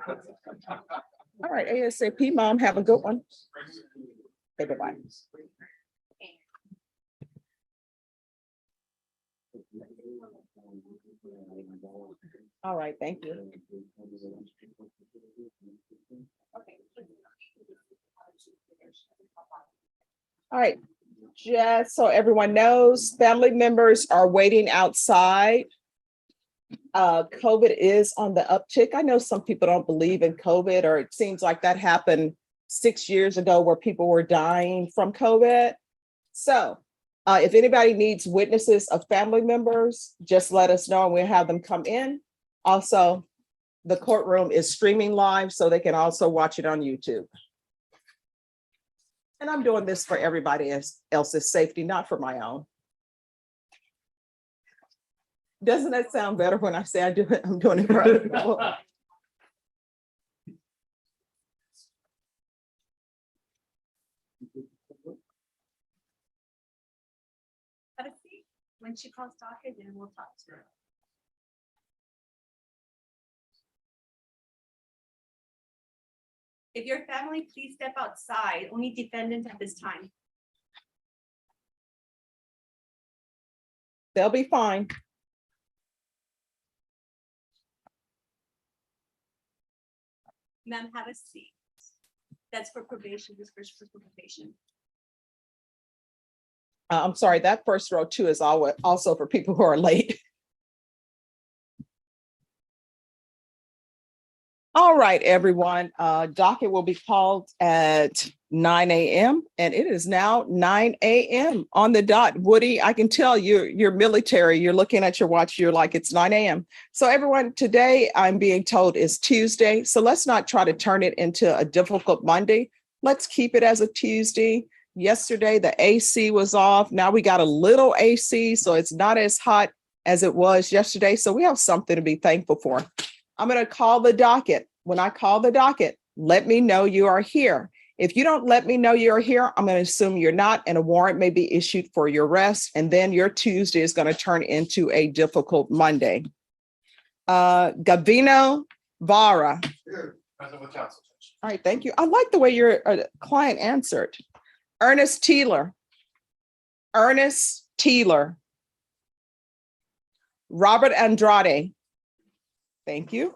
All right, ASAP, Mom, have a good one. Okay, bye-bye. All right, thank you. All right, just so everyone knows, family members are waiting outside. COVID is on the uptick. I know some people don't believe in COVID, or it seems like that happened 6 years ago where people were dying from COVID. So if anybody needs witnesses of family members, just let us know and we'll have them come in. Also, the courtroom is streaming live, so they can also watch it on YouTube. And I'm doing this for everybody else's safety, not for my own. Doesn't that sound better when I say I'm doing it for other people? Have a seat. When she calls docket, then we'll talk to her. If your family, please step outside. Only defendant at this time. They'll be fine. Ma'am, have a seat. That's for probation, this first for probation. I'm sorry, that first row too is also for people who are late. All right, everyone, docket will be called at 9 a.m. and it is now 9 a.m. on the dot. Woody, I can tell you're military. You're looking at your watch. You're like, it's 9 a.m. So everyone, today I'm being told is Tuesday. So let's not try to turn it into a difficult Monday. Let's keep it as a Tuesday. Yesterday, the AC was off. Now we got a little AC, so it's not as hot as it was yesterday. So we have something to be thankful for. I'm going to call the docket. When I call the docket, let me know you are here. If you don't let me know you're here, I'm going to assume you're not, and a warrant may be issued for your arrest. And then your Tuesday is going to turn into a difficult Monday. Gavino Vara. All right, thank you. I like the way your client answered. Ernest Teeler. Ernest Teeler. Robert Andrade. Thank you.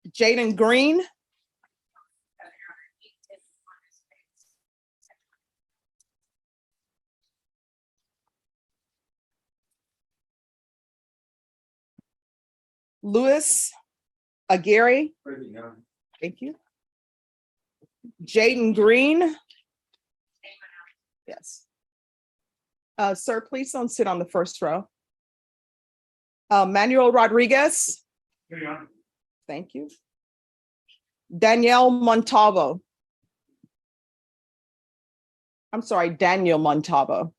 Jaden Green. Louis Aguirre. Thank you. Jaden Green. Yes. Sir, please don't sit on the first row. Manuel Rodriguez. Thank you. Danielle Montalvo. I'm sorry, Daniel Montalvo.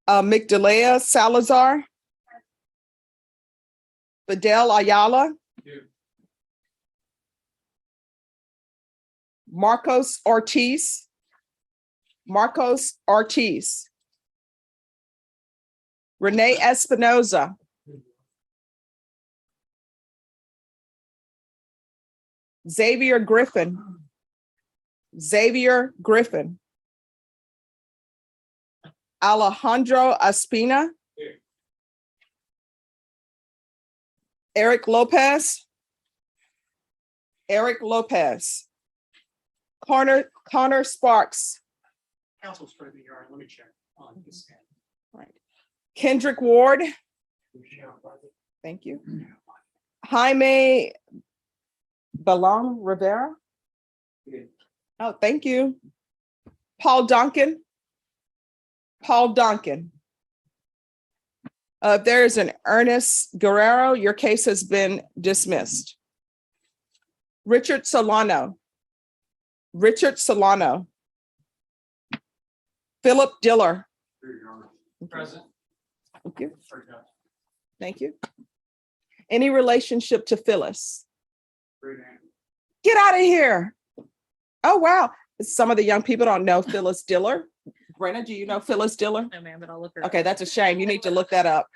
Migdalea Salazar. Fidel Ayala. Marcos Ortiz. Marcos Ortiz. Renee Espinoza. Xavier Griffin. Xavier Griffin. Alejandro Espina. Eric Lopez. Eric Lopez. Connor Sparks. Council's for the yard. Let me check on this. Right. Kendrick Ward. Thank you. Jaime Balong Rivera. Oh, thank you. Paul Duncan. Paul Duncan. There's an Ernest Guerrero. Your case has been dismissed. Richard Solano. Richard Solano. Philip Diller. Present. Thank you. Thank you. Any relationship to Phyllis? Get out of here. Oh, wow. Some of the young people don't know Phyllis Diller. Brenna, do you know Phyllis Diller? No, ma'am, but I'll look her up. Okay, that's a shame. You need to look that up.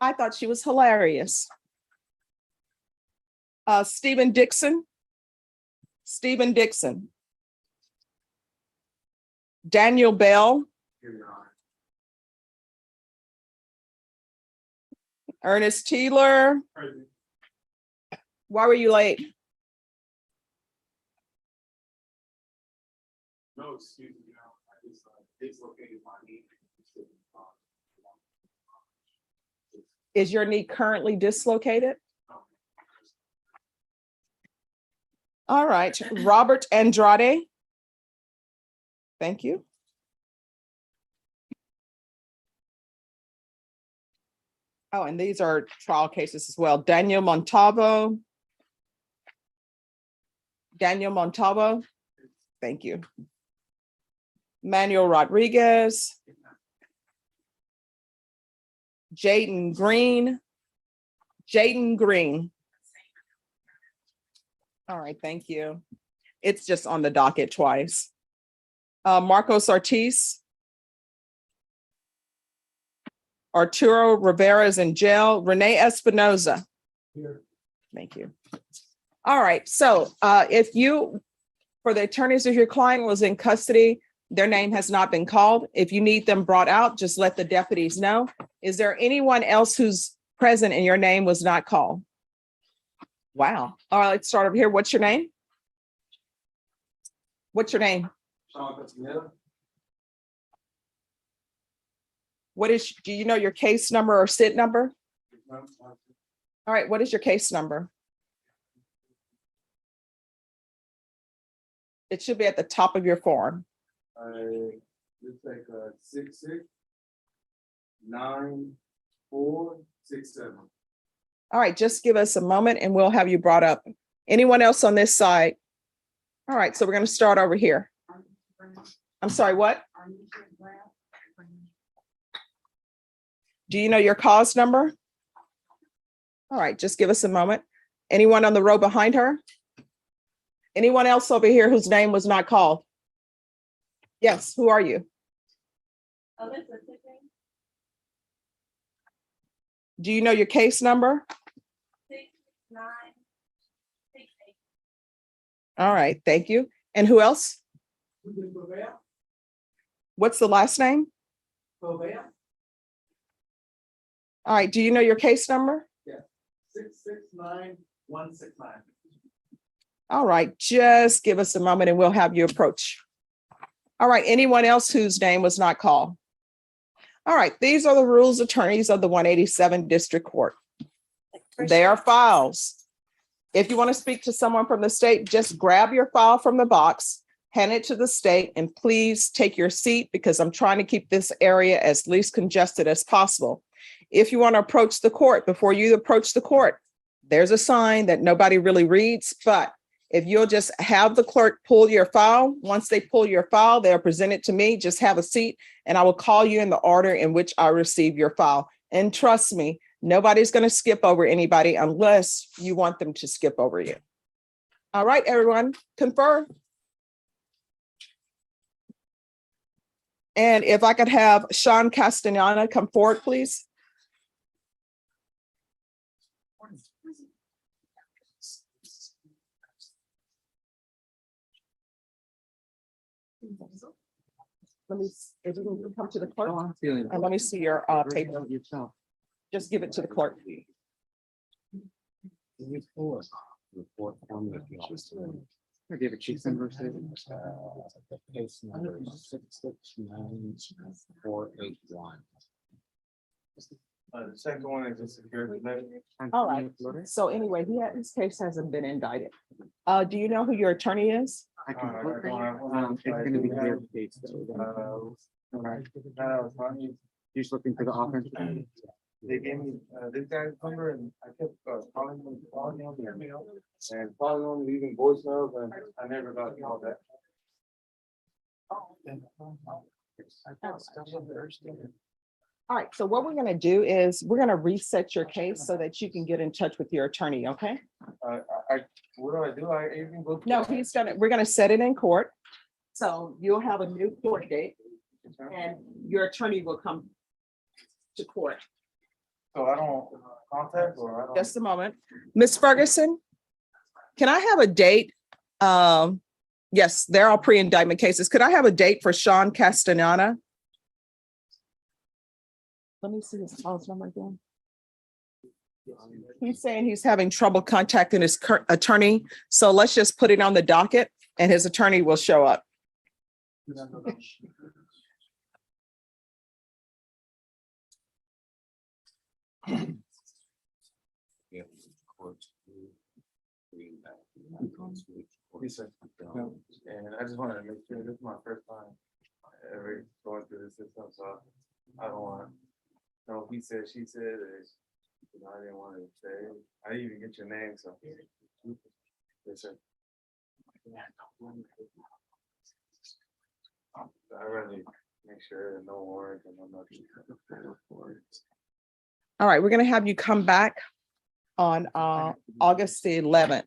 I thought she was hilarious. Stephen Dixon. Stephen Dixon. Daniel Bell. Here, Your Honor. Ernest Teeler. Present. Why were you late? No, excuse me, I just dislocated my knee. Is your knee currently dislocated? All right, Robert Andrade. Thank you. Oh, and these are trial cases as well. Daniel Montalvo. Daniel Montalvo. Thank you. Manuel Rodriguez. Jaden Green. Jaden Green. All right, thank you. It's just on the docket twice. Marcos Ortiz. Arturo Rivera is in jail. Renee Espinoza. Here. Thank you. All right, so if you, for the attorneys, if your client was in custody, their name has not been called. If you need them brought out, just let the deputies know. Is there anyone else who's present and your name was not called? Wow. All right, let's start over here. What's your name? What's your name? What is, do you know your case number or SID number? All right, what is your case number? It should be at the top of your form. It's like 669467. All right, just give us a moment and we'll have you brought up. Anyone else on this side? All right, so we're going to start over here. I'm sorry, what? Do you know your cause number? All right, just give us a moment. Anyone on the row behind her? Anyone else over here whose name was not called? Yes, who are you? Do you know your case number? 6968. All right, thank you. And who else? What's the last name? All right, do you know your case number? 669169. All right, just give us a moment and we'll have you approach. All right, anyone else whose name was not called? All right, these are the rules attorneys of the 187 District Court. They are files. If you want to speak to someone from the state, just grab your file from the box, hand it to the state, and please take your seat because I'm trying to keep this area as least congested as possible. If you want to approach the court, before you approach the court, there's a sign that nobody really reads, but if you'll just have the clerk pull your file, once they pull your file, they'll present it to me, just have a seat, and I will call you in the order in which I receive your file. And trust me, nobody's going to skip over anybody unless you want them to skip over you. All right, everyone, confer. And if I could have Sean Castellana come forward, please. Let me, if you can come to the clerk, and let me see your paper. Just give it to the clerk. I gave a case number. Case number 669481. The second one is a security letter. All right, so anyway, his case hasn't been indicted. Do you know who your attorney is? I can look for you. It's gonna be their case. Alright. He's looking for the offense. They gave me this guy's number and I kept calling him and calling him, leaving voicemails, and I never got called back. All right, so what we're gonna do is we're gonna reset your case so that you can get in touch with your attorney, okay? What do I do? I even go. No, he's gonna, we're gonna set it in court. So you'll have a new court date and your attorney will come to court. So I don't contact or I don't. Just a moment. Ms. Ferguson, can I have a date? Yes, they're all pre-indictment cases. Could I have a date for Sean Castellana? Let me see his policy number again. He's saying he's having trouble contacting his attorney, so let's just put it on the docket and his attorney will show up. Yes, sir. No, and I just wanted to make sure this is my first time ever going through this system, so I don't want, no, he said, she said, or, you know, I didn't want to say, I didn't even get your name, so. Yes, sir. I'd rather make sure no warrant and I'm not. All right, we're gonna have you come back on August the 11th.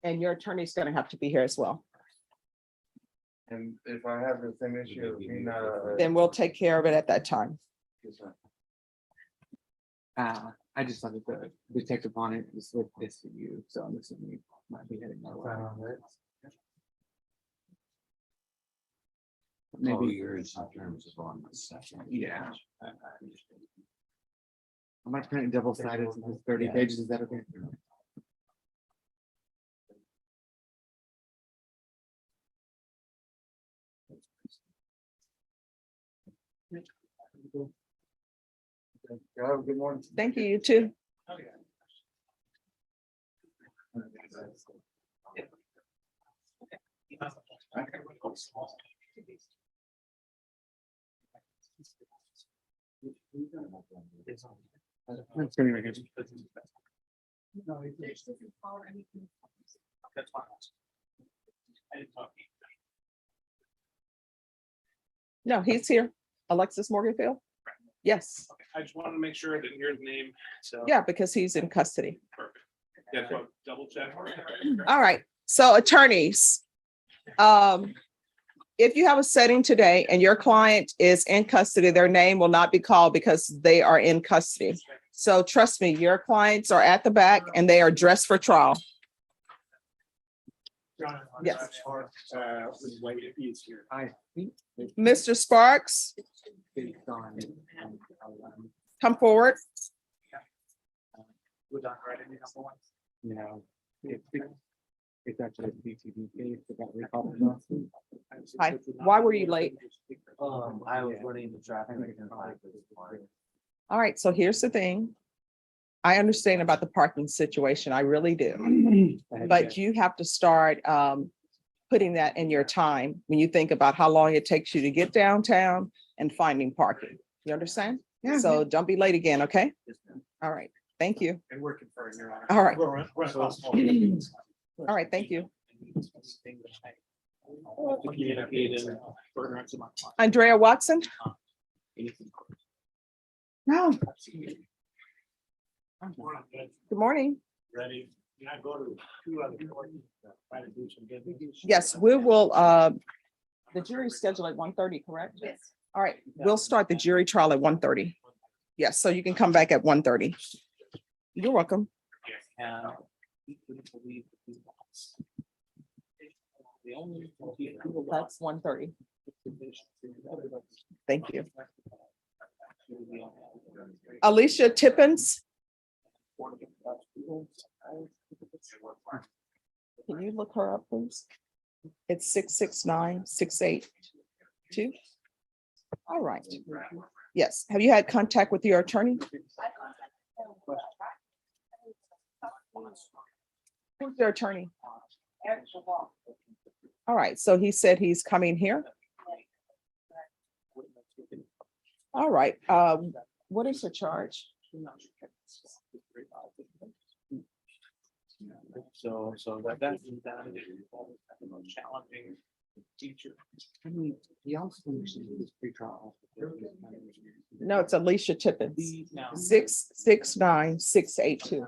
And your attorney's gonna have to be here as well. And if I have the same issue, of me not, Then we'll take care of it at that time. yes, sir. I just wanted the detective on it, just with this for you, so I'm assuming you might be heading my way. Maybe Maybe, yours in terms of on the second. yeah. I'm gonna print it double sided, so it's 30 pages, is that okay? Y'all have a good morning. Thank you, you too. It's gonna be right here. No, he's here. Alexis Morganfield? Yes, I just wanted to make sure I didn't hear the name, so. yeah, because he's in custody. Perfect. Yeah, so double check. All right, so attorneys. If you have a setting today and your client is in custody, their name will not be called because they are in custody. So trust me, your clients are at the back and they are dressed for trial. Yes. Wait, if he's here. I think it's Mr. Sparks, based on, come forward. We're done, right? Any number one? you know, it's actually a BTV case about recall. lawsuit. Hi, why were you late? I was running the traffic. All right, so here's the thing. I understand about the parking situation, I really do. But you have to start putting that in your time when you think about how long it takes you to get downtown and finding parking. You understand? So don't be late again, okay? All right, thank you. And we're conferring, Your Honor. All right, We're on call. all right, thank you. Andrea Watson? No. Good morning. Ready? Can I go to two other courts, try to do some business? Yes, we will, the jury's scheduled at 1:30, correct? Yes. All right, we'll start the jury trial at 1:30. Yes, so you can come back at 1:30. You're welcome. That's 1:30. Thank you. Alicia Tippins? Can you look her up, please? It's 669-682. All right. Yes. Have you had contact with your attorney? Who's your attorney? All right, so he said he's coming here. All right, what is the charge? So that's challenging teacher. I mean, he also mentioned his pretrial. No, it's Alicia Tippins, 669-682.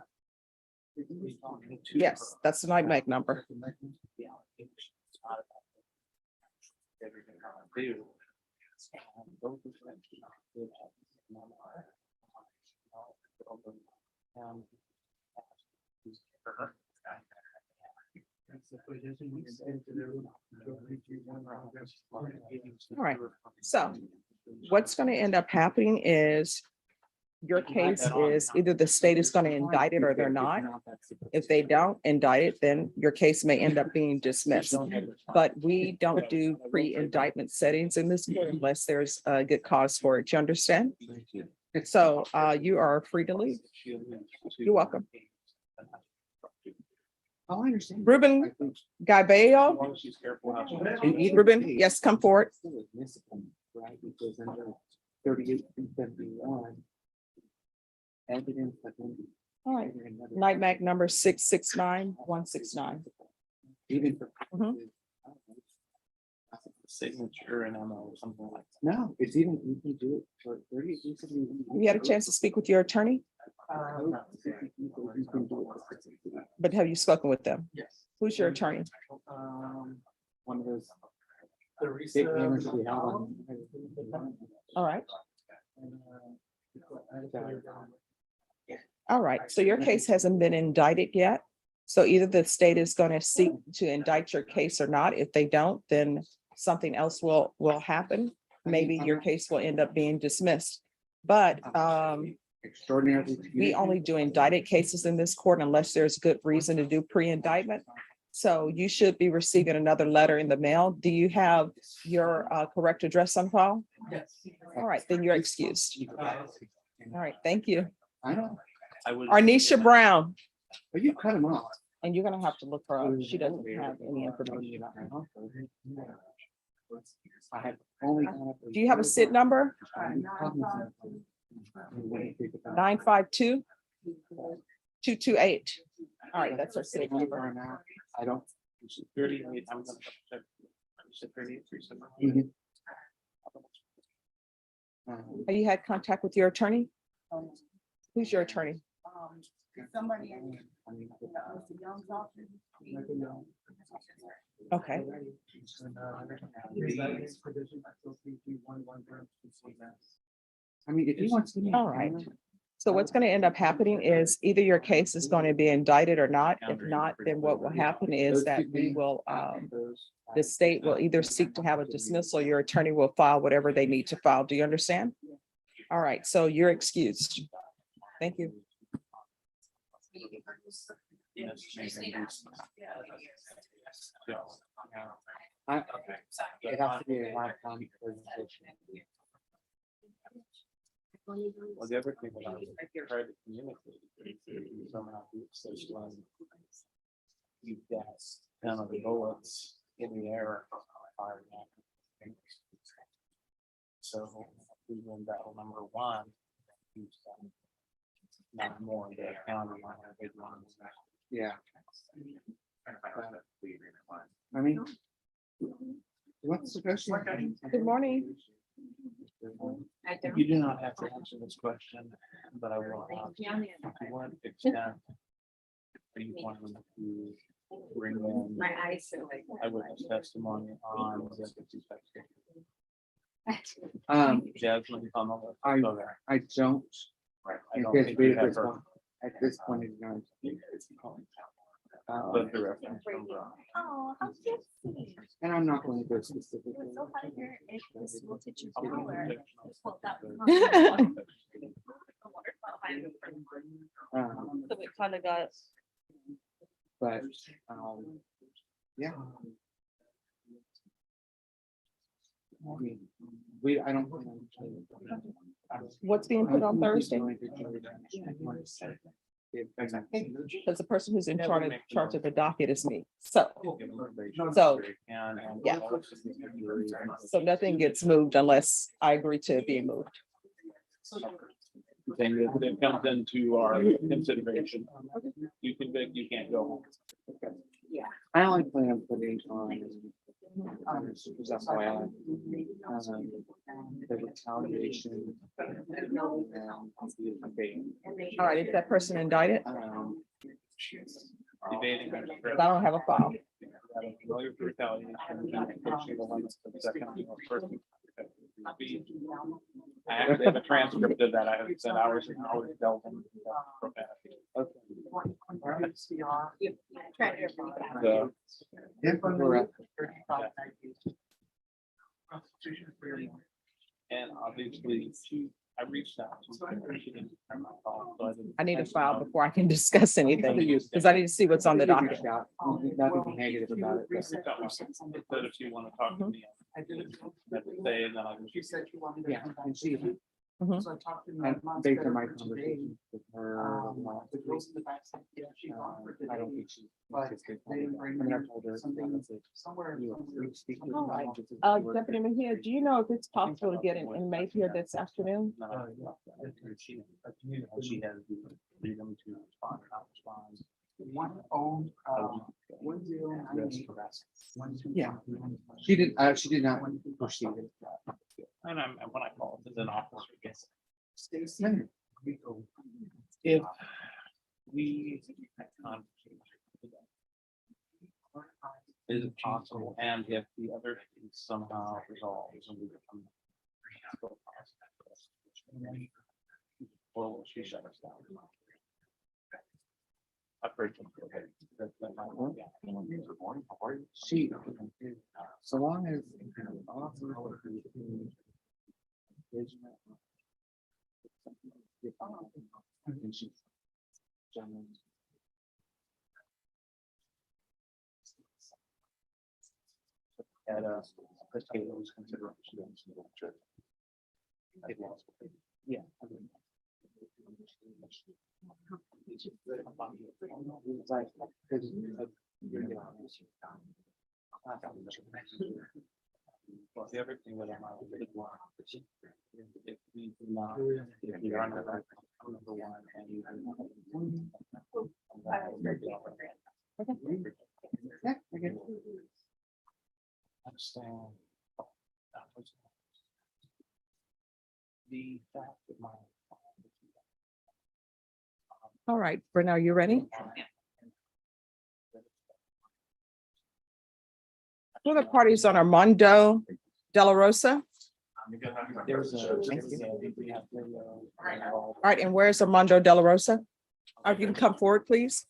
Yes, that's the NIMEC number. All right. So what's going to end up happening is your case is either the state is going to indict it or they're not. If they don't indict it, then your case may end up being dismissed. But we don't do pre-indictment settings in this court unless there's a good cause for it. You understand? So you are free to leave. You're welcome. Oh, I understand. Ruben Gabello. Ruben, yes, come forward. Right, because under 38-371. Evidence. All right. Night Mac number 669-169. Even for. Mhm. Signature and MO, something like that. No, it's even, you can do it for 38-371. You had a chance to speak with your attorney, but have you spoken with them? Yes. Who's your attorney? One of those. Big hammers we have on. All right. All right. So your case hasn't been indicted yet. So either the state is going to seek to indict your case or not. If they don't, then something else will happen. Maybe your case will end up being dismissed. But Extraordinarily. we only do indicted cases in this court unless there's good reason to do pre-indictment. So you should be receiving another letter in the mail. Do you have your correct address on file? Yes. All right, then you're excused. All right, thank you. I know, Arnisha Brown, but you cut him off. and you're gonna have to look her up. She doesn't have any information. I have only. gone up Do you have a SID number? 952-228. All right, that's our SID number. I don't. 38, I'm gonna check. You said 38-371. Mhm. Have you had contact with your attorney? Who's your attorney? Somebody. Okay, I mean, if he wants to. all right. So what's going to end up happening is either your case is going to be indicted or not. If not, then what will happen is that we will, the state will either seek to have a dismissal, or your attorney will file whatever they need to file. Do you understand? All right, so you're excused. Thank you. It has to be a lifetime presentation. Well, the other thing that I tried to communicate is somehow says you gas none of the bullets in the air. Firing at them. So we win battle number one. Not more than a county line, a big one. Yeah. I mean. What's the question? Good morning. You do not have to answer this question, but I will ask. To what extent are you wanting to bring in My eyes are like. eyewitness testimony on the suspect? Jasmine, on the list. I- Go there. I don't. Right. I don't think you have her, At this point, it's not. but the reference from Oh, how cute. And I'm not going to go specifically. It's so hard if this will teach you power. Well, that- So we kind of got. But, yeah. I mean, I don't. What's being put on Thursday? Because the person who's in charge of the docket is me. So yeah. So nothing gets moved unless I agree to it being moved. Thing that comes into our consideration. You convict, you can't go home. I only plan on putting on. Just FYI, the retaliation. All right, is that person indicted? Debating. I don't have a file. Lawyer for retaliation. I actually have a transcript of that. I have said hours and hours delving. The, If under. and obviously I reached out. to her. She didn't return my call, so didn't- I need a just file know- before I can discuss anything, because I need to see what's on the docket. Nothing negative about it. That was something that if you want to talk to me. I did. Say, and then I'll. She said she wanted. Yeah, and she, So I talked to and her. based on my conversation with her. The girls in the back said, yeah, she offered I don't today, think she. but it's good. they didn't bring I mean, I me told her. something that's it. somewhere. You know, we speak with All right. her, this is- Deputy Mejia, do you know if it's possible to get an inmate here this afternoon? No, she has the freedom to respond or not respond. 1098. Yeah. She did not proceed. And I'm, and when I call, there's an officer, yes. Stacy. If we. had conversation today, is it possible, and if the other case somehow resolves and we become. Or will she shut us down? I've heard from her. She, so long as. And she. At potatoes consideration. Yeah. Well, the other thing that I'm. If we do not, if we are not. Number one, and you. Understand. That was. The fact that my. All right, Brunel, you ready? Who are the parties on Armando De La Rosa? There's a. Thank you. We have to, All right, and where's Armando De La Rosa? If you can come forward, please.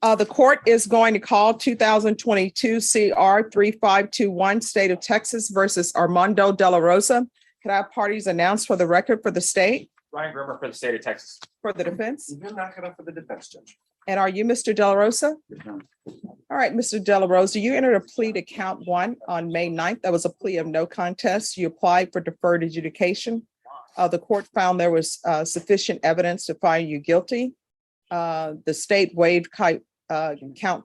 The court is going to call 2022 CR 3521, State of Texas versus Armando De La Rosa. Can I have parties announced for the record for the state, Ryan Grimmer for the state of Texas. for the defense? You're not gonna for the defense judge. And are you Mr. De La Rosa? All right, Mr. De La Rosa, you entered a plea to count one on May 9th. That was a plea of no contest. You applied for deferred adjudication. The court found there was sufficient evidence to find you guilty. The state waived count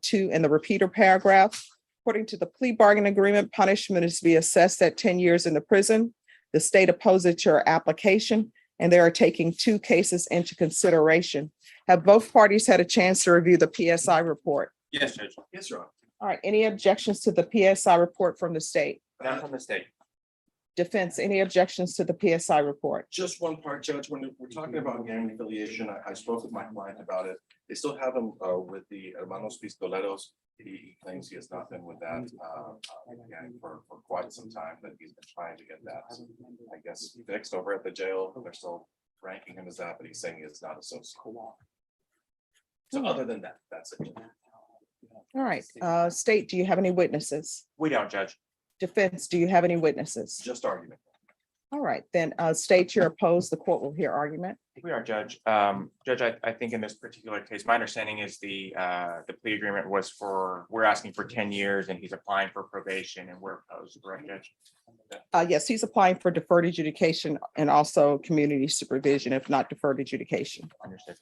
two in the repeater paragraph. According to the plea bargain agreement, punishment is to be assessed at 10 years in the prison. The state opposes your application, and they are taking two cases into consideration. Have both parties had a chance to review the PSI report? Yes, Judge. Yes, Your Honor. All right, any objections to the PSI report from the state? None from the state. Defense, any objections to the PSI report? Just one part, Judge, when we're talking about gang affiliation, I spoke with my client about it. They still have him with the Hermanos Pistoleros. He claims he has not been with that gang for quite some time, but he's been trying to get that, I guess, fixed over at the jail. They're still ranking him as that, but he's saying he is not associated. So other than that, that's it. All right, state, do you have any witnesses? We don't, Judge. Defense, do you have any witnesses? Just argument. All right, then state you're opposed. The court will hear argument. We are, Judge. Judge, I think in this particular case, my understanding is the plea agreement was for, we're asking for 10 years and he's applying for probation and we're opposed, correct, Judge? Yes, he's applying for deferred adjudication and also community supervision, if not deferred adjudication. Understood.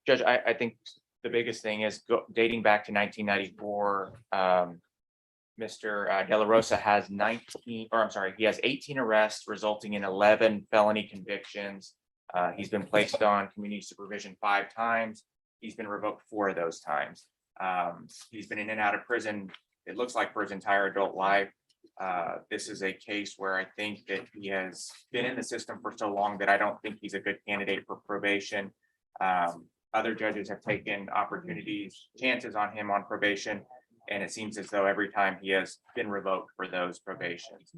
Judge, I think the biggest thing is dating back to 1994, Mr. De La Rosa has he has 18 arrests resulting in 11 felony convictions. He's been placed on community supervision 5 times. He's been revoked 4 of those times. He's been in and out of prison, it looks like, for his entire adult life. This is a case where I think that he has been in the system for so long that I don't think he's a good candidate for probation. Other judges have taken chances on him on probation, And it seems as though every time he has been revoked for those probations.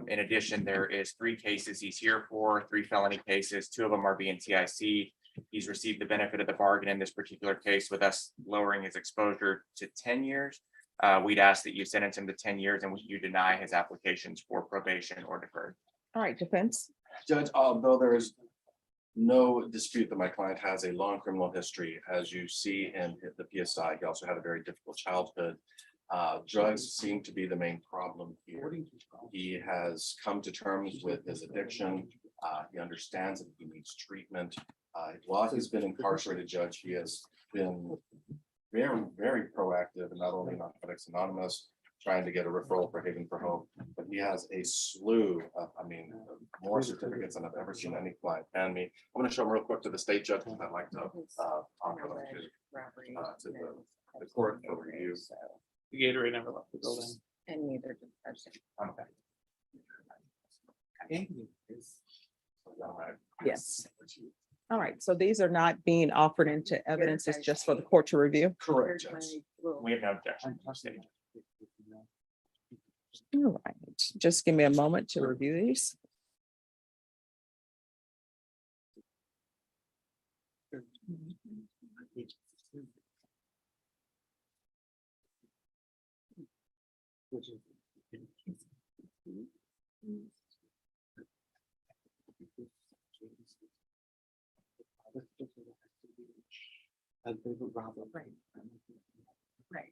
In addition, there is 3 cases he's here for, 3 felony cases, 2 of them are being TIC. He's received the benefit of the bargain in this particular case with us lowering his exposure to 10 years. We'd ask that you sentence him to 10 years and you deny his applications for probation or deferred. All right, defense. Judge, although there is no dispute that my client has a long criminal history, as you see in the PSI, he also had a very difficult childhood. Drugs seem to be the main problem here. He has come to terms with his addiction. He understands that he needs treatment. While he's been incarcerated, Judge, he has been very, very proactive, and not only Narcotics Anonymous, trying to get a referral for Haven for Hope, but he has a slew of, more certificates than I've ever seen any client hand me. I'm going to show them real quick to the state judge, and I'd like to offer them to the court for review. The Gatorade never left the building. And neither did person. All right. Yes. All right, so these are not being offered into evidence. It's just for the court to review. Correct, Judge. We have no objection. All right, just give me a moment to review these. Right.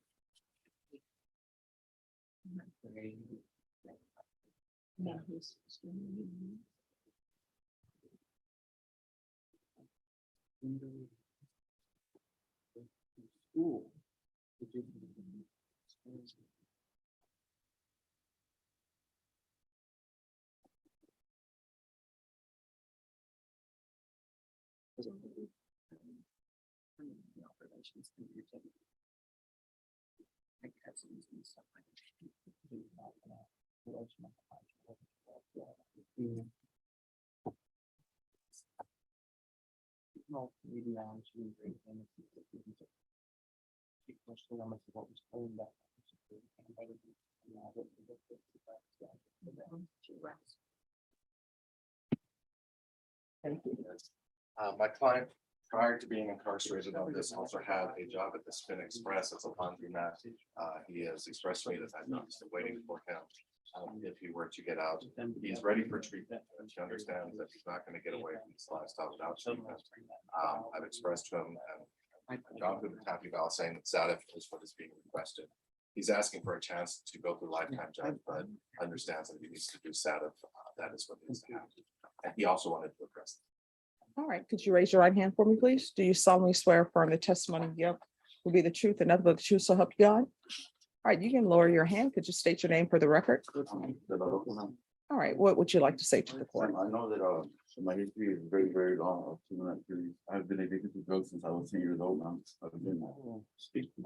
Thank you. My client, prior to being incarcerated on this, also had a job at the Spin Express as a laundromat. He has expressed to me that I'm still waiting for him. If he were to get out, he's ready for treatment. And he understands that he's not going to get away from this lifestyle without treatment. I've expressed to him and I've gone through the Taffy Val saying that SATF is what is being requested. He's asking for a chance to go through lifetime judge, but understands that he needs to do SATF. That is what needs to happen. And he also wanted to address that. All right, could you raise your right hand for me, please? Do you solemnly swear or affirm the testimony you give will be the truth and nothing but the truth, so help you God? All right, you can lower your hand. Could you state your name for the record? All right, what would you like to say to the court? I know that my history is very, very long. I've been addicted to drugs since I was 10 years old now. I've been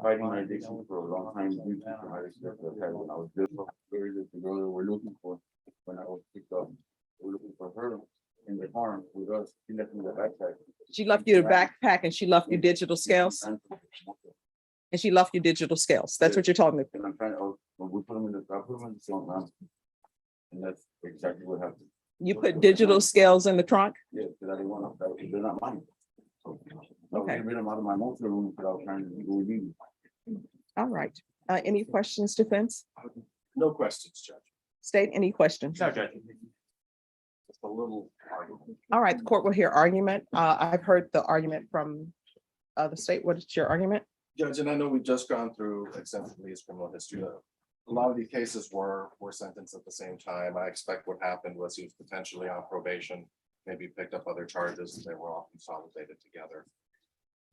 fighting my addiction for a long time due to the traumatic stuff that I had when I was little. The girl that we're looking for when I was picked up, we're looking for her in the farm with us. She left me the backpack. She left you the backpack and she left you digital scales? And she left you digital scales. That's what you're telling me. And I'm trying to, we put them in the, I put them in the trunk now. And that's exactly what happened. You put digital scales in the trunk? Yeah, because I didn't want them, they're not mine. Okay. I rid them out of my motel room without trying to go leave. All right. Any questions, defense? No questions, Judge. State any questions? No, Judge. Just a little argument. All right, the court will hear argument. I've heard the argument from the state. What is your argument? Judge, and I know we've just gone through extensively his criminal history. A lot of these cases were sentenced at the same time. I expect what happened was he was potentially on probation, maybe picked up other charges, and they were all consolidated together.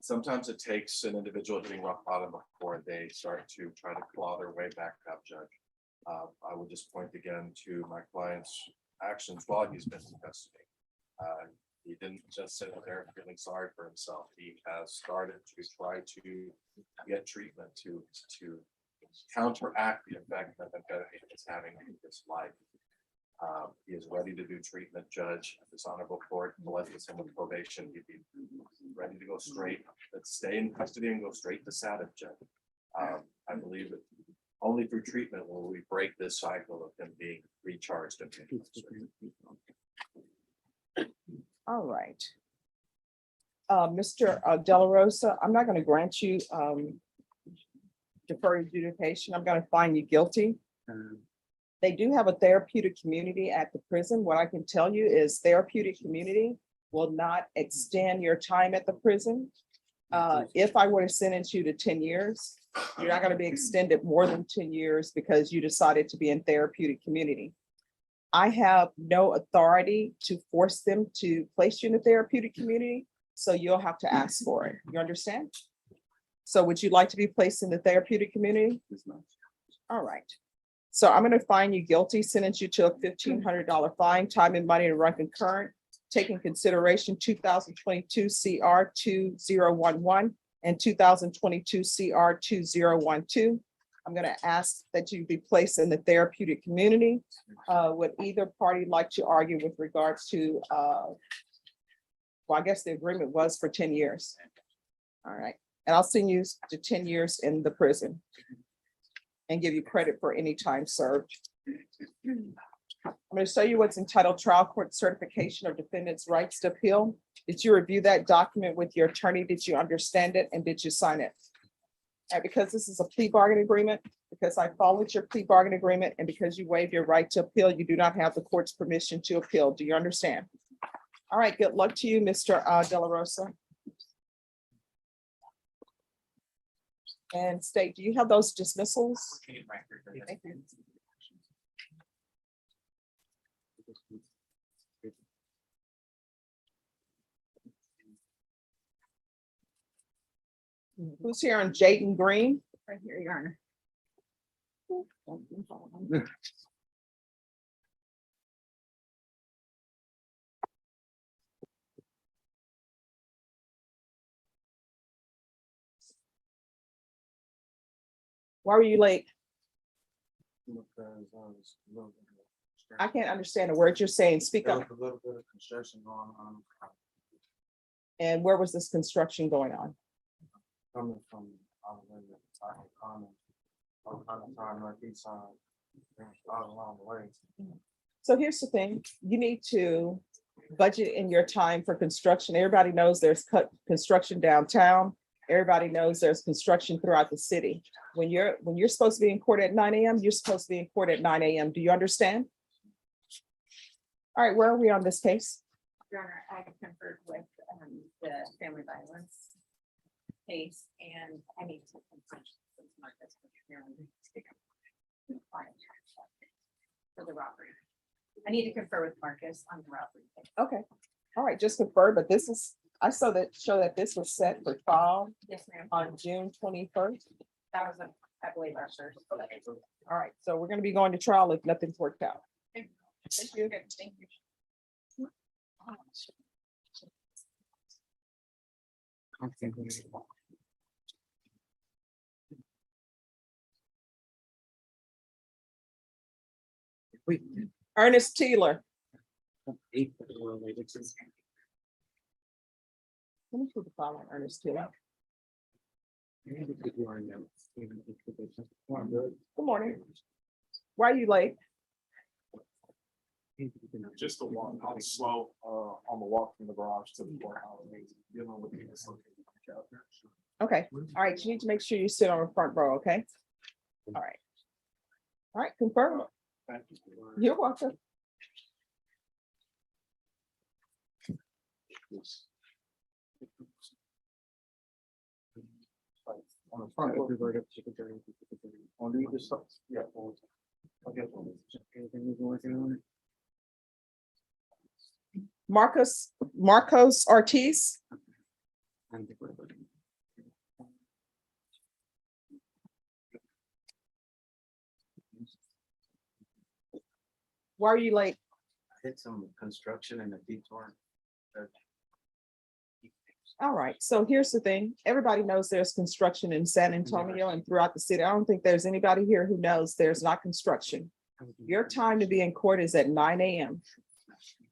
Sometimes it takes an individual hitting rock bottom before they start to try to claw their way back up, Judge. I would just point again to my client's actions while he's been in custody. He didn't just sit there feeling sorry for himself. He has started to try to get treatment to counteract the effect that amphetamine is having in his life. He is ready to do treatment, Judge. If this honorable court blesses him with probation, he'd be ready to go straight, let's stay in custody and go straight to SATF, Judge. I I believe that only through treatment will we break this cycle of him being recharged and All right. Mr. De La Rosa, I'm not going to grant you deferred adjudication. I'm going to find you guilty. They do have a therapeutic community at the prison. What I can tell you is therapeutic community will not extend your time at the prison. If I were to sentence you to 10 years, you're not going to be extended more than 10 years because you decided to be in therapeutic community. I have no authority to force them to place you in a therapeutic community, so you'll have to ask for it. You understand? So would you like to be placed in the therapeutic community? All right. So I'm going to find you guilty, sentence you to a $1,500 fine, time and money to run concurrent, taking consideration 2022 CR 2011 and 2022 CR 2012. I'm going to ask that you be placed in the therapeutic community. Would either party like to argue with regards to, well, I guess the agreement was for 10 years. All right. And I'll send you to 10 years in the prison and give you credit for any time served. I'm going to show you what's entitled Trial Court Certification of Defendants' Rights to Appeal. Did you review that document with your attorney? Did you understand it? And did you sign it? And because this is a plea bargain agreement, because I followed your plea bargain agreement, and because you waived your right to appeal, you do not have the court's permission to appeal. Do you understand? All right, good luck to you, Mr. De La Rosa. And State, do you have those dismissals? Thank you. Who's here on Jaden Green? Right here, Your Honor. Why were you late? Because I was a little bit of- I can't understand a word you're saying. Speak There up. was a little bit of construction going on, And where was this construction going on? coming from all the way to Tahoe Common, on the side, northeast side, all along the way. So here's the thing, you need to budget in your time for construction. Everybody knows there's construction downtown. Everybody knows there's construction throughout the city. When you're supposed to be in court at 9 a.m., you're supposed to be in court at 9 a.m. Do you understand? All right, where are we on this case? Your Honor, I conferred with the family violence case, and I need to consent with Marcus for the robbery. I need to confer with Marcus on the robbery case. Okay, all right, just confirm, but this is, I show that this was set for trial Yes, ma'am. on June 21st. That was, I believe, our first. All right, so we're gonna be going to trial if nothing's worked out. Thank you. Thank you. Wait. Ernest Teeler. Let me put the file on Ernest Teeler. Good morning. Why are you late? Just a walk, I was slow, on the walk from the garage to the courthouse. Dealing with the dislocated chapter. Okay, all right, you need to make sure you sit on the front row, okay? All right. All right, confirm. Thank you. You're welcome. On the front, on either side, yeah. Marcos Ortiz. Why are you late? Hit some construction in a detour. All right, so here's the thing. Everybody knows there's construction in San Antonio and throughout the city. I don't think there's anybody here who knows there's not construction. Your time to be in court is at 9 a.m.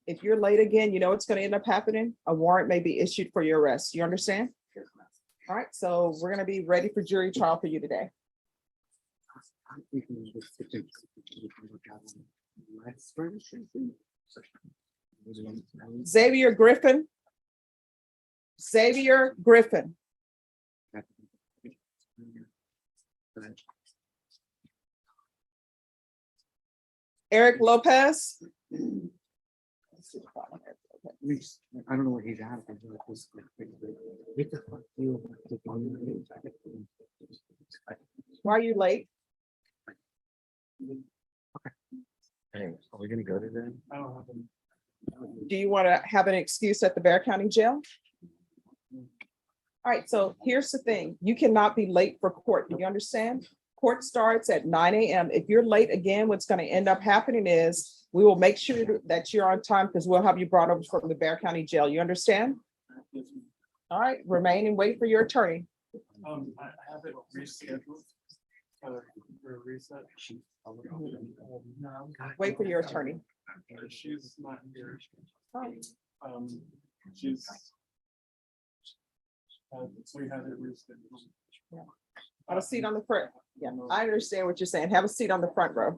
If you're late again, you know what's going to end up happening? A warrant may be issued for your arrest. You understand? All right, so we're going to be ready for jury trial for you today. We can just switch it. We can look at it. Let's furnish it. Xavier Griffin. Xavier Griffin. Eric Lopez. I don't know where he's at. Why are you late? Hey, are we gonna go to them? I don't have them. Do you want to have an excuse at the Bear County Jail? All right, so here's the thing. You cannot be late for court. Do you understand? Court starts at 9 a.m. If you're late again, what's going to end up happening is we will make sure that you're on time because we'll have you brought over from the Bear County Jail. You understand? All right, remain and wait for your attorney. I have it rescheduled. For a reset. Wait for your attorney. She's not here. Oh, She's. So we have it rescheduled. have a seat on the front. Yeah, I understand what you're saying. Have a seat on the front row.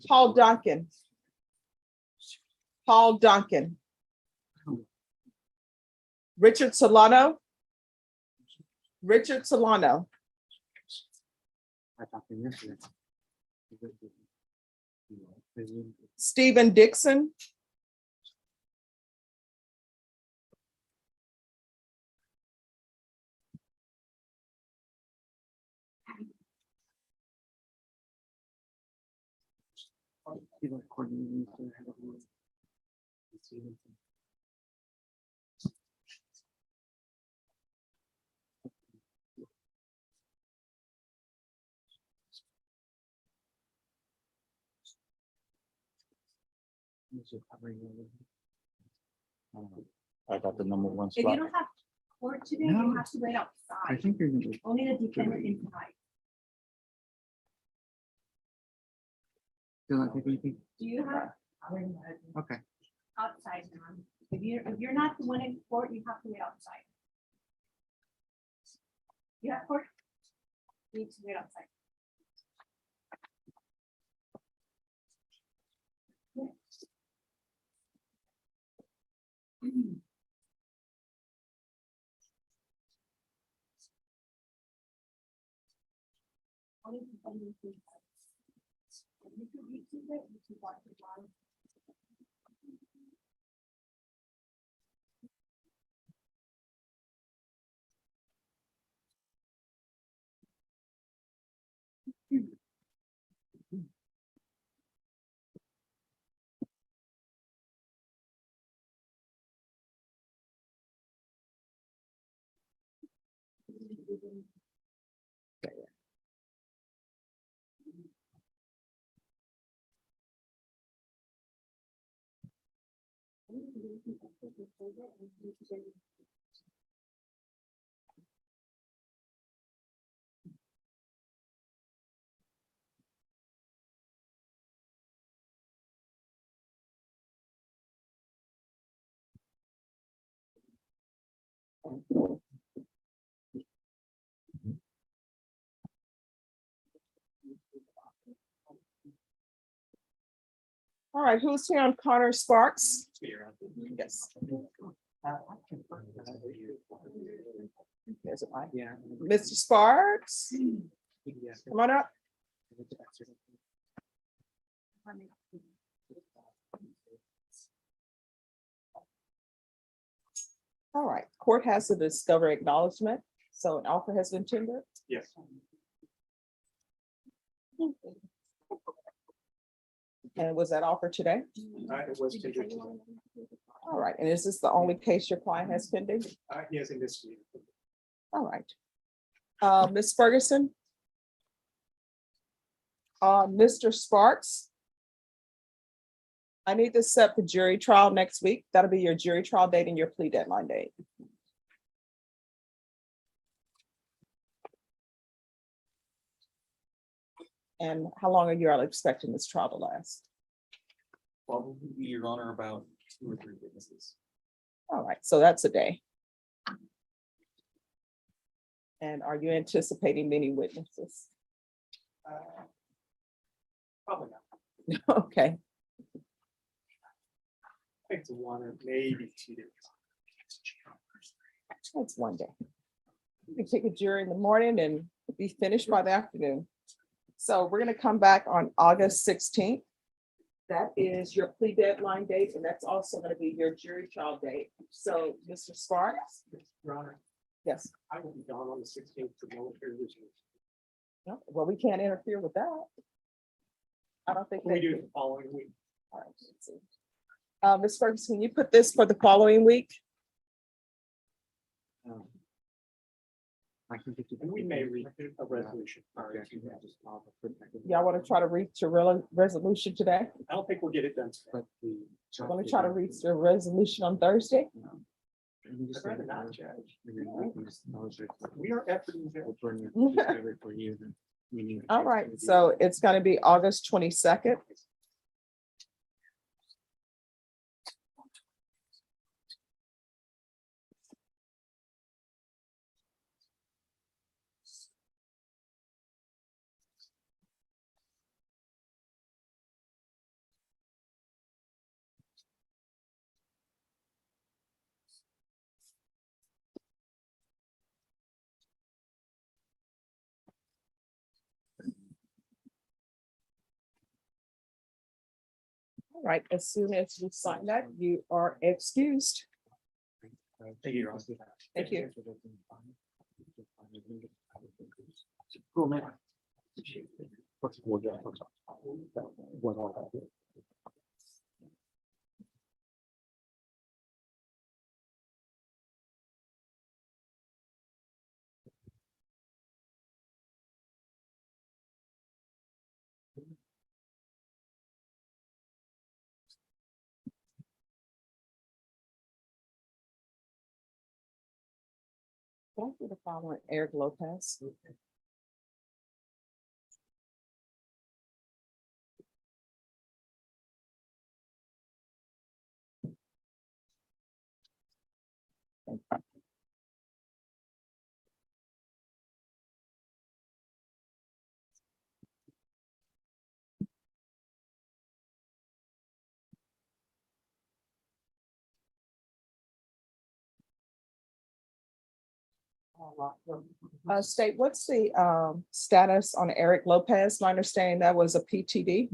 Paul Duncan. Paul Duncan. Richard Solano. Richard Solano. I talked to him yesterday. Stephen Dixon. I got the number one If you slot. don't have court today, you No. have to wait I outside. think you're gonna be. Only the defendant inside. Do not take anything. Do you have Okay. outside now? If you're not the one in court, you have to wait outside. You have court? You need to wait outside. Only the defendant inside. You could read to it, you could watch it live. All right, who's here on Connor Sparks? Yes. There's a mic. Yeah. Mr. Sparks, come on up. All right, court has to discover acknowledgement, so an offer has been tendered. Yes. And was that offer today? It was taken. All right, and is this the only case your client has pending? Yes, in this week. All right. Ms. Ferguson? Mr. Sparks? I need this set for jury trial next week. That'll be your jury trial date and your plea deadline date. And how long are you all expecting this trial to last? Probably, Your Honor, about 2 or 3 witnesses. All right, so that's a day. And are you anticipating many witnesses? Probably not. Okay, I think it's 1 or maybe 2 days. that's one day. You can take a jury in the morning and be finished by the afternoon. So we're gonna come back on August 16th. That is your plea deadline date, and that's also gonna be your jury trial date. So, Mr. Sparks? Your Honor, Yes. I will be gone on the 16th for military reasons. No, well, we can't interfere with that. I don't think. We they do can. it the following week. All right, let's see. Ms. Ferguson, can you put this for the following week? I can get you. And we may reach a resolution. Y'all want to try to reach a resolution today? I don't think we'll get it done today. But the. Want to try to reach a resolution on Thursday? I'd rather not, Judge. We We are efforting there. We'll bring it for you. then we need to All take right, it. so it's going to be August 22nd. All right, as soon as you sign that, you are excused. Thank you, Your Honor. Thank you. Cool, man. We'll get it. What all that is. Can I do the following, Eric Lopez? State, what's the status on Eric Lopez? My understanding that was a PTD.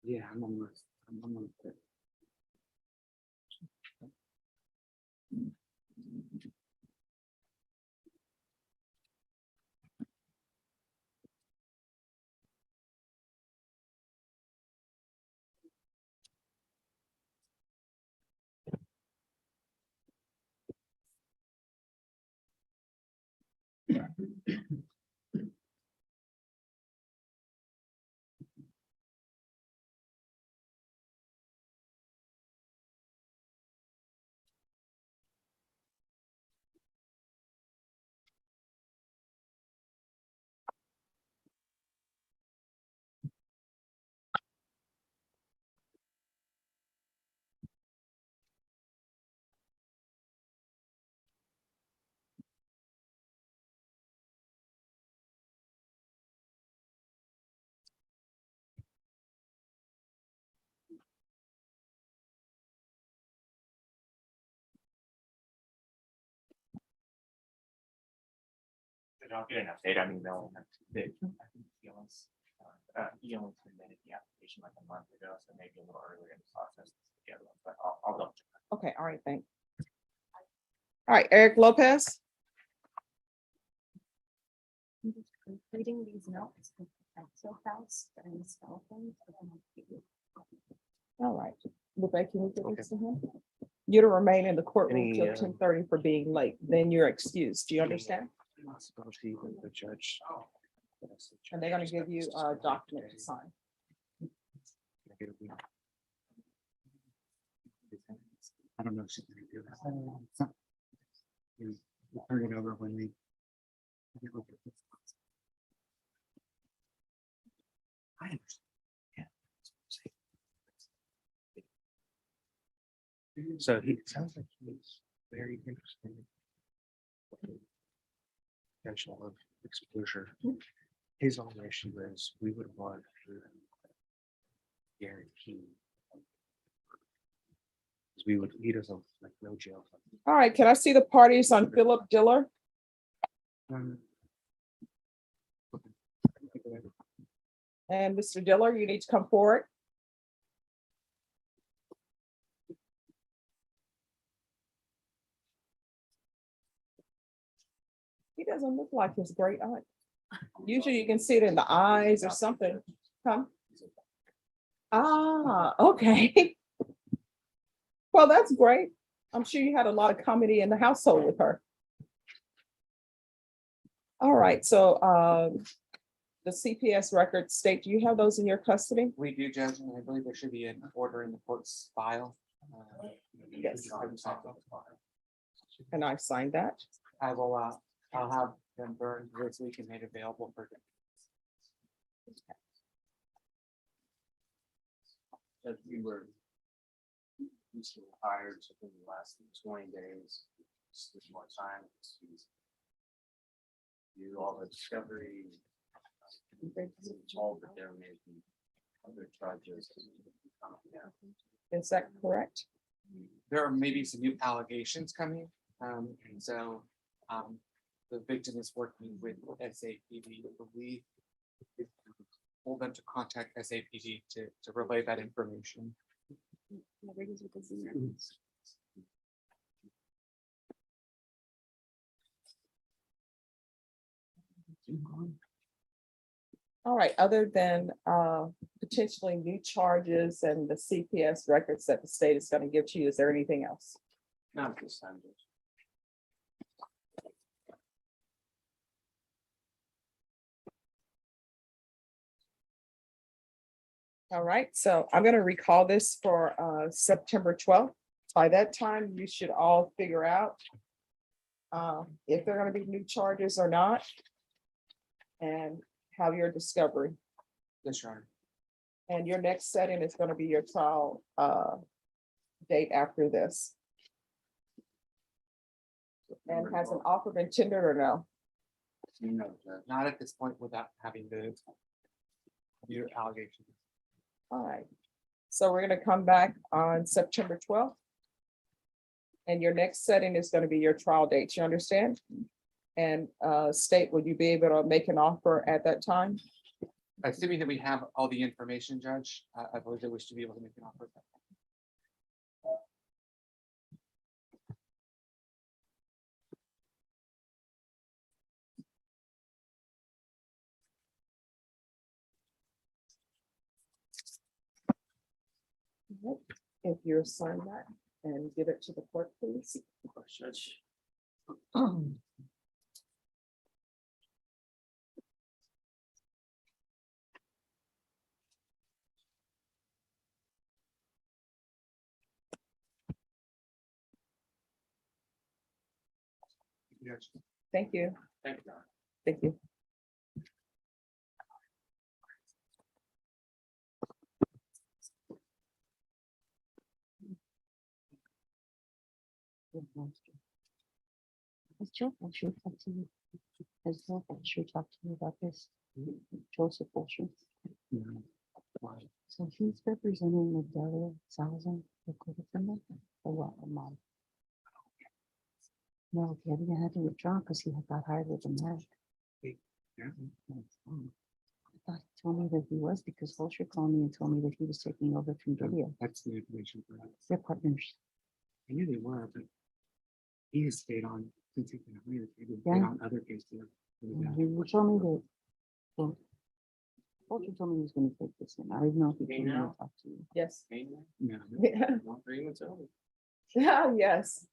Yeah, I'm almost. And I'll get an update on email. I think he only submitted the application like a month ago, so maybe a little earlier in the process. But I'll double check. Okay, all right, thanks. All right, Eric Lopez. Reading these notes. So fast and spell things. All right. Rebecca, can you get this to him? You to remain in the courtroom till Any, 10:30 for being late, then you're excused. Do you understand? The judge. And they're gonna give you a document to sign. I don't know if she's gonna do that. We'll turn it over when we. I understand. So he it sounds like he's very interested. Potential of exposure. His only issue is we would want to guarantee. Because we would, he doesn't like no jail. All right, can I see the parties on Philip Diller? And Mr. Diller, you need to come forward. He doesn't look like his great aunt. Usually you can see it in the eyes or something. Come. Ah, okay. Well, that's great. I'm sure you had a lot of comedy in the household with her. All right, so the CPS records state, do you have those in your custody? We do, Judge, and I believe there should be an order in the court's file. Yes. And I've signed that. I will, I'll have them burned this week and made available for. That we were. Recently hired within the last 20 days. Just need more time to. Do all the discovery. All that they're making. Other charges. Is that correct? There are maybe some new allegations coming, and so, the victim is working with SAPD, I believe. Hold them to contact SAPD to relay that information. All right, other than potentially new charges and the CPS records that the state is going to give to you, is there anything else? Not this time. Judge. All right, so I'm going to recall this for September 12th. By that time, you should all figure out if there are going to be new charges or not, and have your discovery. Yes, Your Honor. And your next setting is going to be your trial date after this. And has an offer been tendered or no? No, Judge. Not at this point without having the new allegations. All right, so we're gonna come back on September 12th. And your next setting is gonna be your trial date, you understand? And state, would you be able to make an offer at that time? Assuming that we have all the information, Judge, I believe that we should be able to make an offer. If you're sign that and give it to the clerk, please. Judge. Yes. Thank you. Thank you. Thank you. Has Joe Fulcher talked to you? Has Joe Fulcher talked to you about this? Joseph Fulcher. So he's representing the Delaware Salazar, the court defendant, or what, a mom? No, Kevin had to withdraw because he had got hired with a Mac. I thought he told me that he was because Fulcher called me and told me that he was taking over from Gideon. That's the information. They're partners. I knew they were, but He has stayed on since he's been here. He's stayed Yeah. on other cases. He told me that, well, Walter told me he was gonna take this in. I didn't know if he came to talk to you. Yes. No. Yeah. Yeah, yes.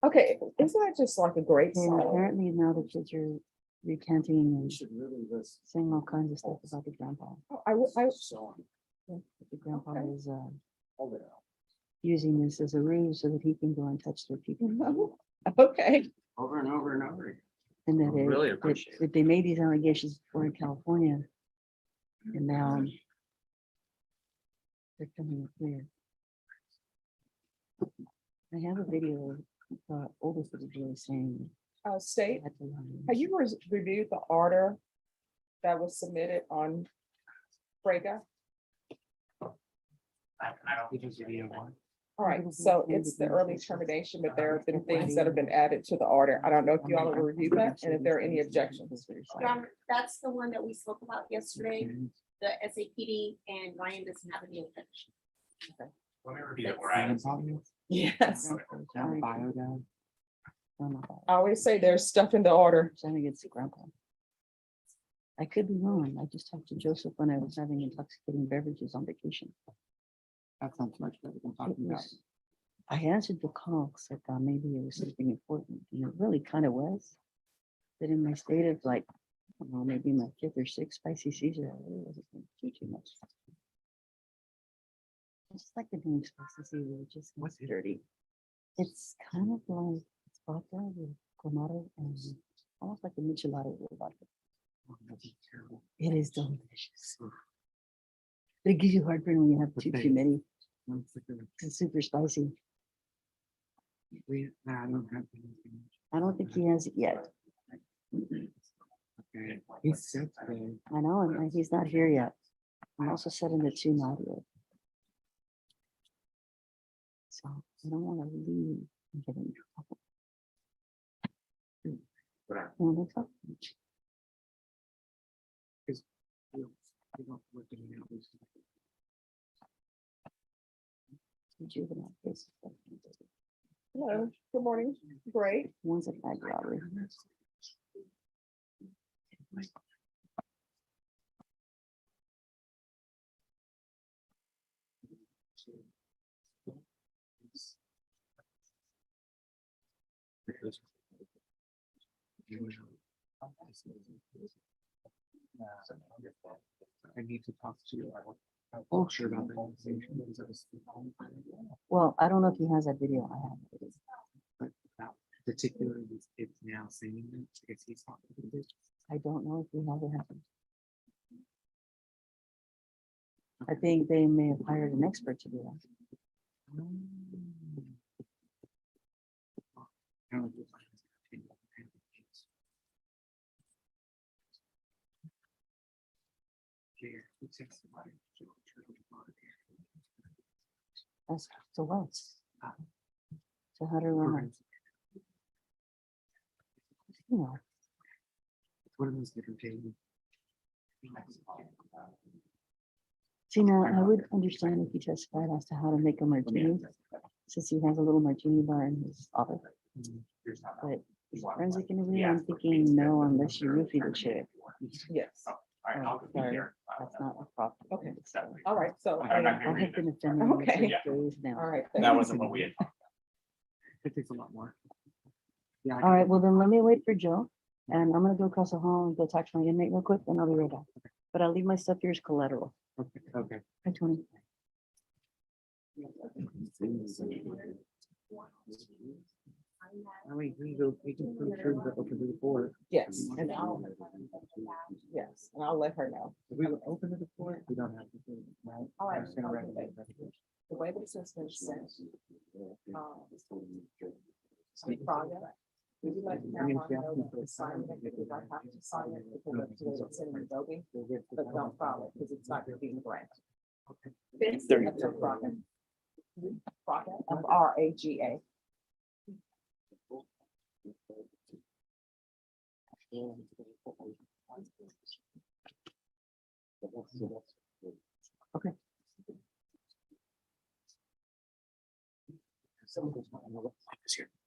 Okay, isn't that just like a great And song? apparently now the kids are recanting and should really listen. saying all kinds of stuff about the grandpa. Oh, So, That the grandpa Okay. is hold it out. using this as a ruse so that he can go and touch their people. Okay, Over and over and over again. And that they, Really that- appreciate it. that they made these allegations before in California. And now they're coming up here. I have a video of the oldest of the boys saying. State, "That's a lie." have you reviewed the order that was submitted on Frega? He does video one. All right, so it's the early termination, but there have been things that have been added to the order. I don't know if you all have reviewed that and if there are any objections. John, that's the one that we spoke about yesterday, the SAPD, and Ryan doesn't have any objection. Yes, Bio down. I always say there's stuff in the order. Saying it's grandpa. I could be wrong. I just talked to Joseph when I was having intoxicating beverages on vacation. That sounds much better than It talking about. was- I answered the call because I thought maybe it was something important, and it really kind of was. But in my state of like, I don't know, maybe my fifth or sixth spicy Caesar, I really wasn't going to do too much. Just like the name spicy Caesar, it just was dirty. It's kind of like it's vodka with clamato and almost like a michelada with vodka. Oh, that's terrible. It is delicious. But it gives you heartburn when you have too many. It's super spicy. I don't have anything. I don't think he has it yet. Okay, he said today. I know, and he's not here yet. I'm also setting the two not yet. So I don't want to leave and get in trouble. You don't think so? We don't work in the office. Juvenile cases. Hello, good morning. Great. One's a bag robbery. I need to talk to Ultra about that. conversation. Well, I don't know if he has that video. I have it. But about particularly it's now saying that if he's talking to this. I don't know if he has it happened. I think they may have hired an expert to do that. That's so what? So how do I, you know, One of those different things. see now, I would understand if he testified as to how to make a martini, since he has a little martini bar in his office. But forensic interview, I'm thinking, no, unless you roofie the chick. Yes. Oh, sorry, that's not a problem. Okay. All right, so. I have been offending. him for Okay. days now. All right. That wasn't what we had. It takes a lot more. Yeah. All right, well then let me wait for Joe, and I'm gonna go across the hall and go talk to my inmate real quick, and I'll be right back. But I'll leave my stuff here as collateral. Okay. Hi, Tony. I mean, we can put through the open to the board. Yes, and I'll, yes, and I'll let her know. If we open to the board, we don't have to do it, right? All right. I'm just gonna write it down. The way this has been sent. The project. Would you like to have one know that the sign it, because I have to sign it because that's the way it's in the building, but don't file it because it's not being granted. It's the project. Project of RAGA. Okay.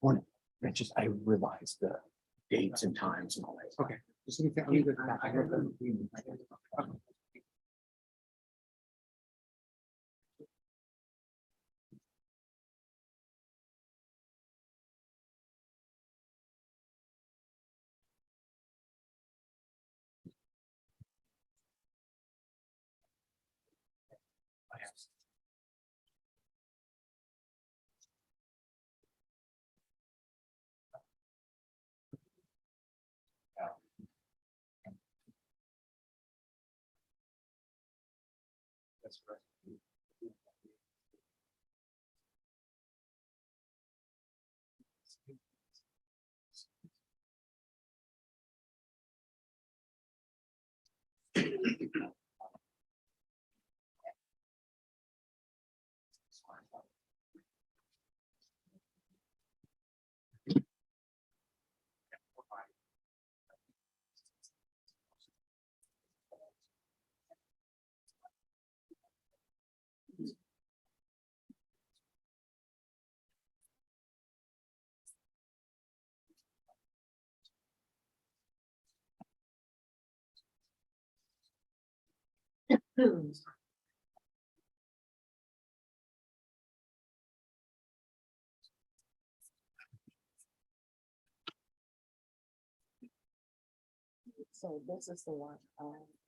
Morning. It's just, I realized the dates and times and all that. Okay. Just leave that- leave it at that. That's correct. So this is the one,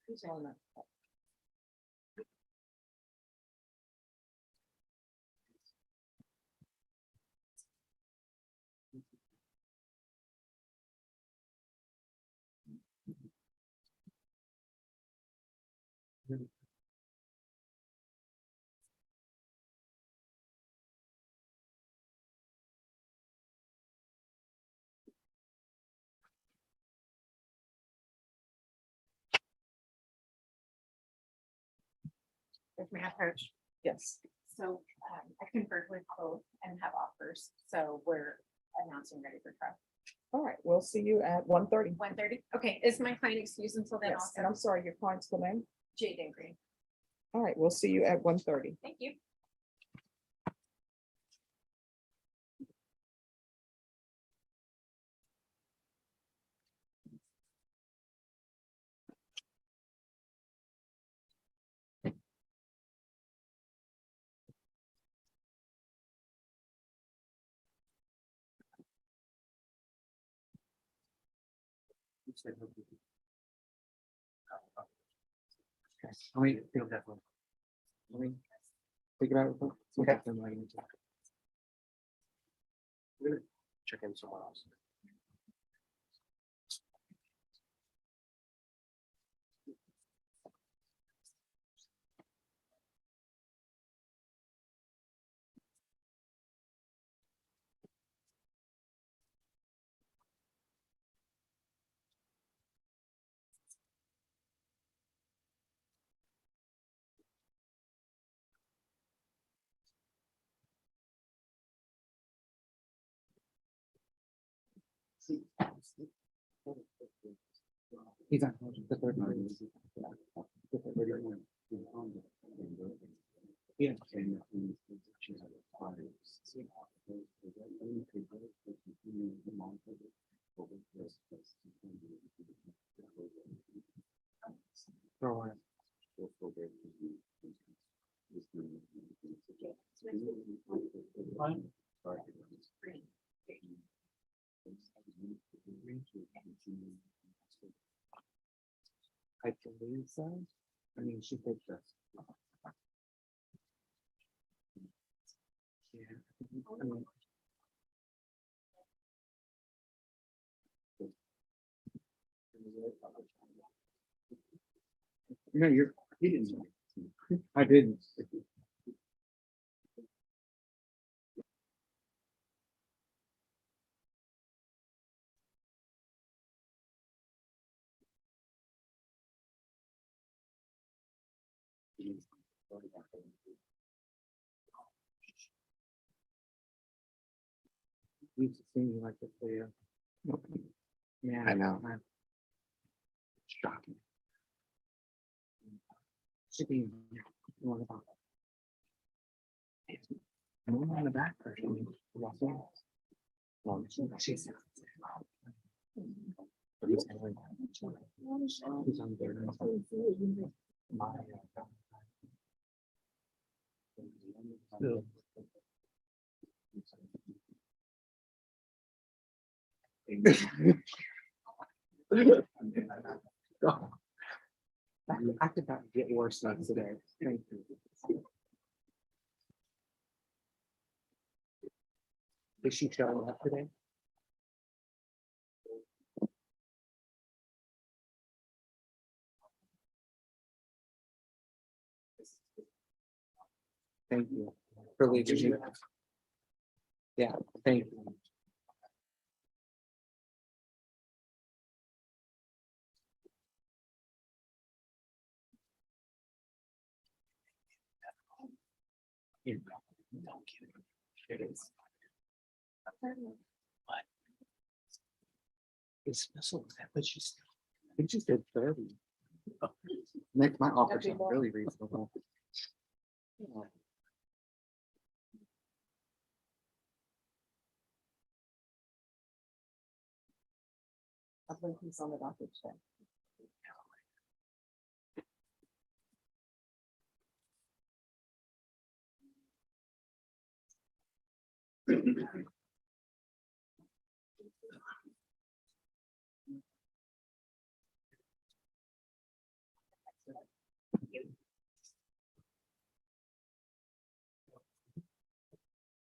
who's on that? With my approach. Yes. So I conferred with both and have offers. So we're announcing ready for trial. All right, we'll see you at 1:30. 1:30. Okay, is my client excused until then Yes, and also? I'm sorry, your client's the name? Jaden Green. All right, we'll see you at 1:30. Thank you. Okay, let me feel that one. Let me think about it. Okay. Then I need to- We're gonna check in somewhere else. He's on the third line. The third line. Yeah. Throw it. I believe so. I mean, she picked us. Yeah. I mean, no, you're, he didn't. I didn't. We've seen you like this there. Yeah. I know. Shocking. Should be. One about. More on the back version. Well, she's- but he's going- he's on there. My, I could not get worse than today. Thank you. Is she showing up today? Thank you for leaving me. Yeah, thank you. Here you go. Don't get it. It is. What? It's special, but she's, I think she said 30. Make my offer sound really reasonable. Yeah. I think he's on the docket check.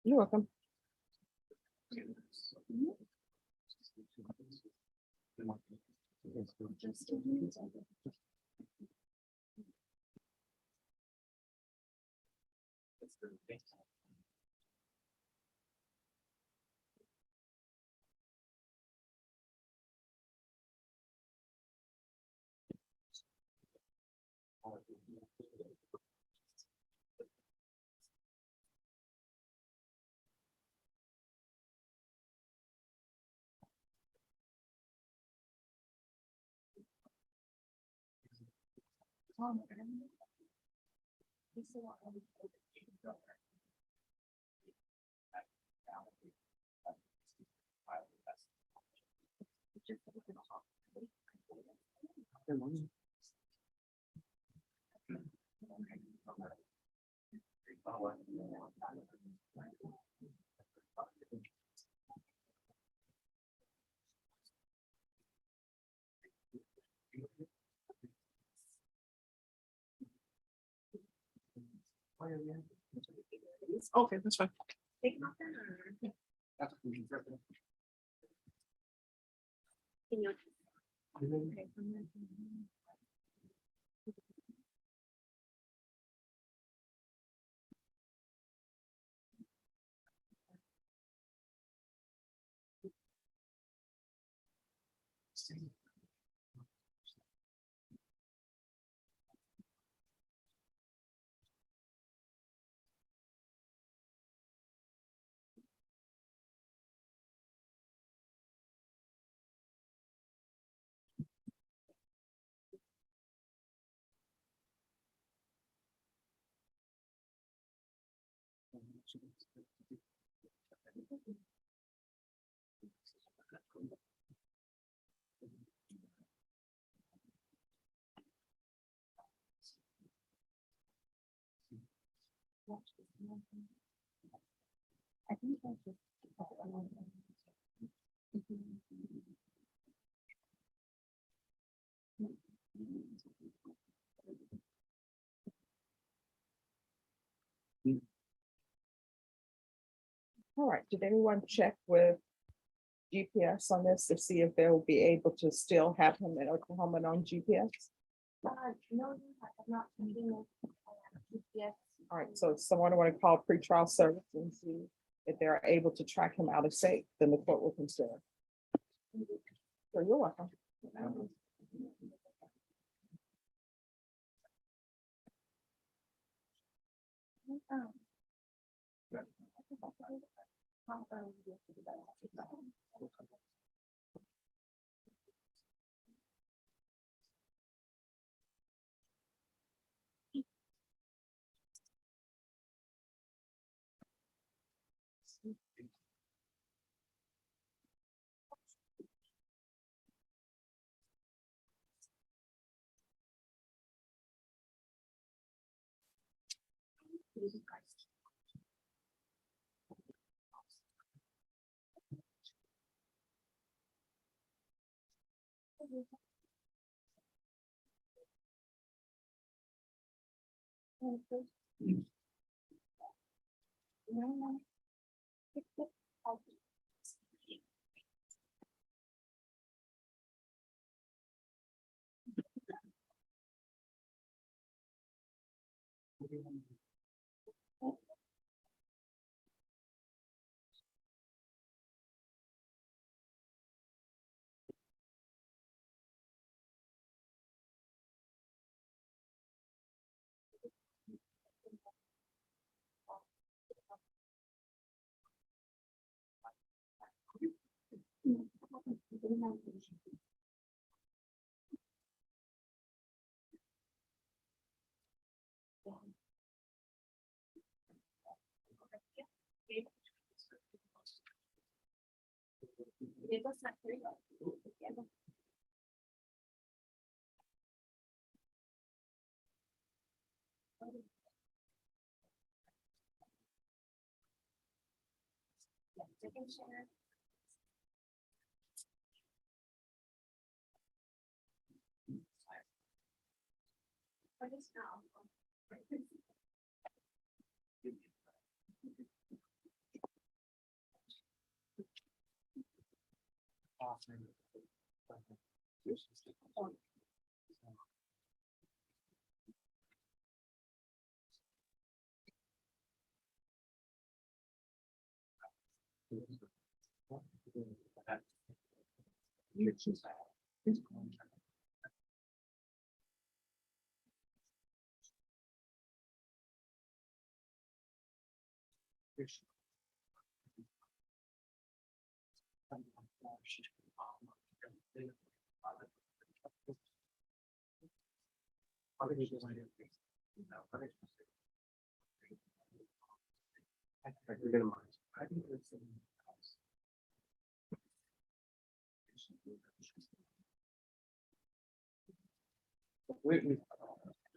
You're welcome. Okay, that's fine. Can you- I think that's just. All right, did anyone check with GPS on this to see if they'll be able to still have him in Oklahoma on GPS? No, I have not. Yes. All right, so if someone want to call pretrial service and see if they're able to track him out of state, then the court will consider. So you're welcome.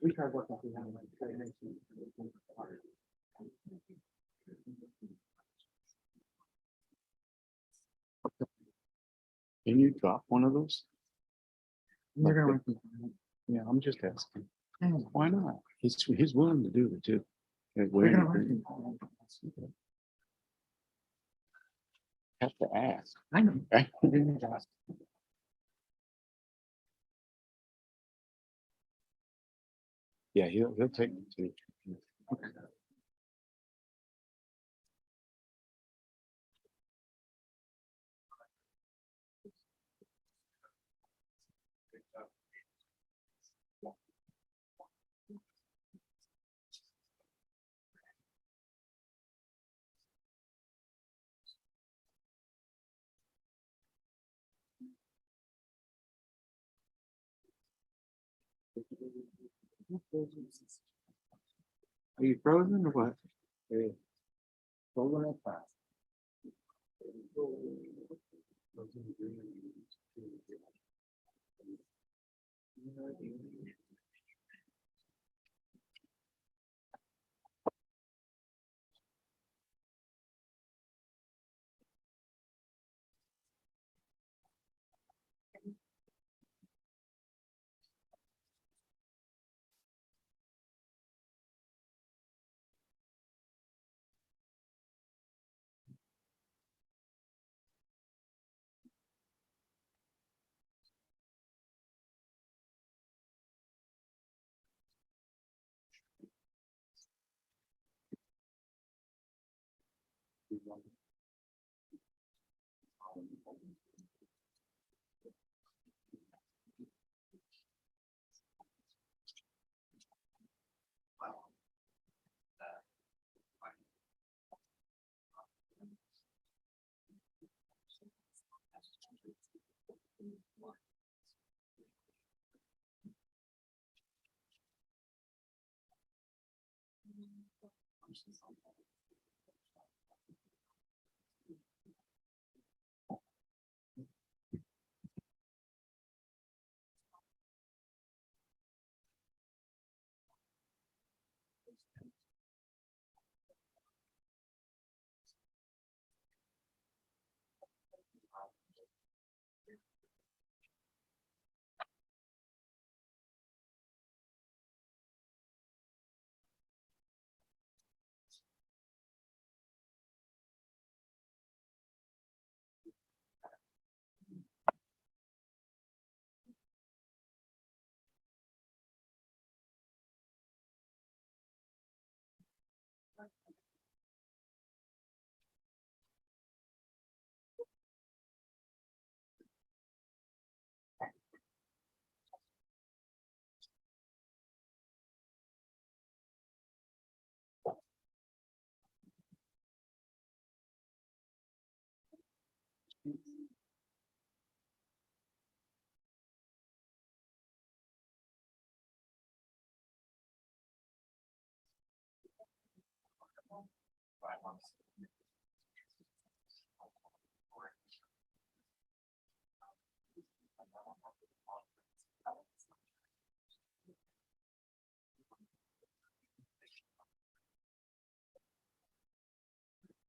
We tried working through him, like, very nicely. Can you drop one of those? They're gonna work. Yeah, I'm just asking. Why not? He's willing to do it too. Okay, They're gonna we're- work. Have to ask. I know. Right? Yeah, he'll take me too. Are you frozen or what? Rolling up fast.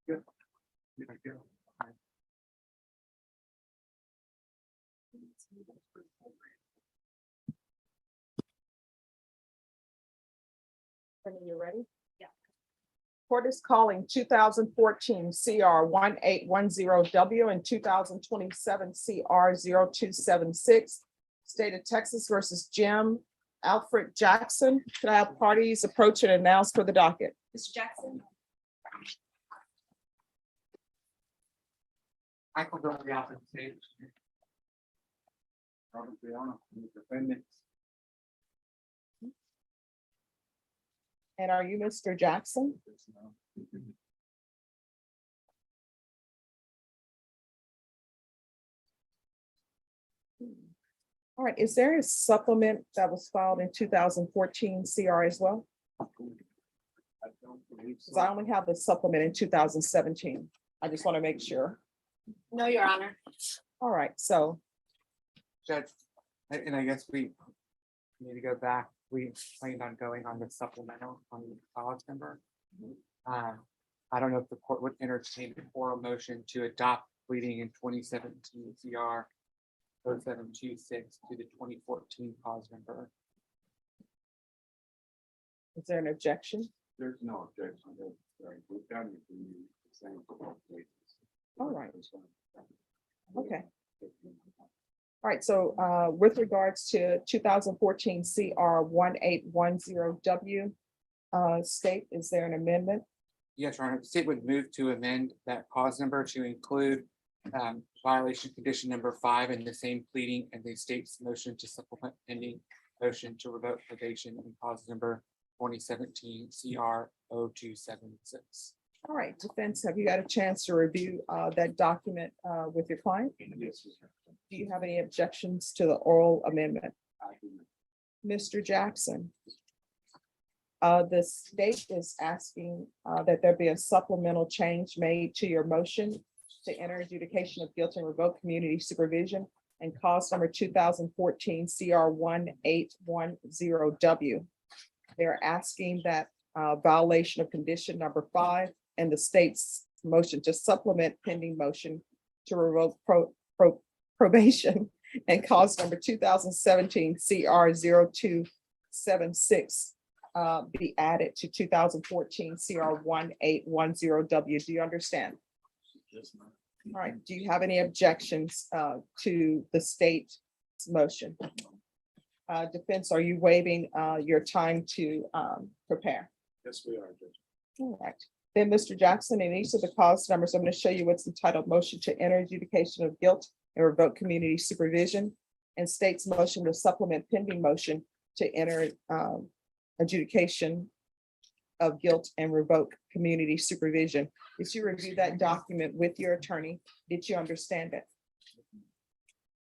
Are you ready? Yeah. Court is calling 2014 CR 1810W and 2027 CR 0276. State of Texas versus Jim Alfred Jackson. Could I have parties approach and announce for the docket? Mr. Jackson? Michael Doherty off the stage. Robert Brianna, defendants. And are you Mr. Jackson? All right, is there a supplement that was filed in 2014 CR as well? I don't believe Because I only have the supplement in 2017. I just want to make sure. No, Your Honor. All right, so Judge, and I guess we need to go back. We planned on going on the supplemental on the college number. I don't know if the court would entertain an oral motion to adopt pleading in 2017 CR 0726 to the 2014 cause number. is there an objection? There's no objection. We've done it the same for both cases. All right. Okay. All right, so with regards to 2014 CR 1810W, state, is there an amendment? Yes, Your Honor, the state would move to amend that cause number to include violation condition number 5 in the same pleading and the state's motion to supplement pending motion to revoke probation and cause number 2017 CR 0276. All right, defense, have you got a chance to review that document with your client? Do you have any objections to the oral amendment? Mr. Jackson? The state is asking that there be a supplemental change made to your motion to enter adjudication of guilt and revoke community supervision and cause number 2014 CR 1810W. They're asking that violation of condition number 5 and the state's motion to supplement pending motion to revoke probation and cause number 2017 CR 0276 be added to 2014 CR 1810W. Do you understand? All right, do you have any objections to the state's motion? Defense, are you waiving your time to prepare? Yes, we are, Judge. All right, then Mr. Jackson, in each of the cause numbers, I'm going to show you what's entitled motion to enter adjudication of guilt and revoke community supervision and state's motion to supplement pending motion to enter adjudication of guilt and revoke community supervision. Did you review that document with your attorney? Did you understand it?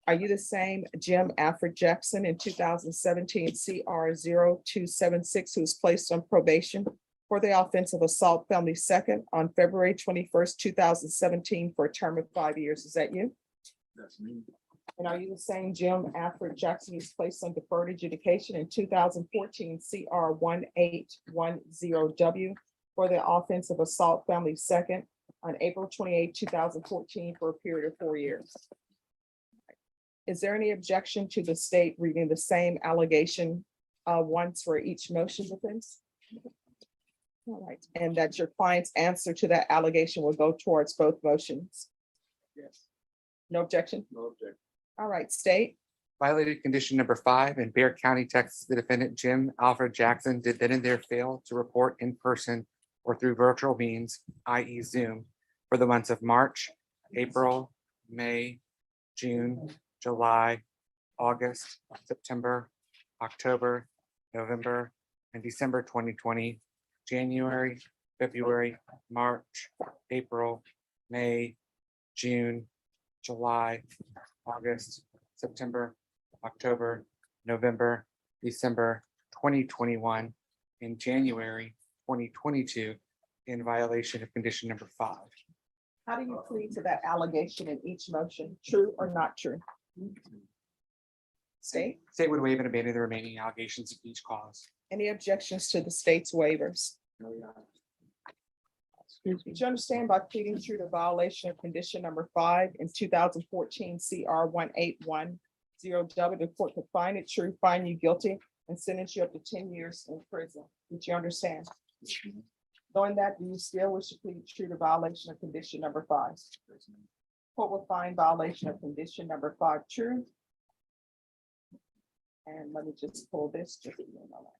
Are you the same Jim Alfred Jackson in 2017 CR 0276 who was placed on probation for the offense of assault felony second on February 21st, 2017 for a term of 5 years? Is that you? That's me. And are you the same Jim Alfred Jackson who's placed on deferred adjudication in 2014 CR 1810W for the offense of assault family second on April 28, 2014 for a period of 4 years? Is there any objection to the state reading the same allegation once for each motion defense? All right, and that your client's answer to that allegation will go towards both motions? Yes. No objection? No objection. All right, state. Violated condition number 5 in Bexar County, Texas, the defendant Jim Alfred Jackson did then and there fail to report in person or through virtual means, i.e. Zoom, for the months of March, April, May, June, July, August, September, October, November, and December 2020, January, February, March, April, May, June, July, August, September, October, November, December 2021, and January 2022 in violation of condition number 5. How do you plead to that allegation in each motion? True or not true? State, State would waive and abandon the remaining allegations of each cause. any objections to the state's waivers? No, Your Honor. Excuse me. Did you understand by pleading true to violation of condition number 5 in 2014 CR 1810W, the court could find it true, find you guilty, and sentence you up to 10 years in prison? Did you understand? Knowing that, do you still wish to plead true to violation of condition number 5? Court will find violation of condition number 5 true. And let me just pull this. Just a minute on that.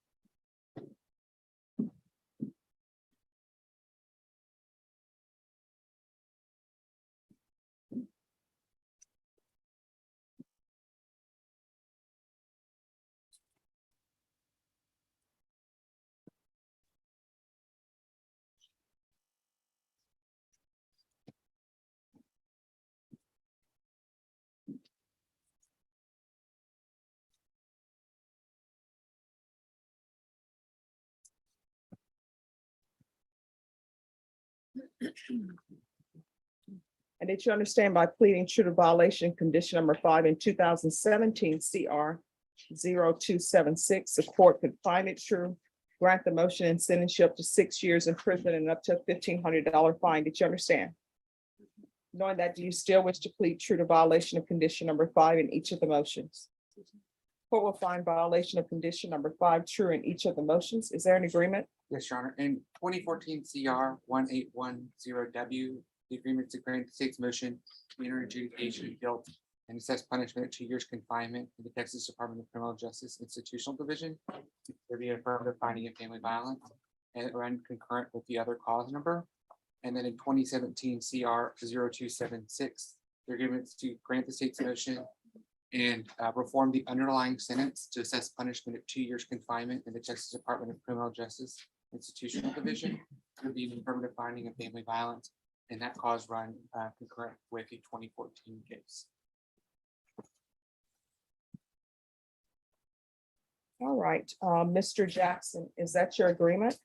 And did you understand by pleading true to violation condition number 5 in 2017 CR 0276, the court could find it true, grant the motion, and sentence you up to 6 years in prison and up to a $1,500 fine? Did you understand? Knowing that, do you still wish to plead true to violation of condition number 5 in each of the motions? Court will find violation of condition number 5 true in each of the motions. Is there an agreement? Yes, Your Honor. In 2014 CR 1810W, the agreement to grant the state's motion to enter adjudication of guilt and assess punishment of 2 years confinement in the Texas Department of Criminal Justice Institutional Division. There be affirmative finding of family violence and run concurrent with the other cause number. And then in 2017 CR 0276, the agreement to grant the state's motion and reform the underlying sentence to assess punishment of 2 years confinement in the Texas Department of Criminal Justice Institutional Division. There be an affirmative finding of family violence, and that cause run concurrent with the 2014 case. All right, Mr. Jackson, is that your agreement?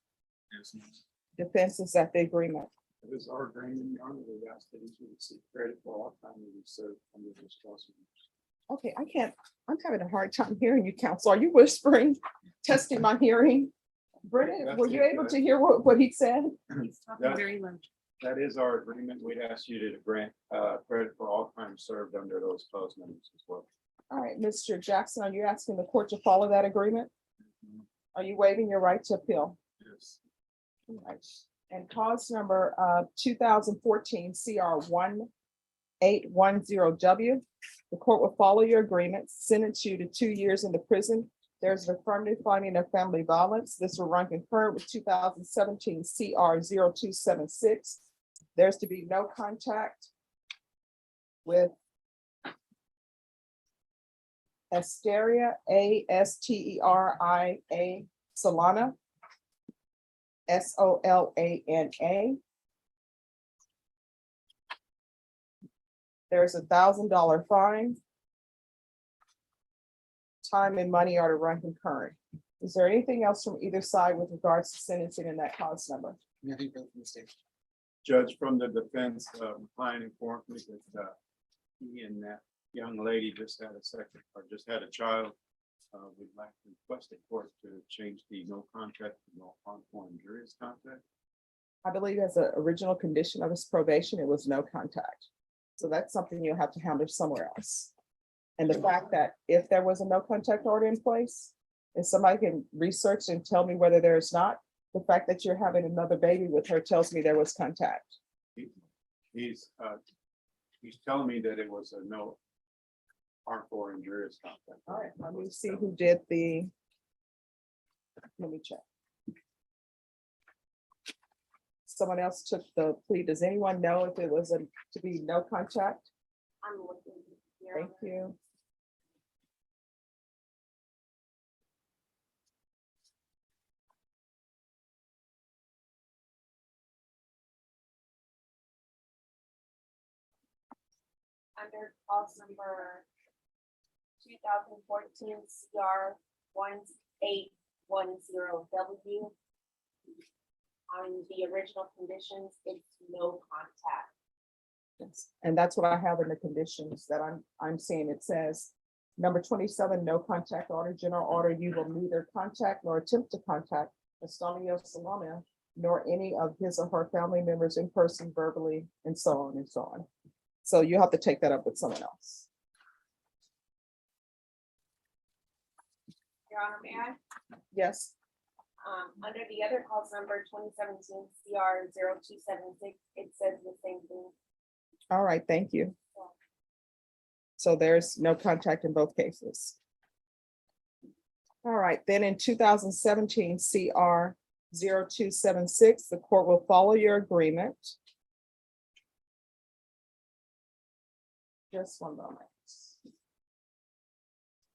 Defense, is that the agreement? It is our agreement, Your Honor, we ask that each of you seek credit for all time that we served under this lawsuit. Okay, I'm having a hard time hearing you, counsel. Are you whispering, testing my hearing? Brennan, were you able to hear what he said? He's talking That- very low. That is our agreement. We'd ask you to grant credit for all time served under those clause numbers as well. All right, Mr. Jackson, are you asking the court to follow that agreement? Are you waiving your right to appeal? Yes. All right. And cause number 2014 CR 1810W, the court will follow your agreement, sentence you to 2 years in the prison. There's an affirmative finding of family violence. This will run concurrent with 2017 CR 0276. There's to be no contact with Asteria, Asteria Solana, Solana. There's $1,000 fine. Time and money are to run concurrent. Is there anything else from either side with regards to sentencing in that cause number? Nothing further from the state. Judge, from the defense, client informed me that he and that young lady just had a child. We'd like to request the court to change the no contact to no harmful injurious contact. I believe as an original condition of his probation, it was no contact. So that's something you'll have to handle somewhere else. And the fact that if there was a no contact order in place, if somebody can research and tell me whether there is not, the fact that you're having another baby with her tells me there was contact. He's telling me that it was a no harmful or injurious contact. All right, let me see who did the. Let me check. Someone else took the plea. Does anyone know if it was to be no contact? I'm looking here. Thank you. Under clause number 2014 CR 1810W. On the original conditions, it's no contact. Yes, and that's what I have in the conditions that I'm seeing. It says, number 27, no contact order, general order, you will neither contact nor attempt to contact Astonia Solana nor any of his or her family members in person, verbally, and so on and so on. So you have to take that up with someone else. Your Honor, may I? Yes, Under the other calls number 2017 CR 0276, it says the same thing. all right, thank you. So there's no contact in both cases. All right, then in 2017 CR 0276, the court will follow your agreement. Just one moment.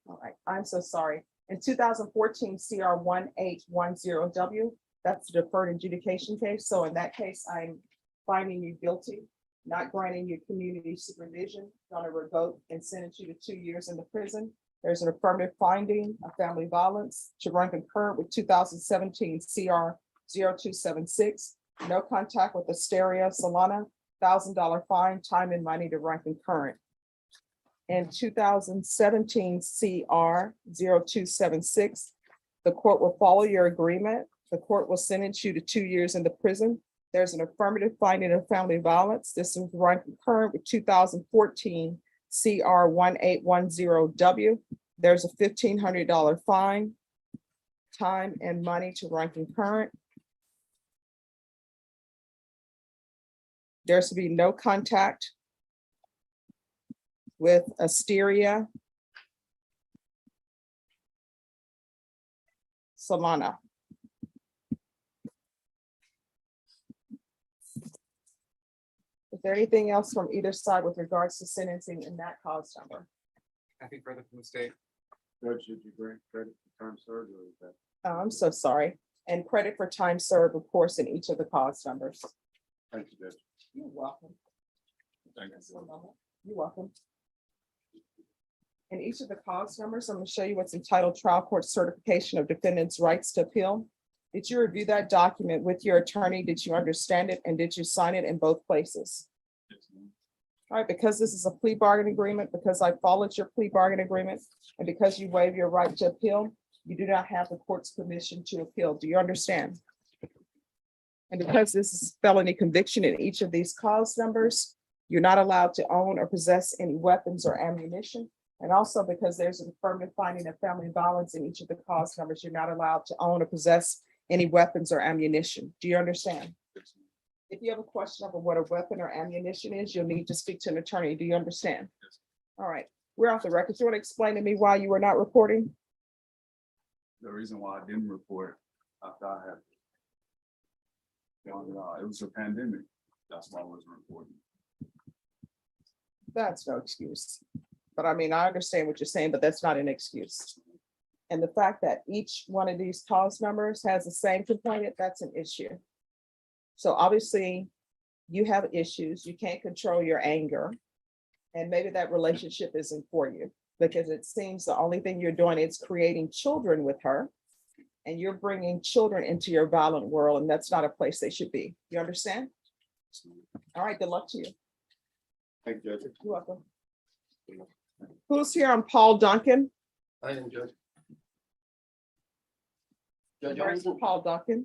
All right, I'm so sorry. In 2014 CR 1810W, that's a deferred adjudication case. So in that case, I'm finding you guilty, not granting you community supervision, gonna revoke and sentence you to 2 years in the prison. There's an affirmative finding of family violence to run concurrent with 2017 CR 0276. No contact with Asteria Solana, $1,000 fine, time and money to run concurrent. In 2017 CR 0276, the court will follow your agreement. The court will sentence you to 2 years in the prison. There's an affirmative finding of family violence. This is run concurrent with 2014 CR 1810W. There's a $1,500 fine, time and money to run concurrent. There's to be no contact with Asteria Solana. Is there anything else from either side with regards to sentencing in that cause number? Nothing further from the state. Judge, should you grant credit for time served or is that? Oh, I'm so sorry. And credit for time served, of course, in each of the cause numbers. Thank you, Judge. You're welcome. Thank Just one moment. You're welcome. In each of the cause numbers, I'm going to show you what's entitled Trial Court Certification of Defendants' Rights to Appeal. Did you review that document with your attorney? Did you understand it? And did you sign it in both places? All right, because this is a plea bargain agreement, because I followed your plea bargain agreement, and because you waive your right to appeal, you do not have the court's permission to appeal. Do you understand? And because this is felony conviction in each of these cause numbers, you're not allowed to own or possess any weapons or ammunition. And also because there's an affirmative finding of family violence in each of the cause numbers, you're not allowed to own or possess any weapons or ammunition. Do you understand? If you have a question over what a weapon or ammunition is, you'll need to speak to an attorney. Do you understand? All right, we're off the record. So you want to explain to me why you were not reporting? The reason why I didn't report after I had found out, it was a pandemic. That's why I wasn't reporting. That's no excuse. But I mean, I understand what you're saying, but that's not an excuse. And the fact that each one of these cause numbers has the same complainant, that's an issue. So obviously you have issues. You can't control your anger. And maybe that relationship isn't for you because it seems the only thing you're doing is creating children with her. And you're bringing children into your violent world, and that's not a place they should be. You understand? All right, good luck to you. Thank you, Judge. You're welcome. Who's here on Paul Duncan? I am Judge. Where's Paul Duncan?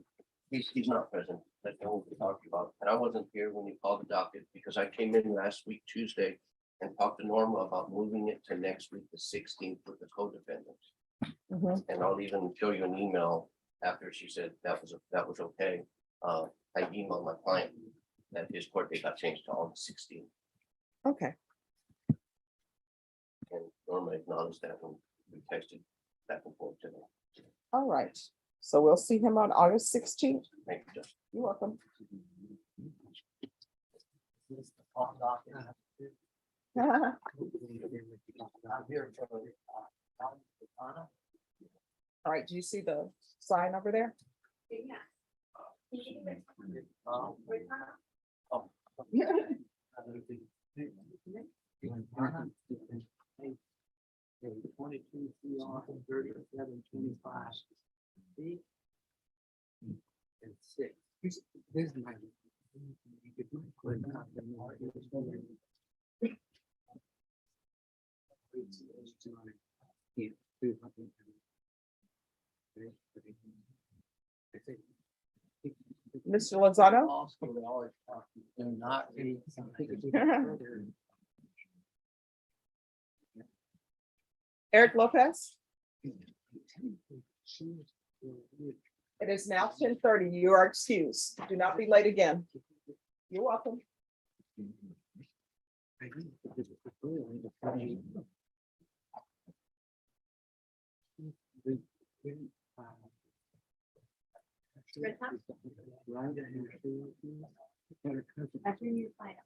He's not present. That's what we're talking about. And I wasn't here when you called the docket because I came in last week, Tuesday, and talked to Norma about moving it to next week, the 16th, with the co-defendants. And I'll even show you an email after she said that was okay. I emailed my client that his court date got changed to August 16th. Okay, And Norma acknowledged that when we texted back and forth today. all right. So we'll see him on August 16th. Thank you, Judge. You're welcome. All right, do you see the sign over there? Yeah. Mr. Lozano? Law school, they always talk, do not read something. Eric Lopez? It is now 10:30. You are excused. Do not be late again. You're welcome. After you find out.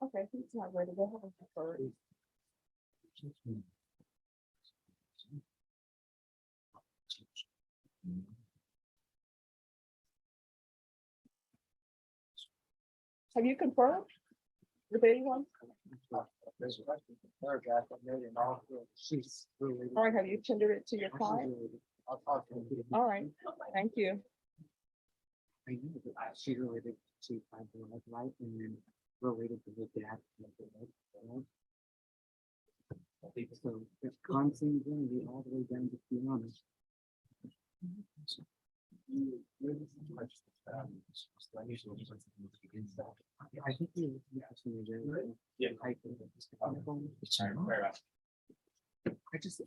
Okay, he's not ready. Go ahead and defer it. Have you confirmed with anyone? All right, have you tendered it to your client? I'll talk to you. All right, thank you. I know that she related to find the red light and then related to the dad. So it's constant journey all the way down to be honest. I think we. Yeah. I just.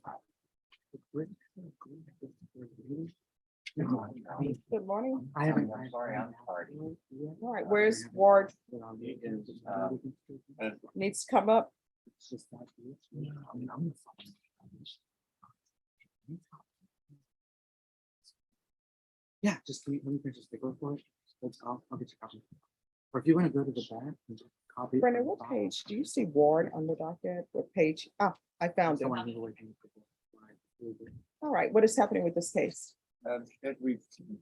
Good morning. I haven't. I'm sorry, I'm sorry. All right, where's Ward? Needs to come up. Yeah, just let me just go for it. I'll get you a copy. Or if you want to go to the back and just copy. Brendan, what page? Do you see Ward on the docket? What page? Ah, I found it. All right, what is happening with this case? As we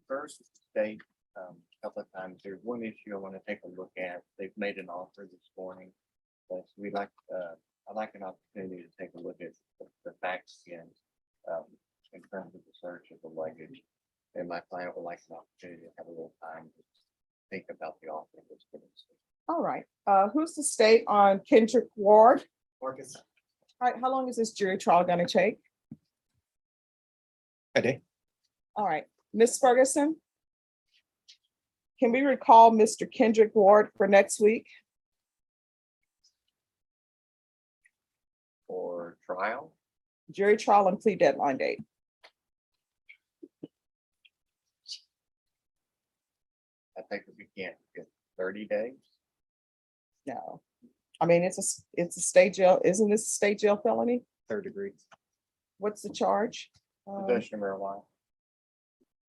first state, a couple of times, there's one issue I want to take a look at. They've made an offer this morning. But we'd like, I'd like an opportunity to take a look at the facts again, in terms of the search of the luggage. And my client would like an opportunity to have a little time to think about the offer that's been extended. All right, who's the state on Kendrick Ward? Marcus. All right, how long is this jury trial gonna take? A day. All right, Ms. Ferguson? Can we recall Mr. Kendrick Ward for next week? For trial. Jury trial and plea deadline date. I think if we can't get 30 days. No. I mean, it's a state jail. Isn't this a state jail felony? 3rd degree. What's the charge? Possession of marijuana.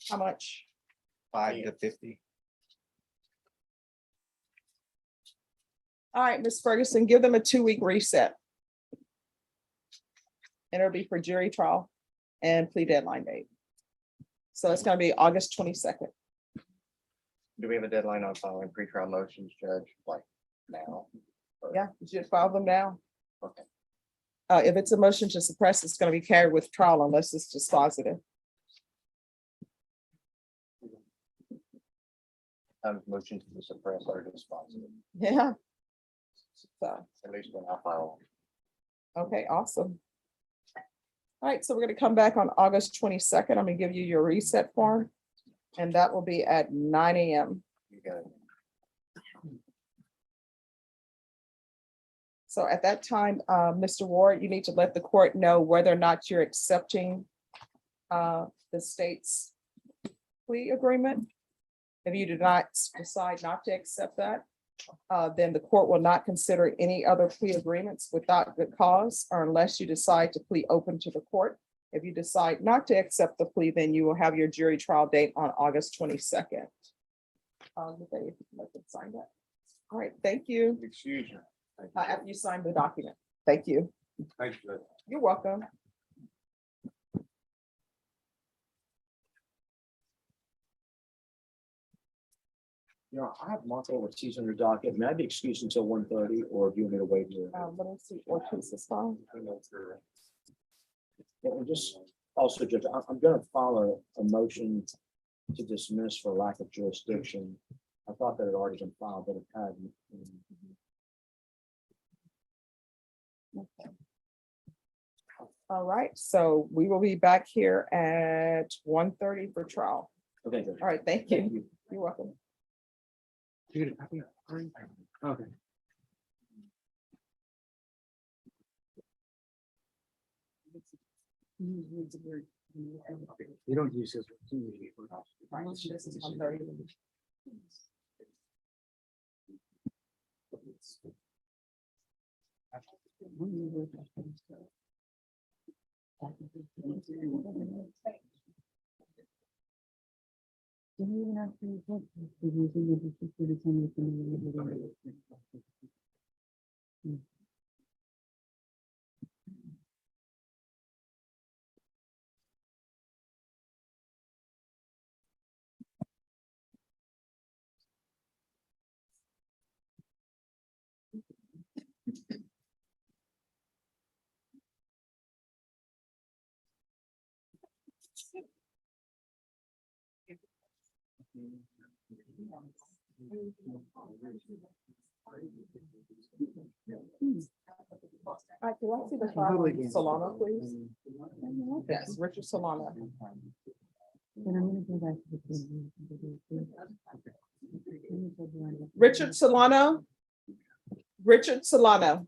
How much? 5 to 50. All right, Ms. Ferguson, give them a 2-week reset. And it'll be for jury trial and plea deadline date. So it's gonna be August 22nd. Do we have a deadline on filing pretrial motions, Judge, like now? Or- Yeah, you should file them now. Okay. If it's a motion to suppress, it's gonna be carried with trial unless it's dispositive. Motion to suppress or dispositive, Yeah. So, at least when I file. okay, awesome. All right, so we're gonna come back on August 22nd. I'm gonna give you your reset form. And that will be at 9 a.m. You got it. So at that time, Mr. Ward, you need to let the court know whether or not you're accepting the state's plea agreement. If you do not decide not to accept that, then the court will not consider any other plea agreements without good cause or unless you decide to plea open to the court. If you decide not to accept the plea, then you will have your jury trial date on August 22nd. Sign that. All right, thank you. Excuse me. After you sign the document. Thank you. Thank you. You're welcome. You know, I have Marco Ortiz on your docket. May I be excused until 1:30, or do you want me to wait here? Let me see, Ortiz is fine. Yeah, and just also, Judge, I'm gonna file a motion to dismiss for lack of jurisdiction. I thought that had already been filed, but it hadn't. All right, so we will be back here at 1:30 for trial. Okay, good. All right, thank you. You're welcome. You get a copy? Okay. You don't use this. Right, this is 1:30. All right, do I see the file of Solano, please? Yes, Richard Solano. Then I'm gonna go back to the. Richard Solano. Richard Solano.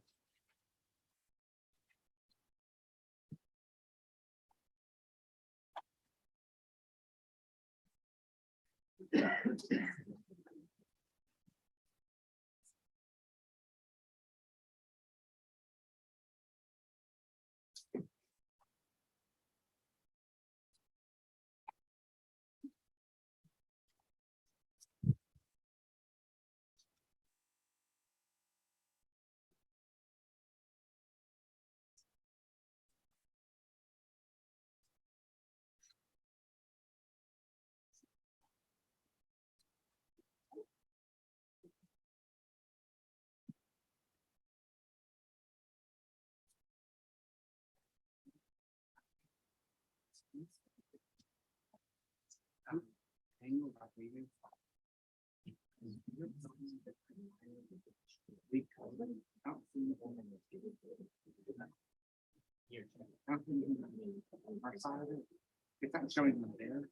It's not showing them there.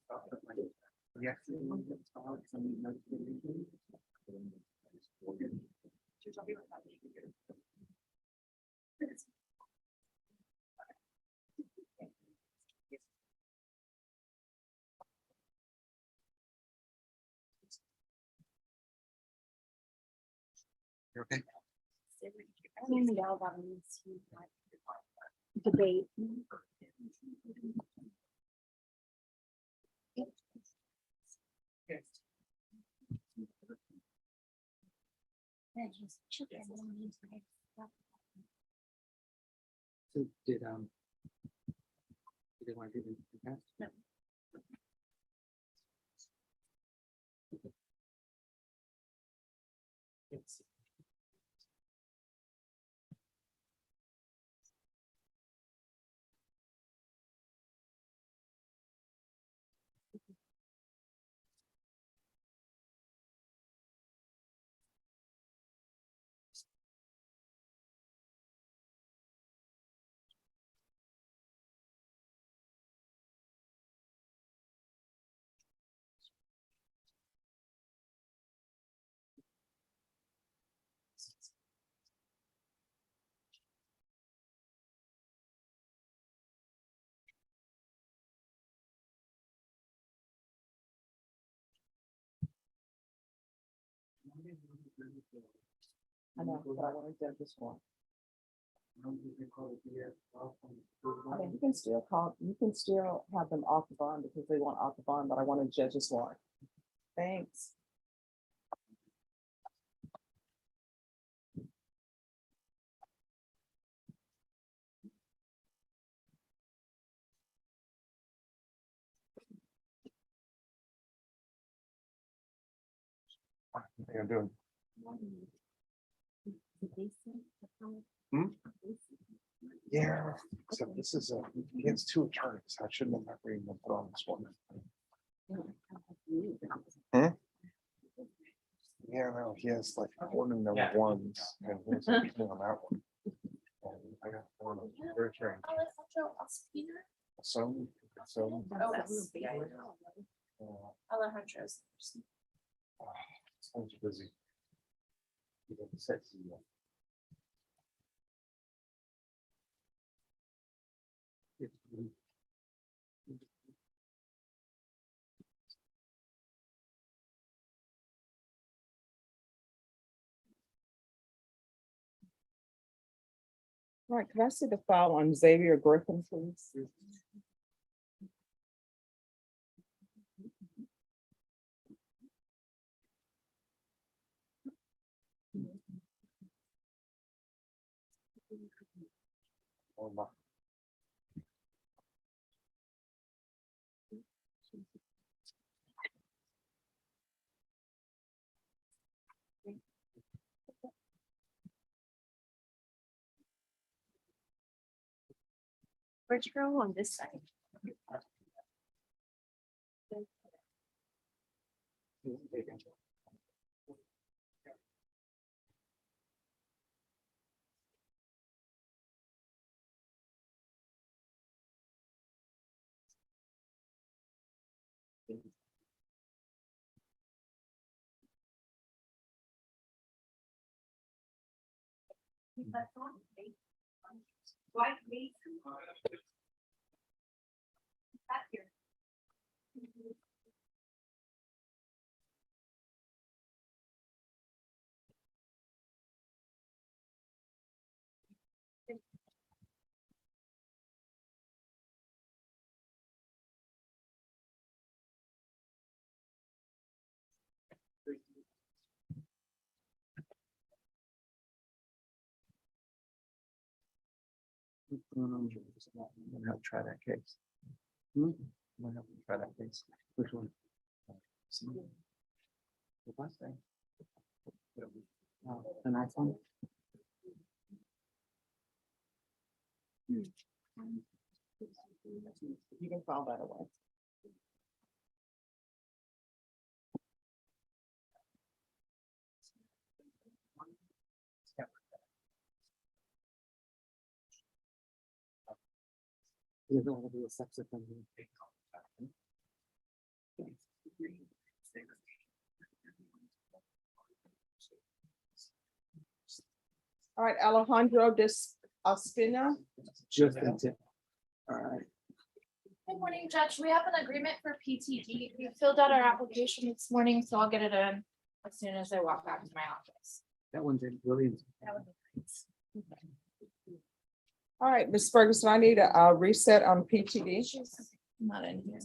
Yes. You're okay. Debate. So did they want to do the test? No. I know, but I want to do this one. I mean, you can still call, you can still have them off the bond because they want off the bond, but I want a judge's warrant. Thanks. What do you think I'm doing? Yeah, except this is against two attorneys. I shouldn't have reading them put on this one. Yeah, no, he has like ordinance number ones and he's on that one. And I got one of them. Very strange. subpoena? So. Oh, that's. Alejandro's. Sounds busy. You got the sexy one. All right, can I see the file on Xavier Griffin, please? Oh, my. Where'd you go on this side? Why me? Back here. I'm gonna have to try that case. I'm gonna have to try that case. Which one? The last thing. An iPhone? You can file that away. You don't want to do a sex offender. All right, Alejandro Ospina. Just intent. All right. Good morning, Judge. We have an agreement for PTD. We filled out our application this morning, so I'll get it in as soon as I walk back to my office. That one's in brilliant. That would be nice. All right, Ms. Ferguson, I need a reset on PTD. She's not in here.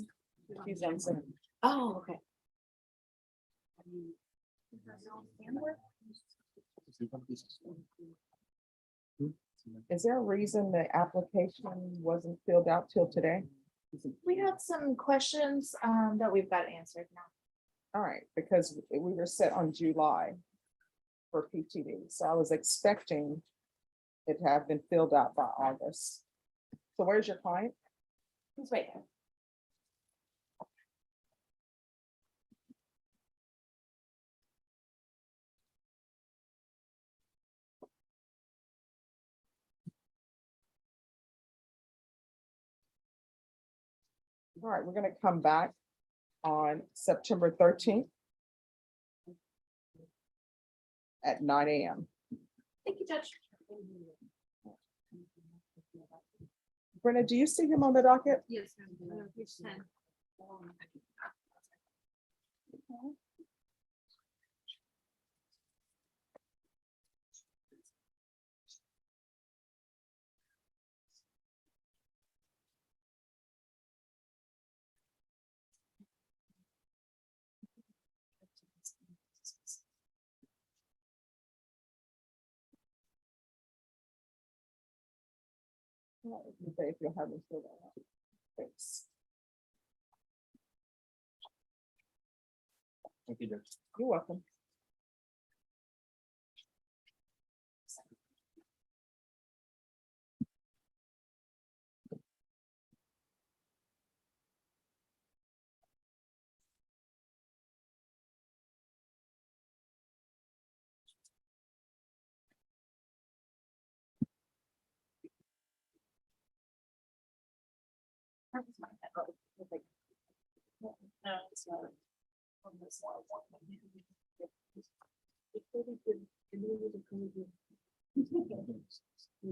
She's on Zoom. Oh, okay. Is there a reason the application wasn't filled out till today? We had some questions that we've got answered now. All right, because we were set on July for PTD, so I was expecting it to have been filled out by August. So where's your client? He's right there. All right, we're gonna come back on September 13th at 9 a.m. Thank you, Judge. Brenda, do you see him on the docket? Yes. Page 10. If you'll have me fill that out. Thanks. Thank you, Judge. You're welcome. No, it's not.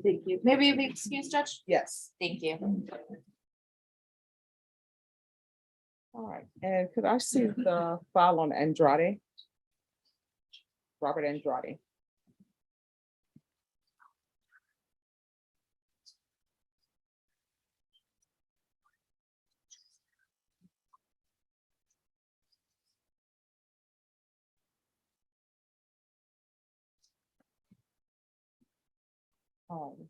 Thank you. Maybe the excuse, Judge? Yes. Thank you. All right, and could I see the file on Andrade? Robert Andrade. Um,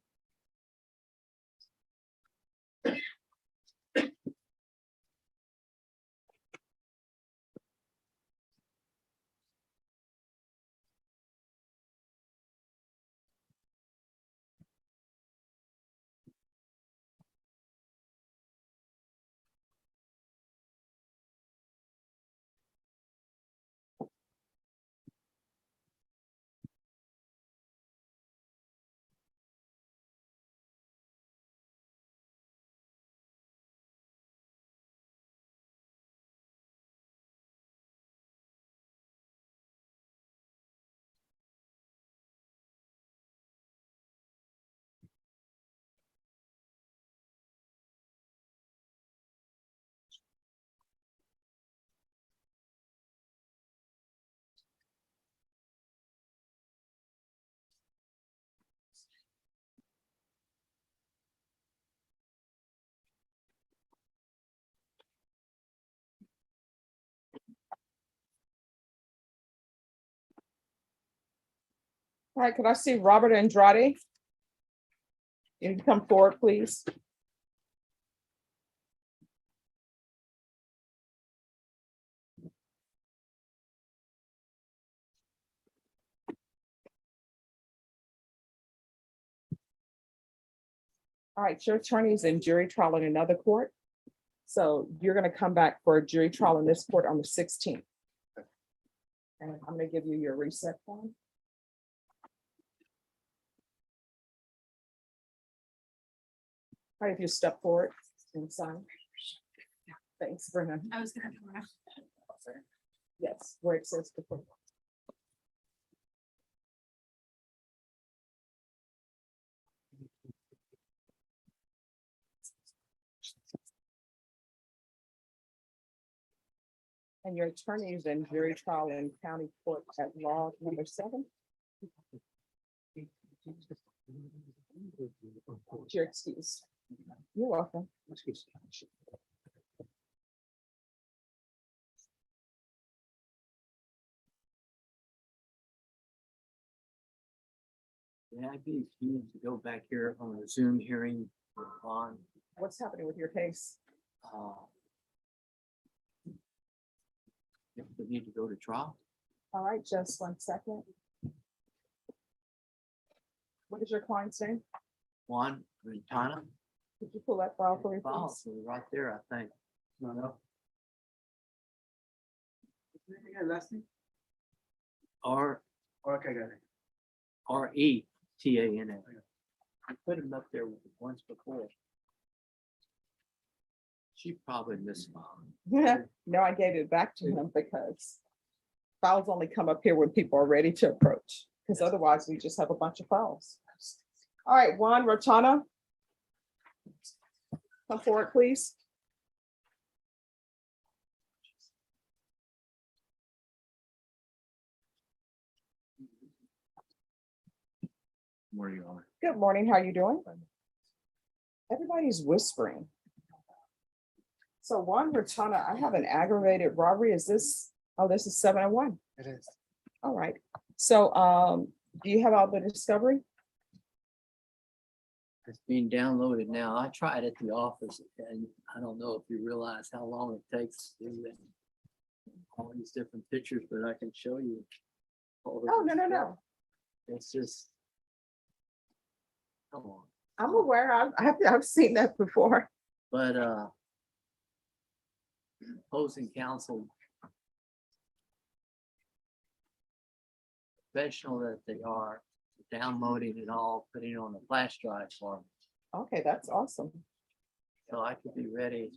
All right, could I see Robert Andrade? You can come forward, please. All right, your attorney is in jury trial in another court. So you're gonna come back for a jury trial in this court on the 16th. And I'm gonna give you your reset form. All right, if you step forward and sign. Thanks, Brennan. I was gonna come around. Yes, where it says. to- And your attorney is in jury trial in county court at law number 7. Your excuse. You're welcome. Yeah, I'd be keen to go back here on a Zoom hearing on, What's happening with your case? if we need to go to trial. All right, just 1 second. What is your client's name? Juan Rentana, Could you pull that file for me, files please? right there, I think. No. Last name? R Okay, got it. Retana. I put him up there once before. She probably misspelled. No, I gave it back to him because files only come up here when people are ready to approach, because otherwise we just have a bunch of files. All right, Juan Rotana. Come forward, please. Where are you on? Good morning, how are you doing? Everybody's whispering. So Juan Rotana, I have an aggravated robbery. Is this, oh, this is 701. It is. All right. So do you have all the discovery? It's being downloaded now. I tried at the office and I don't know if you realize how long it takes to do that. All these different pictures, but I can show you. all the Oh, no. It's just. Come on, I'm aware. I've seen that before. but opposing counsel. Professional that they are, downloading it all, putting it on a flash drive for me. Okay, that's awesome. So I could be ready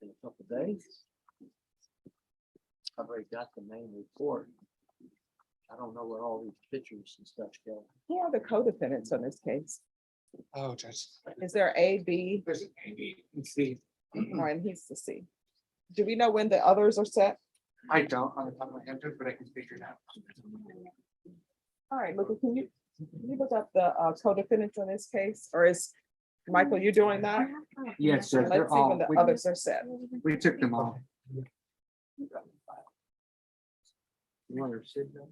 in a couple days. I've already got the main report. I don't know where all these pictures and stuff go. Who are the co-defendants on this case? Oh, Judge. Is there A, B, There's an A, B, and C. or and he's the C? Do we know when the others are set? I don't on the top of my head, Judge, but I can figure it out. All right, look, can you look up the co-defendants on this case, or is Michael, you doing that? Yes, Judge, Let's they're see when all, the others are set. we took them all. You want her to sit down?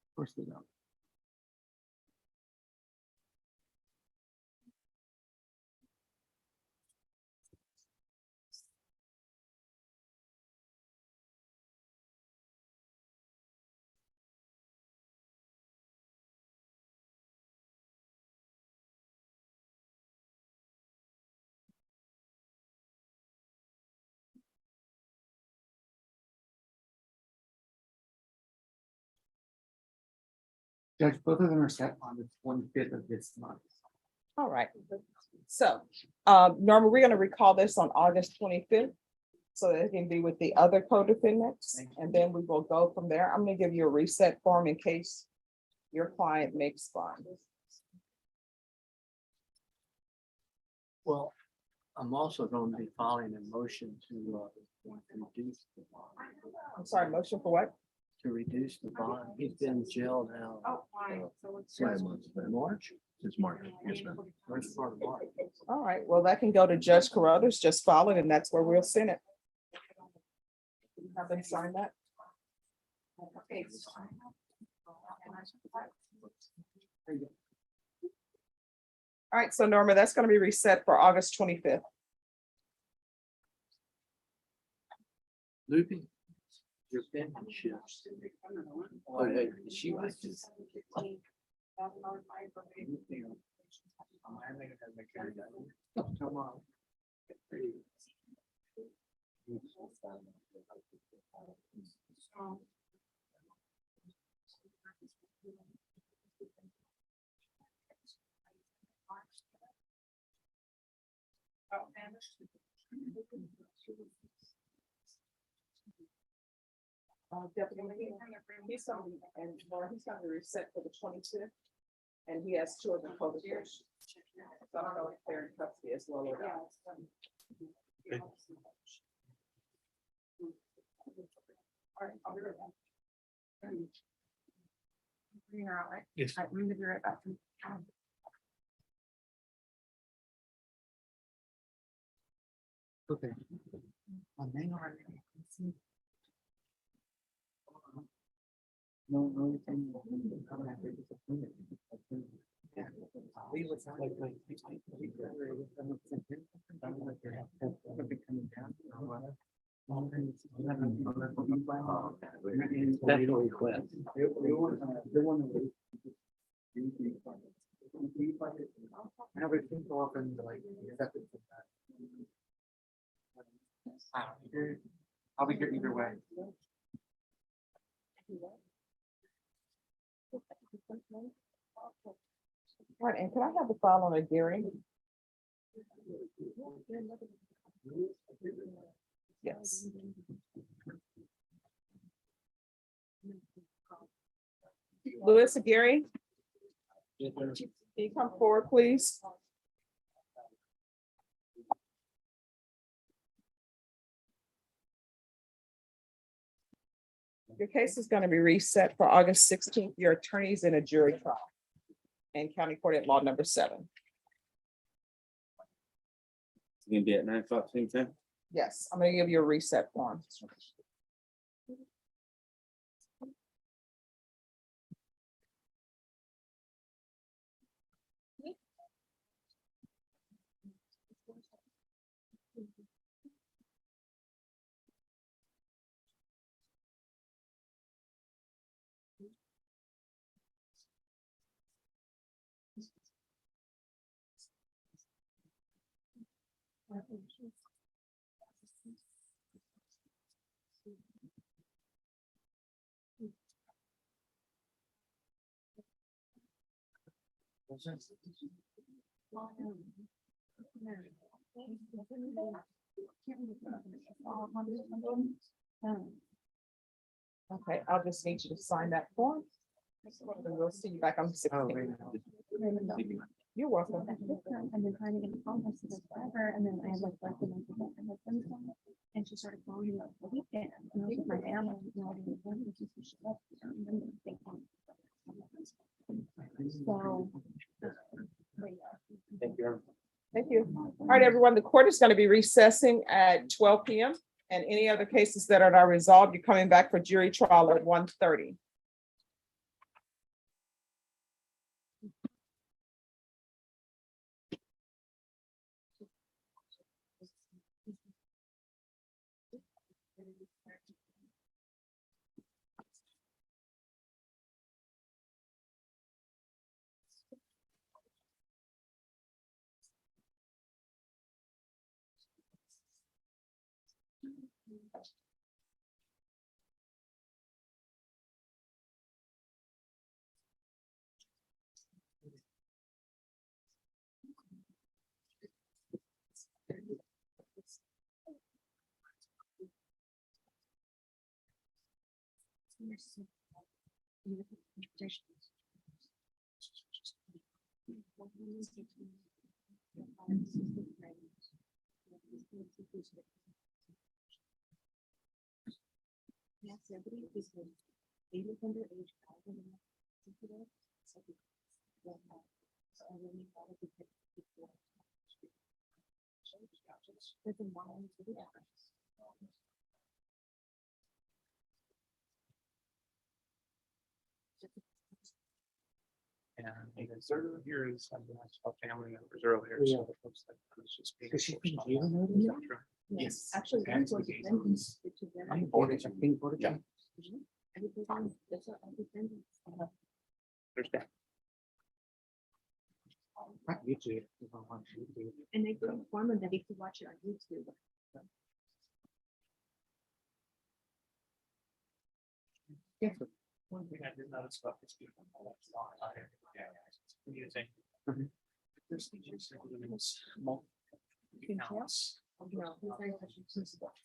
Of course they don't. Judge, both of them are set on the 25th of this month. All right, so, Norma, we're gonna recall this on August 25th. So that it can be with the other co-defendants, and then we will go from there. I'm gonna give you a reset form in case your client makes fun. Well, I'm also going to be filing a motion to reduce the bond. I'm sorry, motion for what? To reduce the bond. He's been in jail now. Since March. Since March, yes, ma'am. First part of March. All right, well, that can go to Judge Carruthers, just file it, and that's where we'll send it. Have them sign that? All right, so Norma, that's gonna be reset for August 25th. Loopy. Your penmanship. Oh, hey, she likes this. Come on. Deputy, he's gonna be, and Laura, he's gonna be reset for the 25th. And he has two of the co-defendants. So I don't know if they're in custody as well or not. All right, I'll be right back. You're all right. Yes. I'm gonna be right back. Okay. Hang on. No, anything. Special request. Everything open like. I'll be here either way. All right, and can I have the file on a hearing? Yes. Louis Aguirre, can you come forward, please? Your case is going to be reset for August 16th. Your attorney's in a jury trial in County Court at Law number 7. It's gonna be at 9 o'clock, same time. Yes, I'm going to give you a reset form. Okay, I'll just need you to sign that form. And we'll see you back on the Oh, 16th. wait. You're welcome. I've been trying to get a phone message forever, and then I had like left the message on my husband's phone, and she started calling me like the weekend, and I was with my family, and I didn't know if she left, I don't remember thinking. So. Thank you. Thank you. All right, everyone, the court is going to be recessing at 12 p.m. And any other cases that are not resolved, you're coming back for jury trial at 1:30. Yes, everybody is good. 80 underage. And even sort of here is some family members earlier. So it looks like it's just being. Yes, actually, that's what defendants did to them. I'm boarded. I'm being boarded. Yeah. Everybody, that's what all defendants. There's that. YouTube. And they could inform them that they could watch it on YouTube. One thing I did notice about this people. Using. There's these small. You can tell? No, he's very much into that.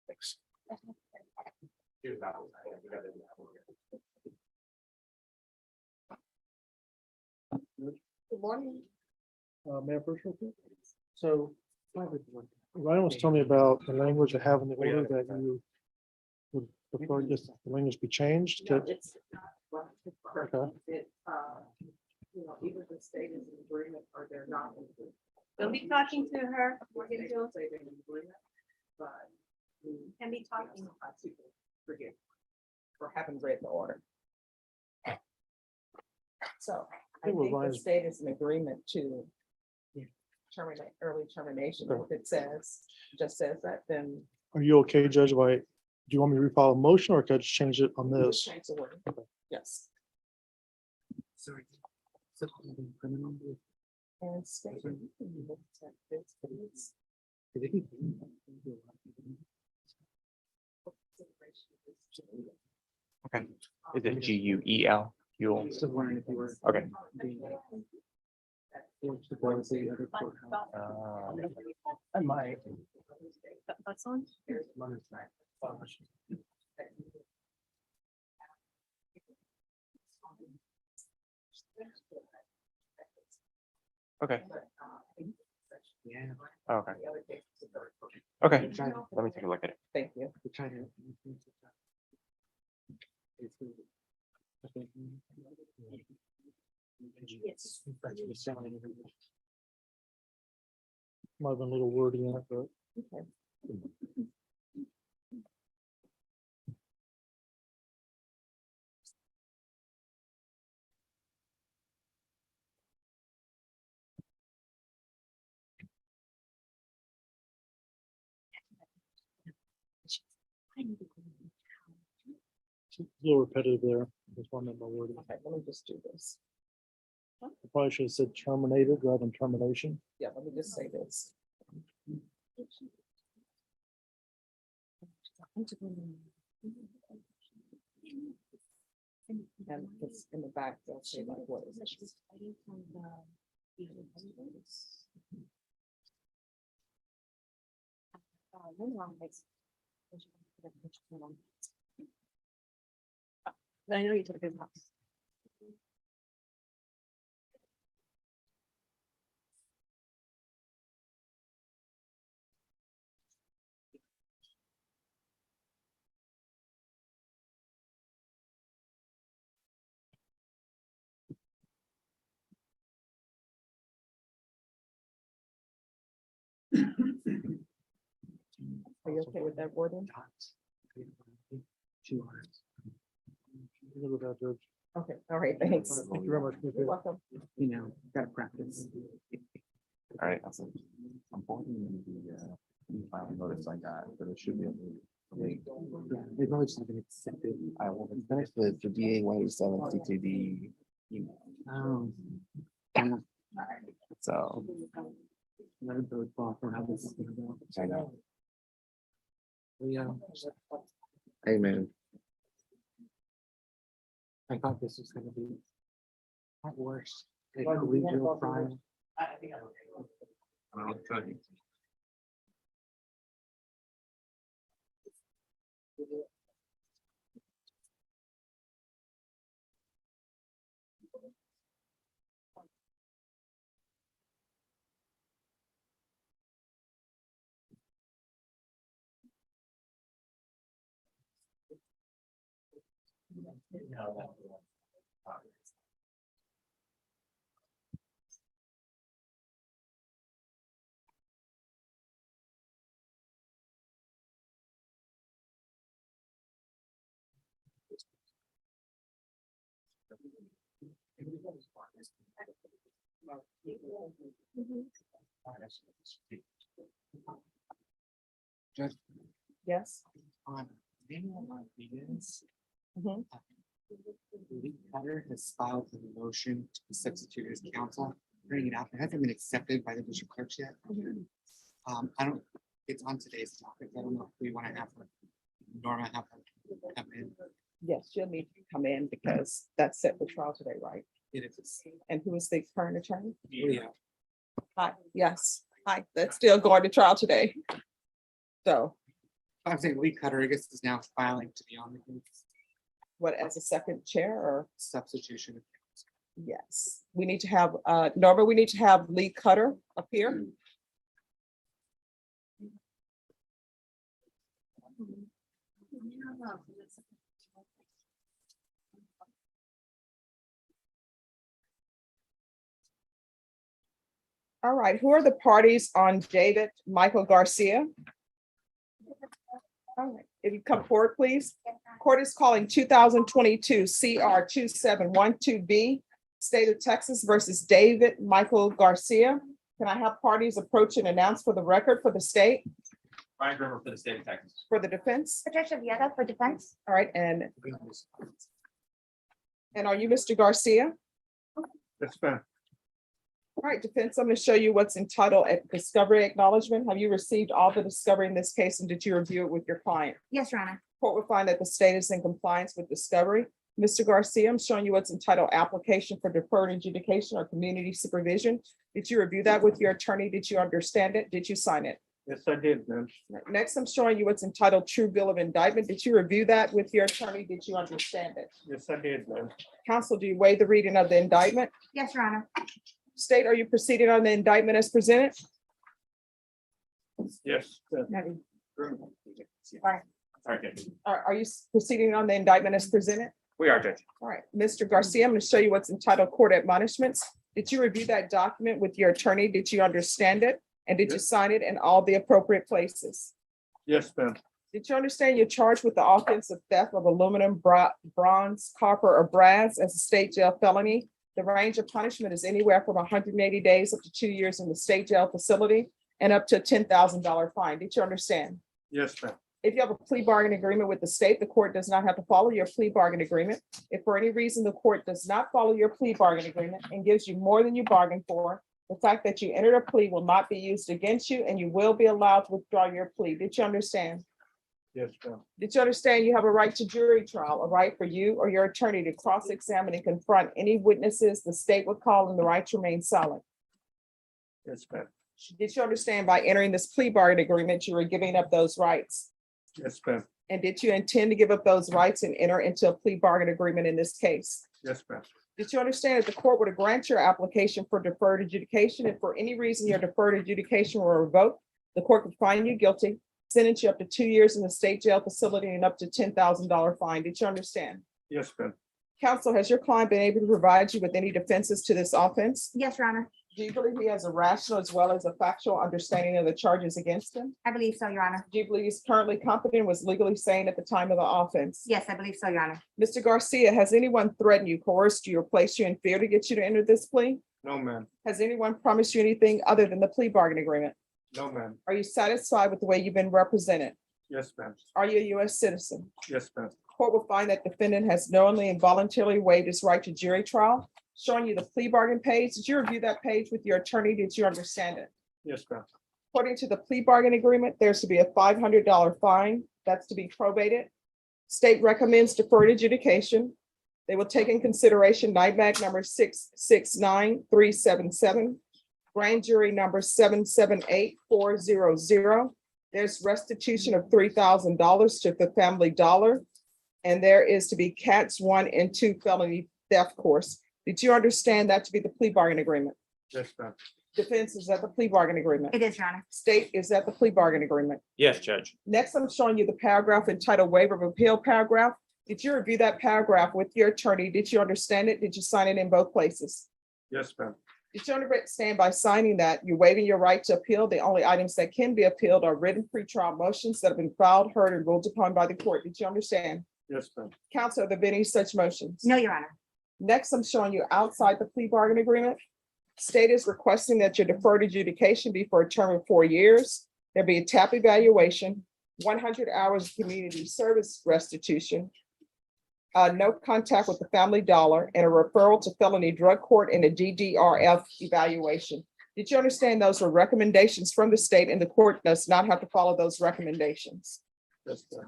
Thanks. Good morning. Mayor Burschel. So. Ryan was telling me about the language I have in the order that you would prefer just the language be changed to. Okay. Either the state is in agreement or they're not. Don't be talking to her. We're gonna do can be talking. Forget. Or haven't read the order. So I think we're think the Ryan's- state is in agreement to terminate, early termination. If it says, just says that, then Are you okay, Judge? Do you want me to refile a motion or could I just change it on we'll this? change the word. Yes. Sorry. And state. Okay. Is it GUEL? Fuel? Just wondering if you were. Okay. I might. That's on. Okay. Yeah. Okay. Okay. Let me take a look at it. Thank you. We're trying to. Yes. Might have been a little wordy in it, but. Okay. It's a little repetitive there. Just one number word. Okay, let me just do this. I probably should have said terminated rather than termination. Yeah, let me just say this. And it's in the back, they'll say like, what is it? I know you took a good box. Are you okay with that wording? Two hours. Good with that, Judge. Okay, all right, thanks. Thank you very much. You're welcome. You know, gotta practice. All right. Unfortunately, the filing notice I got, but it should be. Yeah, they've always been accepted. I will finish the DA 187 CTD. Oh. So. Let it go far for how this is gonna go. I know. Yeah. Hey, man. I thought this was gonna be. Not worse. A collegial trial. Just Yes. on manual begins. Mhm. Lee Cutter has filed a motion to be substituted as counsel, bringing it out. It hasn't been accepted by the district clerks yet. I don't, it's on today's topic. I don't know if we want to have Norma have her come in. Yes, she'll need to come in because that's set for trial today, right? It is. And who is the current attorney? Yeah. Hi, yes, hi, that's still going to trial today. So I'm saying Lee Cutter, I guess, is now filing to be on the case. what, as a second chair or? Substitution. of counsel. Yes, we need to have, Norma, we need to have Lee Cutter up here. All right, who are the parties on David Michael Garcia? All right, if you come forward, please. Court is calling 2022 CR 2712B, State of Texas versus David Michael Garcia. Can I have parties approach and announce for the record for the state, Brian Grimmer for the state of Texas. for the defense? Patricia Vieta for defense. All right, and are you Mr. Garcia? That's fine. All right, defense, I'm going to show you what's entitled a discovery acknowledgement. Have you received all the discovery in this case and did you review it with your client? Yes, Your Honor. Court will find that the state is in compliance with discovery. Mr. Garcia, I'm showing you what's entitled application for deferred adjudication or community supervision. Did you review that with your attorney? Did you understand it? Did you sign it? Yes, I did, man. Next, I'm showing you what's entitled true bill of indictment. Did you review that with your attorney? Did you understand it? Yes, I did, man. Counsel, do you waive the reading of the indictment? Yes, Your Honor. State, are you proceeding on the indictment as presented? Yes. Are you proceeding on the indictment as presented? We are, Judge. All right, Mr. Garcia, I'm going to show you what's entitled court admonishments. Did you review that document with your attorney? Did you understand it? And did you sign it in all the appropriate places? Yes, ma'am. Did you understand you're charged with the offense of theft of aluminum, bronze, copper, or brass as a state jail felony? The range of punishment is anywhere from 180 days up to 2 years in the state jail facility and up to a $10,000 fine. Did you understand? Yes, ma'am. If you have a plea bargain agreement with the state, the court does not have to follow your plea bargain agreement. If for any reason the court does not follow your plea bargain agreement and gives you more than you bargained for, the fact that you entered a plea will not be used against you and you will be allowed to withdraw your plea. Did you understand? Yes, ma'am. Did you understand you have a right to jury trial, a right for you or your attorney to cross-examine and confront any witnesses the state would call and the right to remain silent? Yes, ma'am. Did you understand by entering this plea bargain agreement, you were giving up those rights? Yes, ma'am. And did you intend to give up those rights and enter into a plea bargain agreement in this case? Yes, ma'am. Did you understand that the court would grant your application for deferred adjudication? If for any reason your deferred adjudication were revoked, the court could find you guilty, sentence you up to 2 years in the state jail facility and up to $10,000 fine. Did you understand? Yes, ma'am. Counsel, has your client been able to provide you with any defenses to this offense? Yes, Your Honor. Do you believe he has a rational as well as a factual understanding of the charges against him? I believe so, Your Honor. Do you believe he's currently competent and was legally sane at the time of the offense? Yes, I believe so, Your Honor. Mr. Garcia, has anyone threatened you, coerced you, or placed you in fear to get you to enter this plea? No, ma'am. Has anyone promised you anything other than the plea bargain agreement? No, ma'am. Are you satisfied with the way you've been represented? Yes, ma'am. Are you a U.S. citizen? Yes, ma'am. Court will find that defendant has knowingly and voluntarily waived his right to jury trial. Showing you the plea bargain page. Did you review that page with your attorney? Did you understand it? Yes, ma'am. According to the plea bargain agreement, there's to be a $500 fine. That's to be probated. State recommends deferred adjudication. They will take in consideration NIMAC number 669377, grand jury number 778400. There's restitution of $3,000 to the Family Dollar. And there is to be Cats 1 and 2 felony theft course. Did you understand that to be the plea bargain agreement? Yes, ma'am. Defense, is that the plea bargain agreement? It is, Your Honor. State, is that the plea bargain agreement? Yes, Judge. Next, I'm showing you the paragraph entitled Waiver of Repeal paragraph. Did you review that paragraph with your attorney? Did you understand it? Did you sign it in both places? Yes, ma'am. Did you understand by signing that you're waiving your right to appeal? The only items that can be appealed are written pretrial motions that have been filed, heard, and ruled upon by the court. Did you understand? Yes, ma'am. Counsel, have there been any such motions? No, Your Honor. Next, I'm showing you outside the plea bargain agreement. State is requesting that your deferred adjudication be for a term of 4 years. There be a TAP evaluation, 100 hours of community service restitution, no contact with the Family Dollar, and a referral to felony drug court and a DDRF evaluation. Did you understand those were recommendations from the state and the court does not have to follow those recommendations? Yes, ma'am.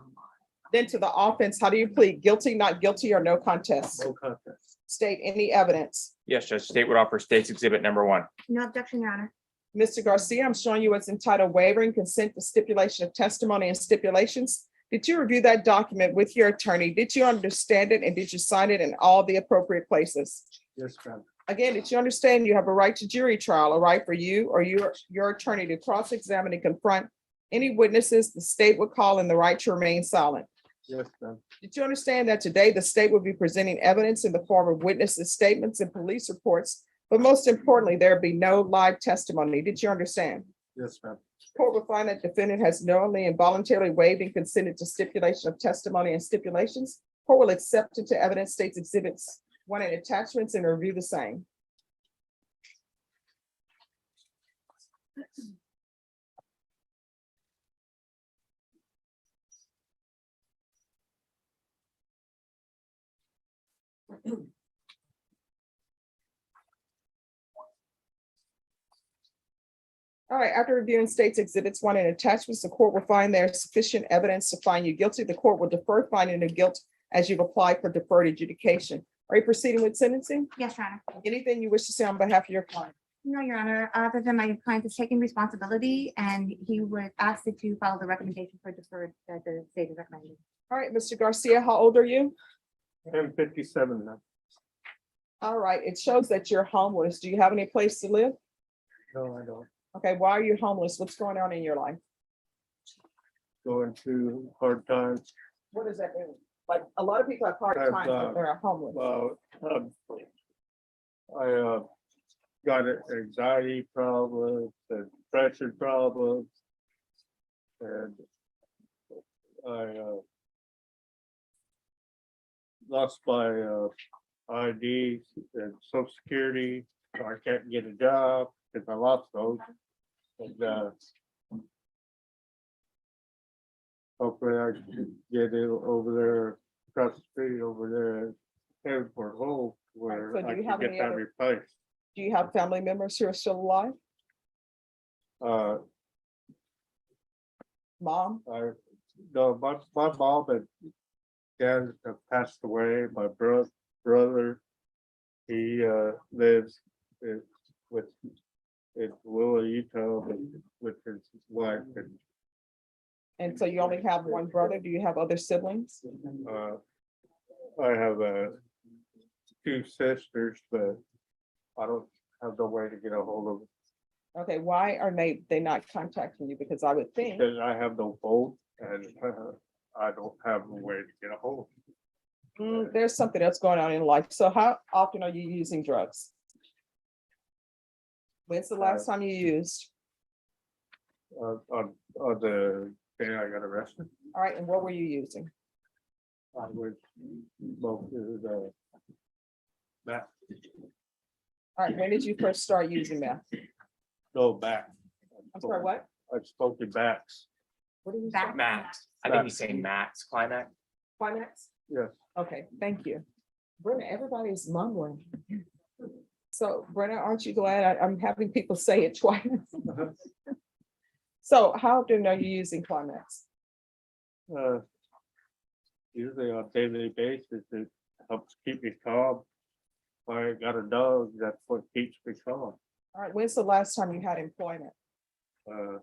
Then to the offense, how do you plead? Guilty, not guilty, or no contest? No contest. State, any evidence? Yes, Judge. State would offer state's exhibit number 1. No objection, Your Honor. Mr. Garcia, I'm showing you what's entitled Waivering Consent to Stipulation of Testimony and Stipulations. Did you review that document with your attorney? Did you understand it and did you sign it in all the appropriate places? Yes, ma'am. Again, did you understand you have a right to jury trial, a right for you or your attorney to cross-examine and confront any witnesses the state would call and the right to remain silent? Yes, ma'am. Did you understand that today the state will be presenting evidence in the form of witnesses' statements and police reports But most importantly, there be no live testimony. Did you understand? Yes, ma'am. Court will find that defendant has knowingly and voluntarily waived and consented to stipulation of testimony and stipulations. Court will accept into evidence states exhibits 1 and attachments and review the same. All right, after reviewing states exhibits 1 and attachments, the court will find there is sufficient evidence to find you guilty. The court will defer finding of guilt as you've applied for deferred adjudication. Are you proceeding with sentencing? Yes, Your Honor. Anything you wish to say on behalf of your client? No, Your Honor, other than my client is taking responsibility and he would ask that you follow the recommendation for deferred that the state is recommending. All right, Mr. Garcia, how old are you? I'm 57 now. All right, it shows that you're homeless. Do you have any place to live? No, I don't. Okay, why are you homeless? What's going on in your life? Going through hard times. What does that mean? Like, a lot of people have hard I've, times when they're homeless. I got anxiety problems and depression problems. And I lost my ID and Social Security, so I can't get a job because I lost those. And hopefully I can get it over there, across the street over there, headed for home where So do I you can have get any that other- replaced. Do you have family members who are still alive? Mom? No, my mom and dad have passed away. My brother, he lives with in Willa, Utah, with his wife, And so you only have one brother? Do you have other siblings? I have 2 sisters, but I don't have no way to get a hold of them Okay, why are they not contacting you? Because I would think, because I have no phone and I don't have a way to get a hold. there's something else going on in life. So how often are you using drugs? When's the last time you used? On the day I got arrested, All right, and what were you using? I was both the back, All right, when did you first start using meth? no back. I'm sorry, what? I spoke in backs. What are you Back. saying? Max. I think he's saying max climax. Climax? Yes. Okay, thank you. Brenda, everybody's mumbling. So Brenda, aren't you glad I'm having people say it twice? So how often are you using Climax? Usually on a daily basis, it helps keep me calm. If I got a dog, that's what keeps me calm. All right, when's the last time you had employment? I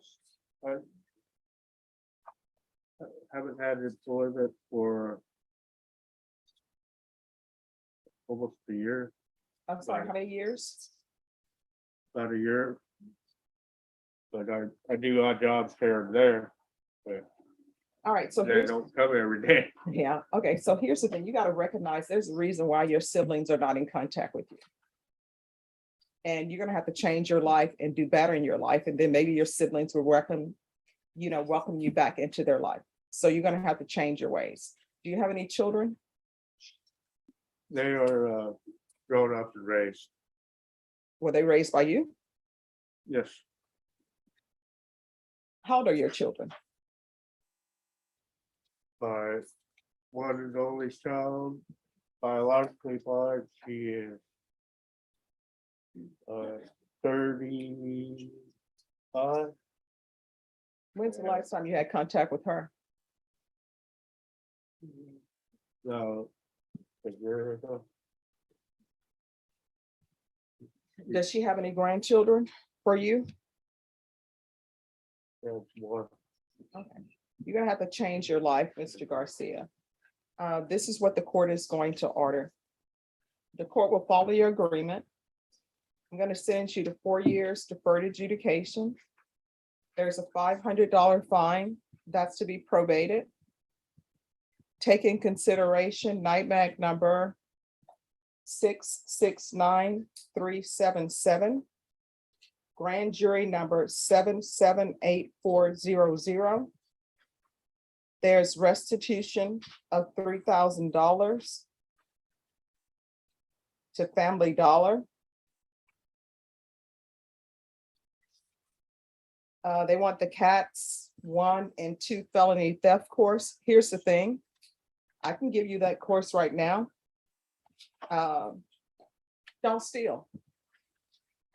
haven't had employment for almost a year, I'm sorry, how many years? about a year. But I do odd jobs here and there, but All right, so they here's, don't come every day. yeah, okay, so here's the thing, you gotta recognize there's a reason why your siblings are not in contact with you. And you're gonna have to change your life and do better in your life, and then maybe your siblings will welcome you back into their life. So you're gonna have to change your ways. Do you have any children? They are grown up and raised. Were they raised by you? Yes, How old are your children? my one and only child, biologically mine, she is 35. When's the last time you had contact with her? No, a year ago. Does she have any grandchildren for you? That's one. Okay, you're gonna have to change your life, Mr. Garcia. This is what the court is going to order. The court will follow your agreement. I'm gonna send you to 4 years deferred adjudication. There's a $500 fine that's to be probated. Take in consideration NIMAC number 669-377. Grand jury number 778400. There's restitution of $3,000 to Family Dollar. They want the cats 1 and 2 felony theft course. Here's the thing. I can give you that course right now. Don't steal.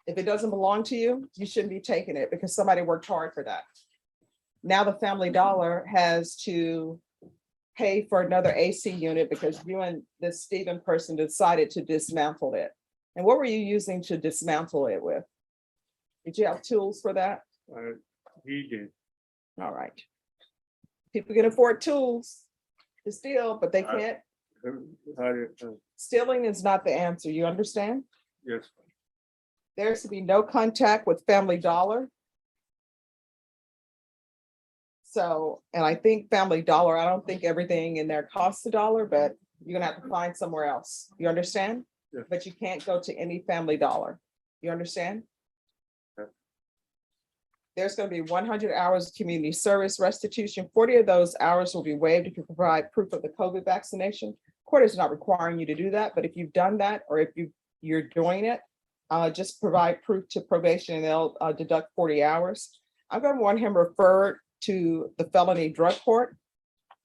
If it doesn't belong to you, you shouldn't be taking it because somebody worked hard for that. Now the Family Dollar has to pay for another AC unit because you and this Stephen person decided to dismantle it. And what were you using to dismantle it with? Did you have tools for that? He did. All right. People can afford tools to steal, but they can't. Stealing is not the answer. You understand? Yes. There's to be no contact with Family Dollar. So, and I think Family Dollar, I don't think everything in there costs $1, but you're gonna have to find somewhere else. You understand? Yeah. But you can't go to any Family Dollar. You understand? Yeah. There's gonna be 100 hours of community service restitution. 40 of those hours will be waived if you provide proof of the COVID vaccination. Court is not requiring you to do that, but if you've done that, or if you're doing it, just provide proof to probation and they'll deduct 40 hours. I'm gonna want him referred to the felony drug court.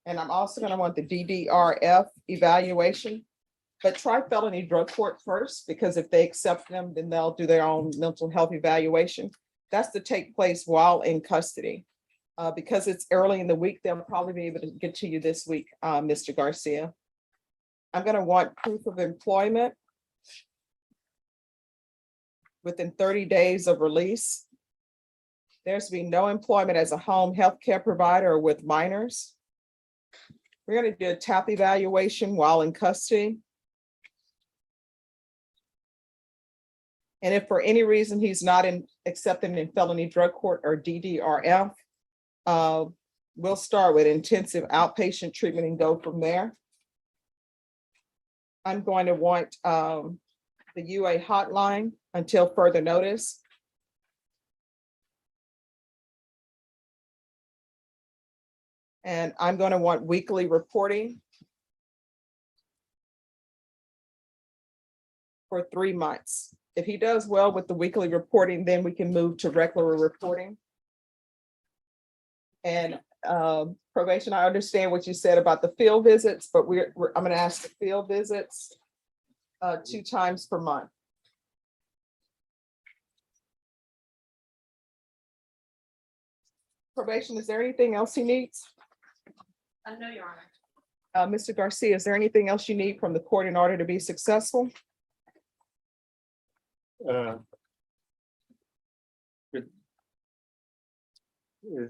And I'm also gonna want the DDRF evaluation. But try felony drug court first, because if they accept them, then they'll do their own mental health evaluation. That's to take place while in custody. Because it's early in the week, they'll probably be able to get to you this week, Mr. Garcia. I'm gonna want proof of employment within 30 days of release. There's to be no employment as a home healthcare provider or with minors. We're gonna do a TAP evaluation while in custody. And if for any reason he's not accepted in felony drug court or DDRF, we'll start with intensive outpatient treatment and go from there. I'm going to want the UA hotline until further notice. And I'm going to want weekly reporting for 3 months. If he does well with the weekly reporting, then we can move to regular reporting. And probation, I understand what you said about the field visits, but I'm going to ask the field visits 2 times per month. Probation, is there anything else he needs? No, Your Honor. Mr. Garcia, is there anything else you need from the court in order to be successful? Is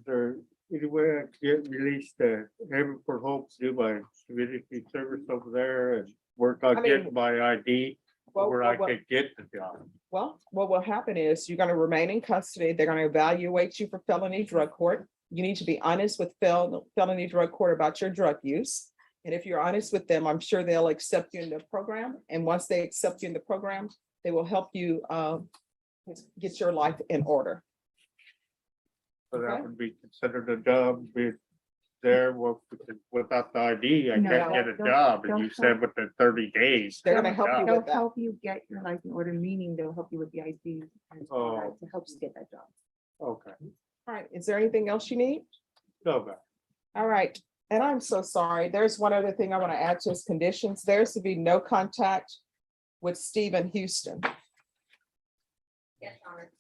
there any way I can get released to Heaven for Hope do my community service over there and work on getting my ID where I could get the job? Well, what will happen is you're going to remain in custody. They're going to evaluate you for felony drug court. You need to be honest with felony drug court about your drug use. And if you're honest with them, I'm sure they'll accept you in the program. And once they accept you in the program, they will help you get your life in order. So that would be considered a job with there, well, without the ID, I can't get a job. And you said within 30 days. They're gonna help you They'll with that. help you get your life in order, meaning they'll help you with the ID and all that Oh. to help you get that job. Okay. All right, is there anything else you need? No, but All right, and I'm so sorry. There's one other thing I want to add to his conditions. There's to be no contact with Stephen Houston. Yes, Your Honor.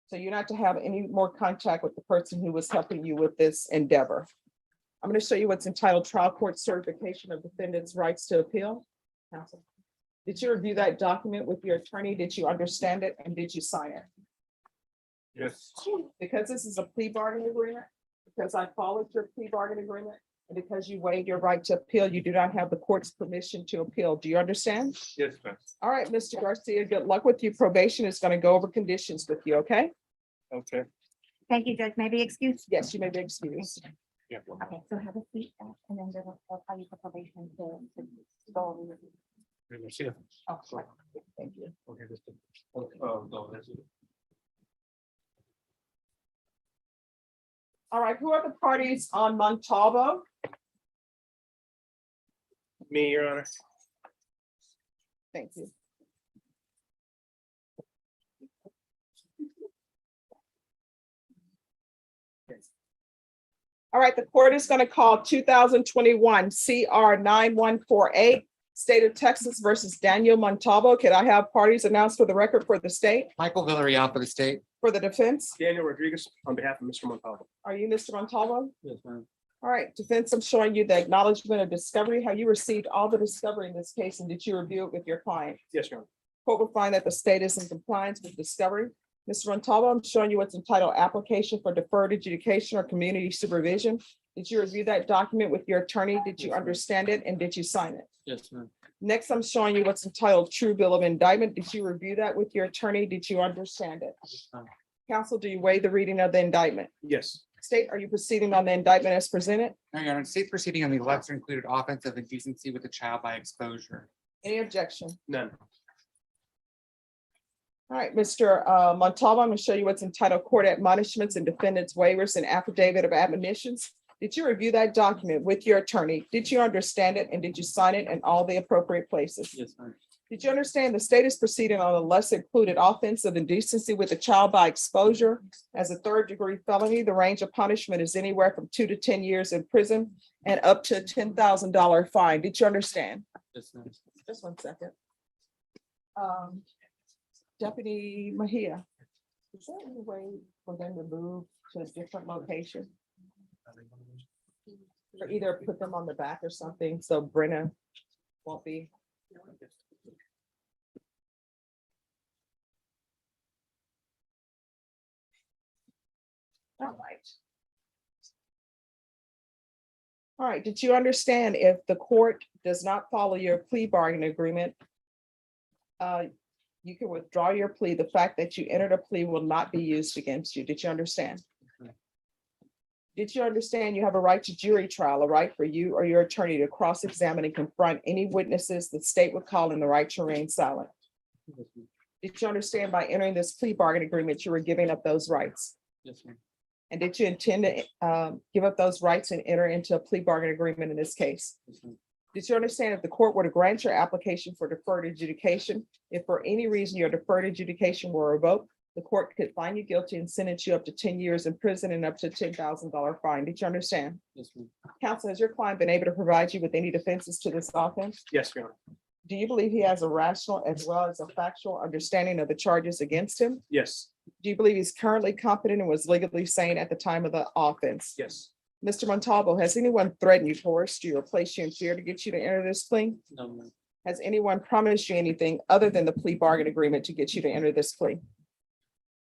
So you're not to have any more contact with the person who was helping you with this endeavor. I'm going to show you what's entitled Trial Court Certification of Defendants' Rights to Appeal. Counsel, did you review that document with your attorney? Did you understand it and did you sign it? yes, Because this is a plea bargaining agreement, because I followed your plea bargaining agreement, and because you waived your right to appeal, you do not have the court's permission to appeal. Do you understand? yes, ma'am. All right, Mr. Garcia, good luck with you. Probation is going to go over conditions with you, okay? Okay. Thank you, Judge. May I be excused? Yes, you may be excused. Yeah. Okay, so have a seat, and then they'll call you for probation to go over your. Oh, right. Thank you. Okay, this. Oh, no, that's it. All right, who are the parties on Montalvo? Me, Your Honor. Thank you. All right, the court is going to call 2021 CR 9148, State of Texas versus Daniel Montalvo. Can I have parties announced for the record for the state, Michael Villarreal for the state. for the defense? Daniel Rodriguez on behalf of Mr. Montalvo. Are you Mr. Montalvo? Yes, ma'am. All right, defense, I'm showing you the acknowledgement of discovery. Have you received all the discovery in this case, and did you review it with your client? Yes, Your Honor. Court will find that the state is in compliance with discovery. Mr. Montalvo, I'm showing you what's entitled application for deferred adjudication or community supervision. Did you review that document with your attorney? Did you understand it, and did you sign it? Yes, ma'am. Next, I'm showing you what's entitled true bill of indictment. Did you review that with your attorney? Did you understand it? Counsel, do you waive the reading of the indictment? Yes. State, are you proceeding on the indictment as presented? No, Your Honor, state proceeding on the lesser included offense of indecency with a child by exposure. Any objection? None. All right, Mr. Montalvo, I'm going to show you what's entitled court admonishments and defendants waivers and affidavit of admonitions. Did you review that document with your attorney? Did you understand it, and did you sign it in all the appropriate places? Yes, ma'am. Did you understand the state is proceeding on a lesser included offense of indecency with a child by exposure as a third-degree felony? The range of punishment is anywhere from 2 to 10 years in prison and up to a $10,000 fine. Did you understand? Yes, ma'am. Just one second. Deputy Mejia, is there any way for them to move to a different location? Or either put them on the back or something, so Brenna won't be. All right. All right, did you understand if the court does not follow your plea bargaining agreement, you can withdraw your plea. The fact that you entered a plea will not be used against you. Did you understand? Did you understand you have a right to jury trial, a right for you or your attorney to cross-examine and confront any witnesses the state would call, and the right to remain silent? Did you understand by entering this plea bargaining agreement, you were giving up those rights? Yes, ma'am. And did you intend to give up those rights and enter into a plea bargaining agreement in this case? Yes, ma'am. Did you understand if the court were to grant your application for deferred adjudication, if for any reason your deferred adjudication were revoked, the court could find you guilty and sentence you up to 10 years in prison and up to $10,000 fine? Did you understand? Yes, ma'am. Counsel, has your client been able to provide you with any defenses to this offense? Yes, Your Honor. Do you believe he has a rational as well as a factual understanding of the charges against him? Yes. Do you believe he's currently competent and was legally sane at the time of the offense? Yes. Mr. Montalvo, has anyone threatened you, coerced you, or placed you in fear to get you to enter this plea? No, ma'am. Has anyone promised you anything other than the plea bargain agreement to get you to enter this plea?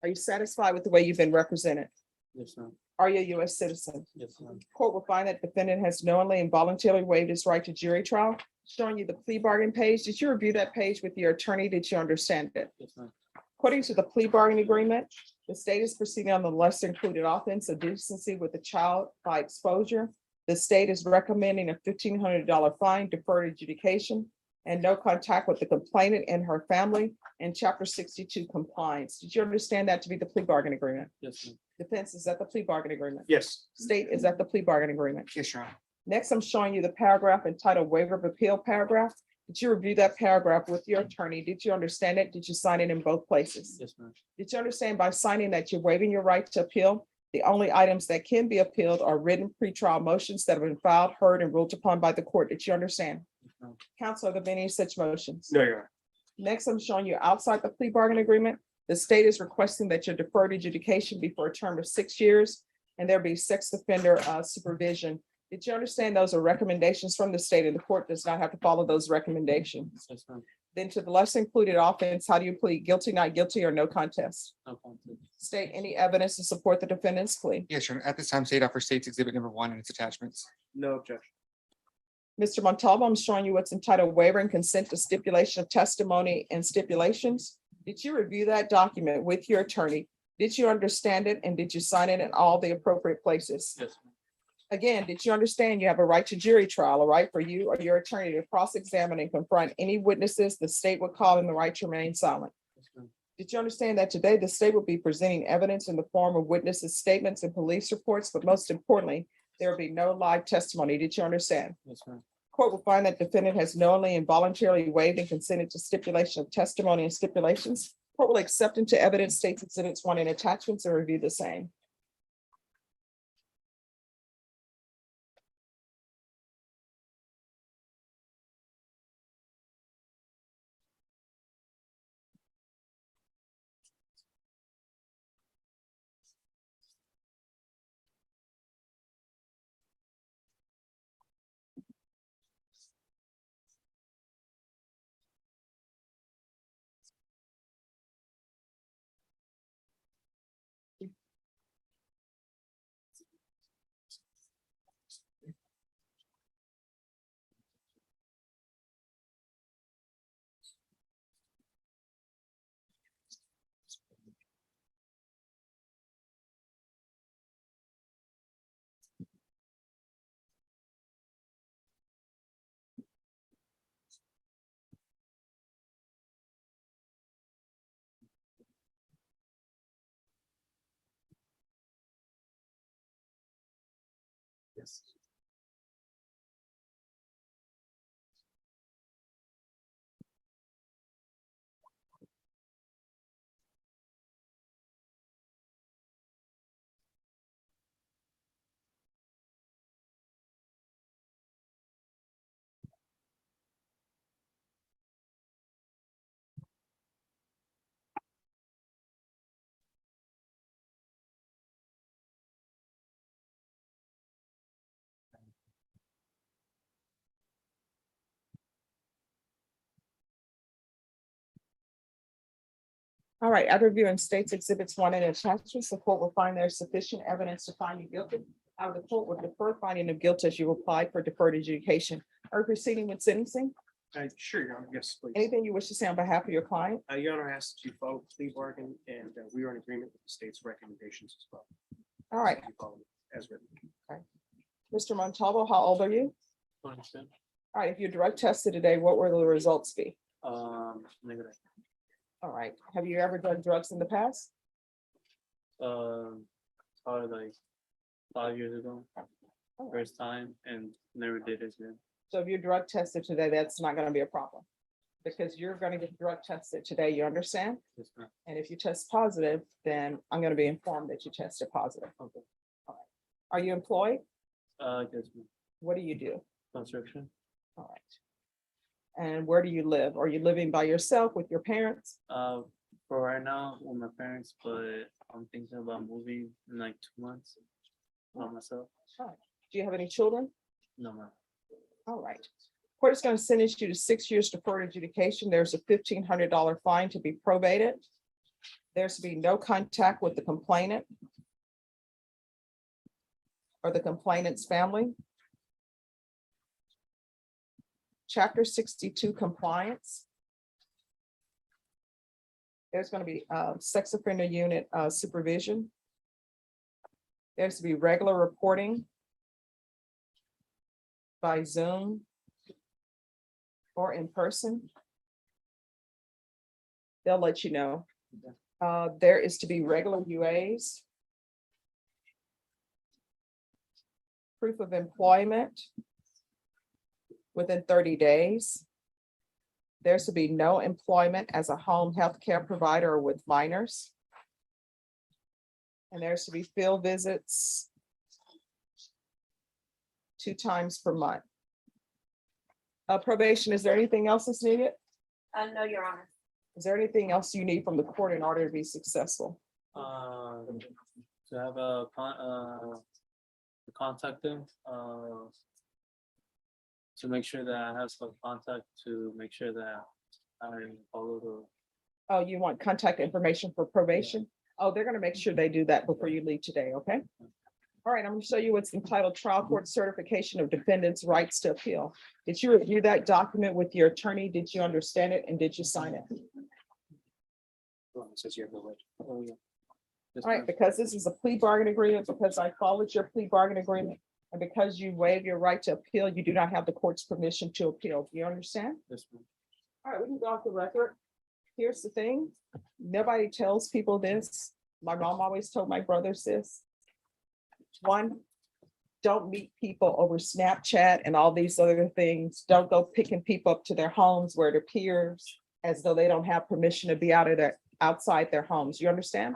Are you satisfied with the way you've been represented? Yes, ma'am. Are you a U.S. citizen? Yes, ma'am. Court will find that defendant has knowingly and voluntarily waived his right to jury trial. Showing you the plea bargain page. Did you review that page with your attorney? Did you understand it? Yes, ma'am. According to the plea bargain agreement, the state is proceeding on the lesser included offense of decency with a child by exposure. The state is recommending a $1,500 fine, deferred adjudication, and no contact with the complainant and her family, and Chapter 62 compliance. Did you understand that to be the plea bargain agreement? Yes, ma'am. Defense, is that the plea bargain agreement? Yes. State, is that the plea bargain agreement? Yes, Your Honor. Next, I'm showing you the paragraph entitled Waiver of Appeal paragraph. Did you review that paragraph with your attorney? Did you understand it? Did you sign it in both places? Yes, ma'am. Did you understand by signing that you're waiving your right to appeal? The only items that can be appealed are written pretrial motions that have been filed, heard, and ruled upon by the court. Did you understand? Yes, ma'am. Counsel, are there any such motions? No, Your Honor. Next, I'm showing you outside the plea bargain agreement. The state is requesting that your deferred adjudication be for a term of 6 years, and there be sex offender supervision. Did you understand those are recommendations from the state, and the court does not have to follow those recommendations? Yes, ma'am. Then to the lesser included offense, how do you plead? Guilty, not guilty, or no contest? No conflict. State any evidence to support the defendant's plea. Yes, Your Honor. At this time, state offers states exhibit number 1 and its attachments. No objection. Mr. Montalvo, I'm showing you what's entitled waiver and consent to stipulation of testimony and stipulations. Did you review that document with your attorney? Did you understand it, and did you sign it in all the appropriate places? Yes, ma'am. Again, did you understand you have a right to jury trial, a right for you or your attorney to cross-examine and confront any witnesses the state would call in the right to remain silent? Did you understand that today the state will be presenting evidence in the form of witnesses' statements and police reports, but most importantly, there will be no live testimony. Did you understand? Yes, ma'am. Court will find that defendant has knowingly and voluntarily waived and consented to stipulation of testimony and stipulations. Court will accept into evidence states exhibits 1 and attachments and review the same. Yes. All right, after reviewing states exhibits 1 and attachments, the court will find there is sufficient evidence to find you guilty. The court will defer finding of guilt as you apply for deferred adjudication. Are you proceeding with sentencing? Sure, Your Honor. Yes, please. Anything you wish to say on behalf of your client? Your Honor, asked to follow the plea bargain, and we are in agreement with the state's recommendations as well. All right, We follow as written. Mr. Montalvo, how old are you? Understand? All right, if you're drug tested today, what will the results be? Negative. All right, have you ever done drugs in the past? Probably like 5 years ago, first time, and never did it again. So if you're drug tested today, that's not gonna be a problem. Because you're gonna get drug tested today, you understand? Yes, ma'am. And if you test positive, then I'm gonna be informed that you tested positive. Okay. All right. Are you employed? Yes, ma'am. What do you do? Construction. All right. And where do you live? Are you living by yourself with your parents? For right now with my parents, but I'm thinking about moving in like 2 months by myself. All right. Do you have any children? No, ma'am. All right. Court is going to sentence you to 6 years deferred adjudication. There's a $1,500 fine to be probated. There's to be no contact with the complainant or the complainant's family. Chapter 62 compliance. There's going to be sex offender unit supervision. There's to be regular reporting by Zoom or in person. They'll let you know. There is to be regular UAs. Proof of employment within 30 days. There's to be no employment as a home health care provider or with minors. And there's to be field visits 2 times per month. Probation, is there anything else that's needed? No, Your Honor. Is there anything else you need from the court in order to be successful? To have a contact them, to make sure that I have some contact to make sure that I follow the. Oh, you want contact information for probation? Oh, they're gonna make sure they do that before you leave today, okay? All right, I'm gonna show you what's entitled Trial Court Certification of Defendants' Rights to Appeal. Did you review that document with your attorney? Did you understand it and did you sign it? It says you have the right. Oh, yeah. Yes, All right, ma'am. because this is a plea bargain agreement, because I followed your plea bargain agreement, And because you waive your right to appeal, you do not have the court's permission to appeal. Do you understand? All right, we can go off the record. Here's the thing, nobody tells people this. My mom always told my brothers this. One, don't meet people over Snapchat and all these other things. Don't go picking people up to their homes where it appears as though they don't have permission to be outside their homes. You understand?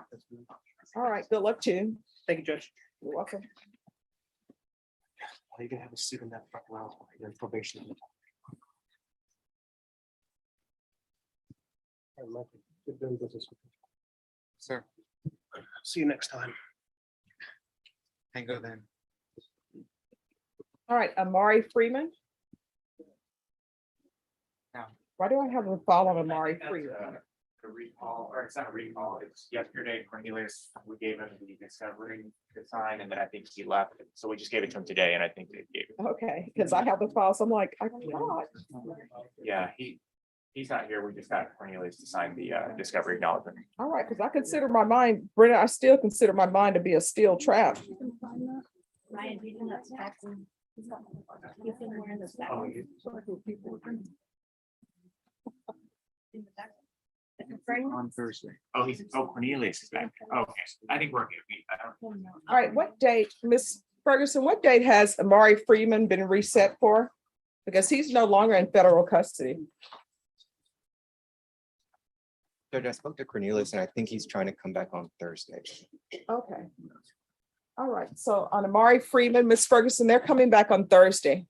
All right, good luck to you. Thank you, Judge. You're welcome. You can have a seat in that front row, your probation. Sir, See you next time. tango then. All right, Amari Freeman. Now. Why do I have a file on Amari Freeman? The recall, or it's not a recall, it's yesterday, Cornelius, we gave him the discovery to sign, and then I think he left, so we just gave it to him today, and I think they gave it. Okay, because I have the files. I'm like, I thought. Yeah, he's not here, we just got Cornelius to sign the discovery acknowledgement. All right, because I consider my mind, Brenda, I still consider my mind to be a steel trap. Ryan, do you think that's Jackson? He's been wearing this back. On Thursday. Cornelius is back, okay, I think we're good. All right, what date, Miss Ferguson, what date has Amari Freeman been reset for? Because he's no longer in federal custody. Judge, I spoke to Cornelius and I think he's trying to come back on Thursday. Okay. All right, so on Amari Freeman, Miss Ferguson, they're coming back on Thursday.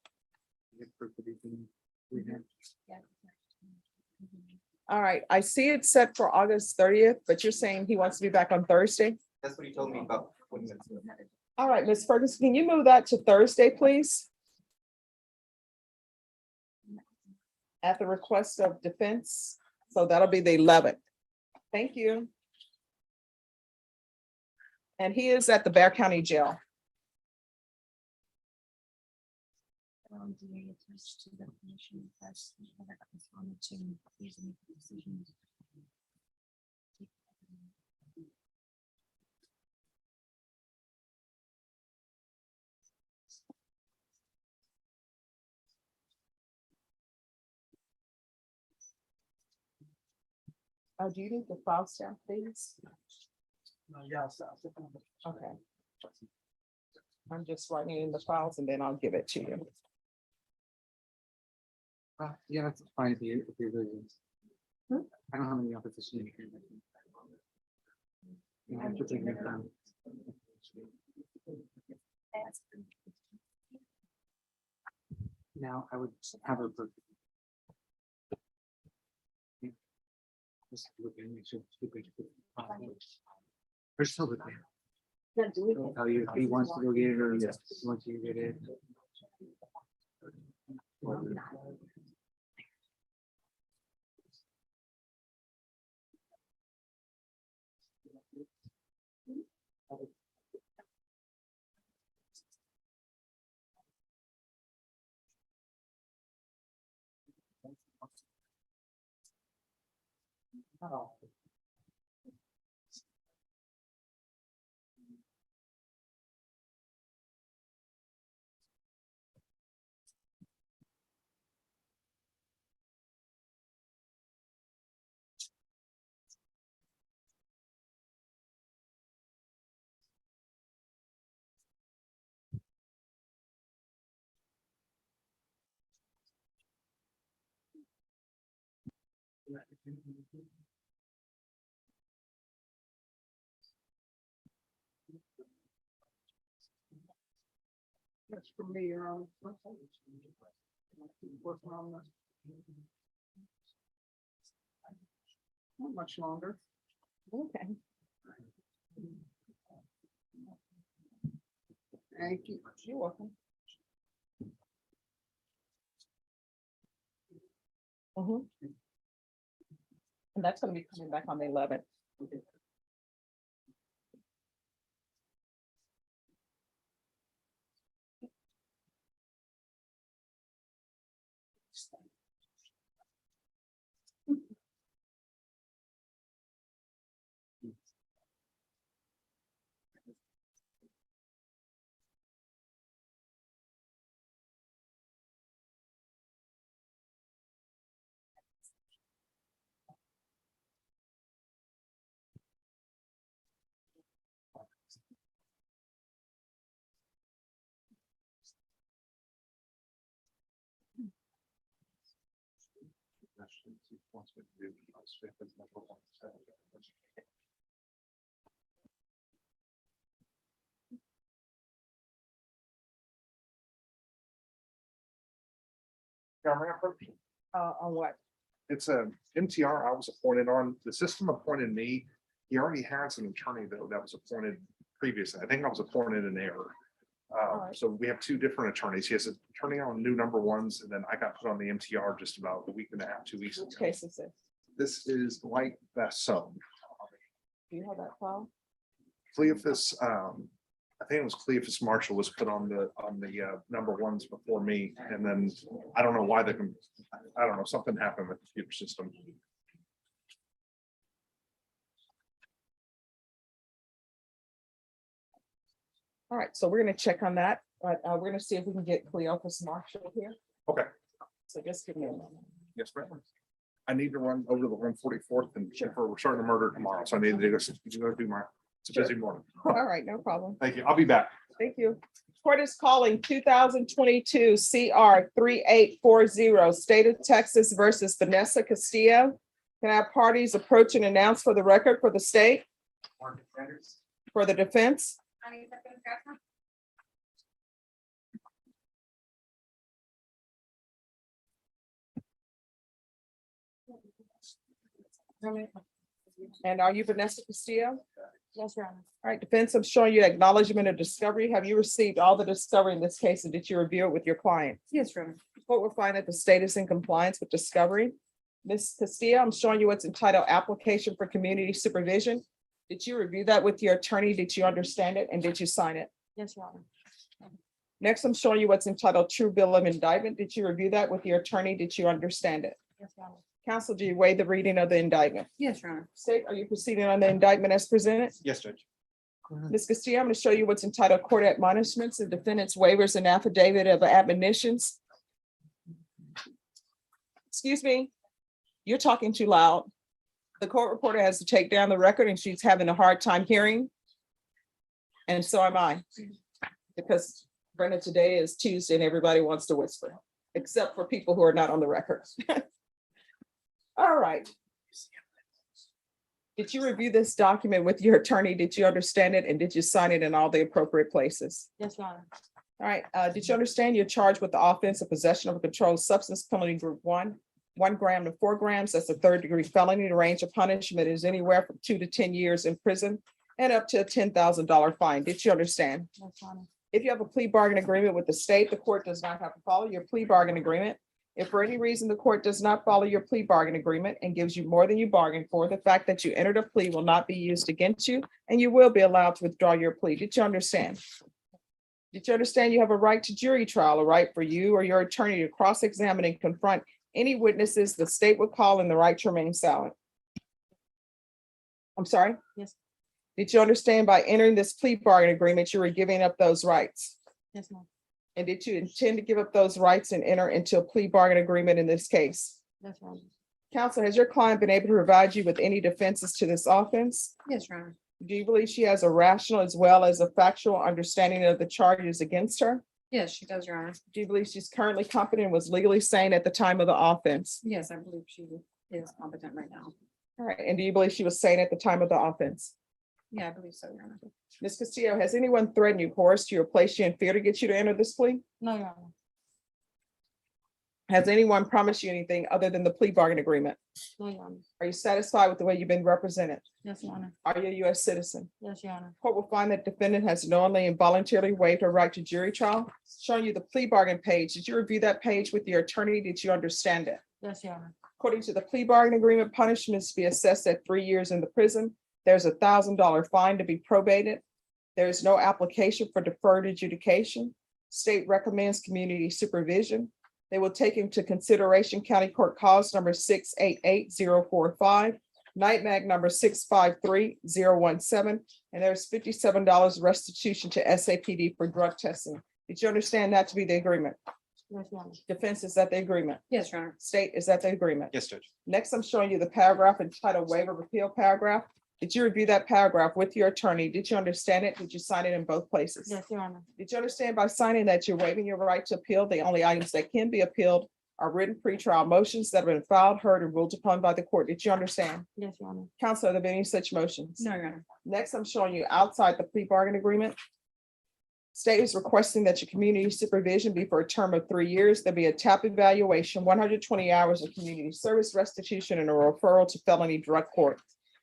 All right, I see it set for August 30th, but you're saying he wants to be back on Thursday? That's what he told me about 20 minutes ago. All right, Miss Ferguson, can you move that to Thursday, please? At the request of defense, so that'll be the 11th. Thank you. And he is at the Bear County Jail. Do you need the file stamp, please? Yes. Okay. I'm just writing in the files and then I'll give it to you. Yeah, that's fine if you really. I don't have any opposition. You have to take it down. Now, I would have her. Just look at me, so stupid. Or still with me. He'll tell you if he wants to go get it or yes, once you get it. Oh. That's for me, working on this. Not much longer. Okay. Thank you. You're welcome. And that's going to be coming back on the 11th. On what? It's a MTR I was appointed on. The system appointed me. He already has an attorney though that was appointed previously. I think I was appointed in error. right. So we have two different attorneys. He has an attorney on new number ones, and then I got put on the MTR just about a week and a half, 2 weeks Which ago. case is this? This is like that so. Do you have that file? Cleophas, I think it was Cleophas Marshall was put on the number ones before me, and then I don't know why I don't know, something happened with the computer system. All right, so we're gonna check on that, but we're gonna see if we can get Cleophas Marshall here. Okay. So just give me a moment. Yes, ma'am. I need to run over to the 144th and we're starting a murder tomorrow, so I need to go do my, it's a busy morning. All right, no problem. Thank you. I'll be back. Thank you. Court is calling 2022 CR 3840, State of Texas versus Vanessa Castillo. Can I have parties approach and announce for the record for the state, for the defense? And are you Vanessa Castillo? Yes, Your Honor. All right, defense, I'm showing you acknowledgement of discovery. Have you received all the discovery in this case, and did you review it with your client? Yes, Your Honor. Court will find that the state is in compliance with discovery. Ms. Castillo, I'm showing you what's entitled Application for Community Supervision. Did you review that with your attorney? Did you understand it, and did you sign it? Yes, Your Honor. Next, I'm showing you what's entitled True Bill of Indictment. Did you review that with your attorney? Did you understand it? Yes, Your Honor. Counsel, do you waive the reading of the indictment? Yes, Your Honor. State, are you proceeding on the indictment as presented? Yes, Judge. Ms. Castillo, I'm going to show you what's entitled Court Admonishments and Defendants Waivers and Affidavit of Admonitions. Excuse me, you're talking too loud. The court reporter has to take down the record and she's having a hard time hearing. And so am I. Because Brenda, today is Tuesday and everybody wants to whisper, except for people who are not on the record. All right. Did you review this document with your attorney? Did you understand it? And did you sign it in all the appropriate places? Yes, Your Honor. All right, did you understand you're charged with the offense of possession of a controlled substance, penalty group 1 gram to 4 grams? That's a third-degree felony. The range of punishment is anywhere from 2 to 10 years in prison and up to a $10,000 fine. Did you understand? Yes, Your Honor. If you have a plea bargain agreement with the state, the court does not have to follow your plea bargain agreement. If for any reason the court does not follow your plea bargain agreement and gives you more than you bargained for, the fact that you entered a plea will not be used against you, and you will be allowed to withdraw your plea. Did you understand? Did you understand you have a right to jury trial, a right for you or your attorney to cross-examine and confront any witnesses the state would call, and the right to remain silent? I'm sorry? Yes. Did you understand by entering this plea bargain agreement, you were giving up those rights? Yes, ma'am. And did you intend to give up those rights and enter into a plea bargain agreement in this case? Yes, Your Honor. Counsel, has your client been able to provide you with any defenses to this offense? Yes, Your Honor. Do you believe she has a rational as well as a factual understanding of the charges against her? Yes, she does, Your Honor. Do you believe she's currently competent and was legally sane at the time of the offense? Yes, I believe she is competent right now. All right, and do you believe she was sane at the time of the offense? Yeah, I believe so, Your Honor. Ms. Castillo, has anyone threatened you, coerced you, or placed you in fear to get you to enter this plea? No, Your Honor. Has anyone promised you anything other than the plea bargain agreement? No, Your Honor. Are you satisfied with the way you've been represented? Yes, Your Honor. Are you a U.S. citizen? Yes, Your Honor. Court will find that defendant has knowingly and voluntarily waived her right to jury trial. Showing you the plea bargain page. Did you review that page with your attorney? Did you understand it? Yes, Your Honor. According to the plea bargain agreement, punishments be assessed at 3 years in the prison. There's a $1,000 fine to be probated. There is no application for deferred adjudication. State recommends community supervision. They will take into consideration County Court Cause number 688-045, Night Mag number 653-017, and there's $57 restitution to SAPD for drug testing. Did you understand that to be the agreement? Yes, Your Honor. Defense, is that the agreement? Yes, Your Honor. State, is that the agreement? Yes, Judge. Next, I'm showing you the paragraph entitled Waiver Repeal paragraph. Did you review that paragraph with your attorney? Did you understand it? Did you sign it in both places? Yes, Your Honor. Did you understand by signing that you're waiving your right to appeal the only items that can be appealed are written pretrial motions that have been filed, heard, and ruled upon by the court. Did you understand? Yes, Your Honor. Counsel, are there been any such motions? No, Your Honor. Next, I'm showing you outside the plea bargain agreement. State is requesting that your community supervision be for a term of 3 years. There'll be a TAP evaluation, 120 hours of community service restitution, and a referral to felony drug court.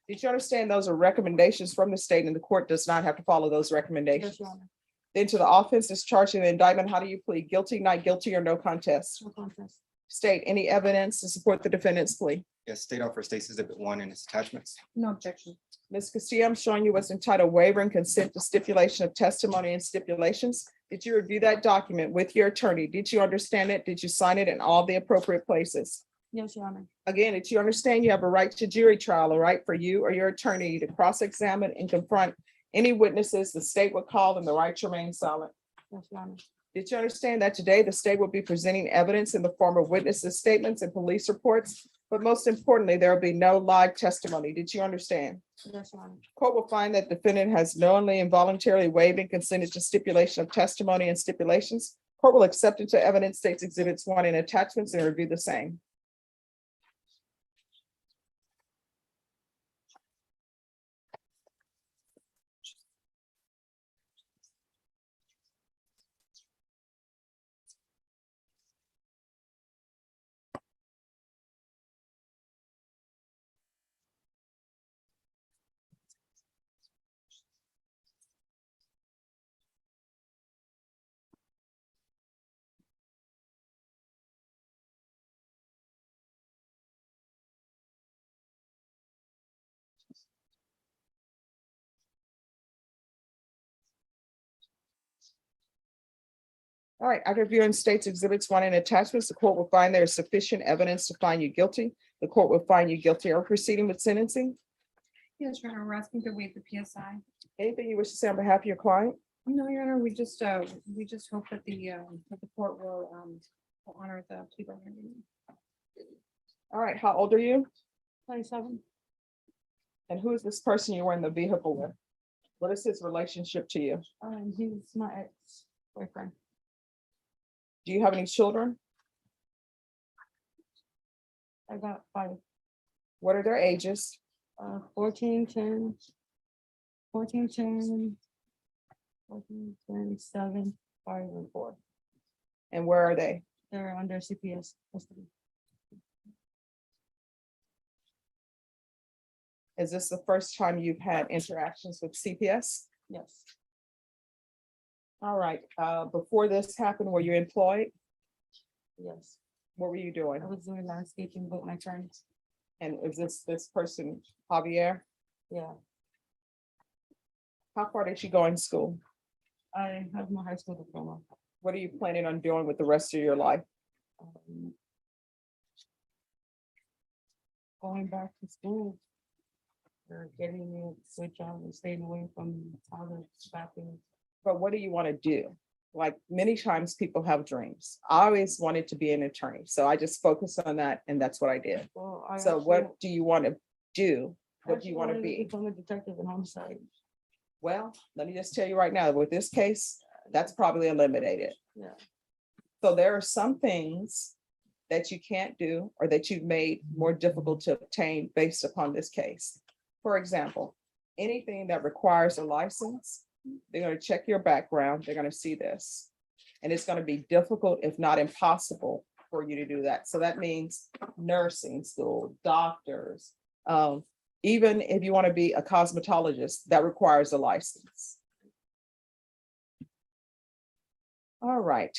Did you understand those are recommendations from the state and the court does not have to follow those recommendations? Yes, Your Honor. Then to the offense discharging the indictment, how do you plead? Guilty, not guilty, or no contest? No contest. State any evidence to support the defendant's plea. Yes, state offers states exhibit 1 and its attachments. No objection. Ms. Castillo, I'm showing you what's entitled waiver and consent to stipulation of testimony and stipulations. Did you review that document with your attorney? Did you understand it? Did you sign it in all the appropriate places? Yes, Your Honor. Again, did you understand you have a right to jury trial, a right for you or your attorney to cross-examine and confront any witnesses the state would call and the right to remain silent? Yes, Your Honor. Did you understand that today the state will be presenting evidence in the form of witnesses' statements and police reports? But most importantly, there will be no live testimony. Did you understand? Yes, Your Honor. Court will find that defendant has knowingly and voluntarily waived and consented to stipulation of testimony and stipulations. Court will accept into evidence states exhibits 1 and attachments and review the same. All right, after reviewing states exhibits 1 and attachments, the court will find there is sufficient evidence to find you guilty. The court will find you guilty. Are we proceeding with sentencing? Yes, Your Honor, we're asking to waive the PSI. Anything you wish to say on behalf of your client? No, Your Honor, we just hope that the court will honor the plea bargain agreement. All right, how old are you? 27. And who is this person you were in the vehicle with? What is his relationship to you? He's my ex-boyfriend. Do you have any children? I got 5. What are their ages? 14, 10, 14, 10, 14, 10, 7, 5, and 4. And where are they? They're under CPS custody. Is this the first time you've had interactions with CPS? Yes. All right, before this happened, were you employed? Yes. What were you doing? I was doing landscaping with my friends. And is this person Javier? Yeah. How far did you go in school? I have my high school diploma. What are you planning on doing with the rest of your life? Going back to school. Or getting me a good job and staying away from all the shopping. But what do you want to do? Like many times people have dreams. I always wanted to be an attorney, so I just focused on that and that's what I did. Well, So what do you want to do? What do you want to be? Become a detective in homicide. Well, let me just tell you right now, with this case, that's probably eliminated. Yeah. So there are some things that you can't do or that you've made more difficult to obtain based upon this case. For example, anything that requires a license, they're going to check your background. They're going to see this. And it's going to be difficult, if not impossible, for you to do that. So that means nursing school, doctors, even if you want to be a cosmetologist, that requires a license. All right.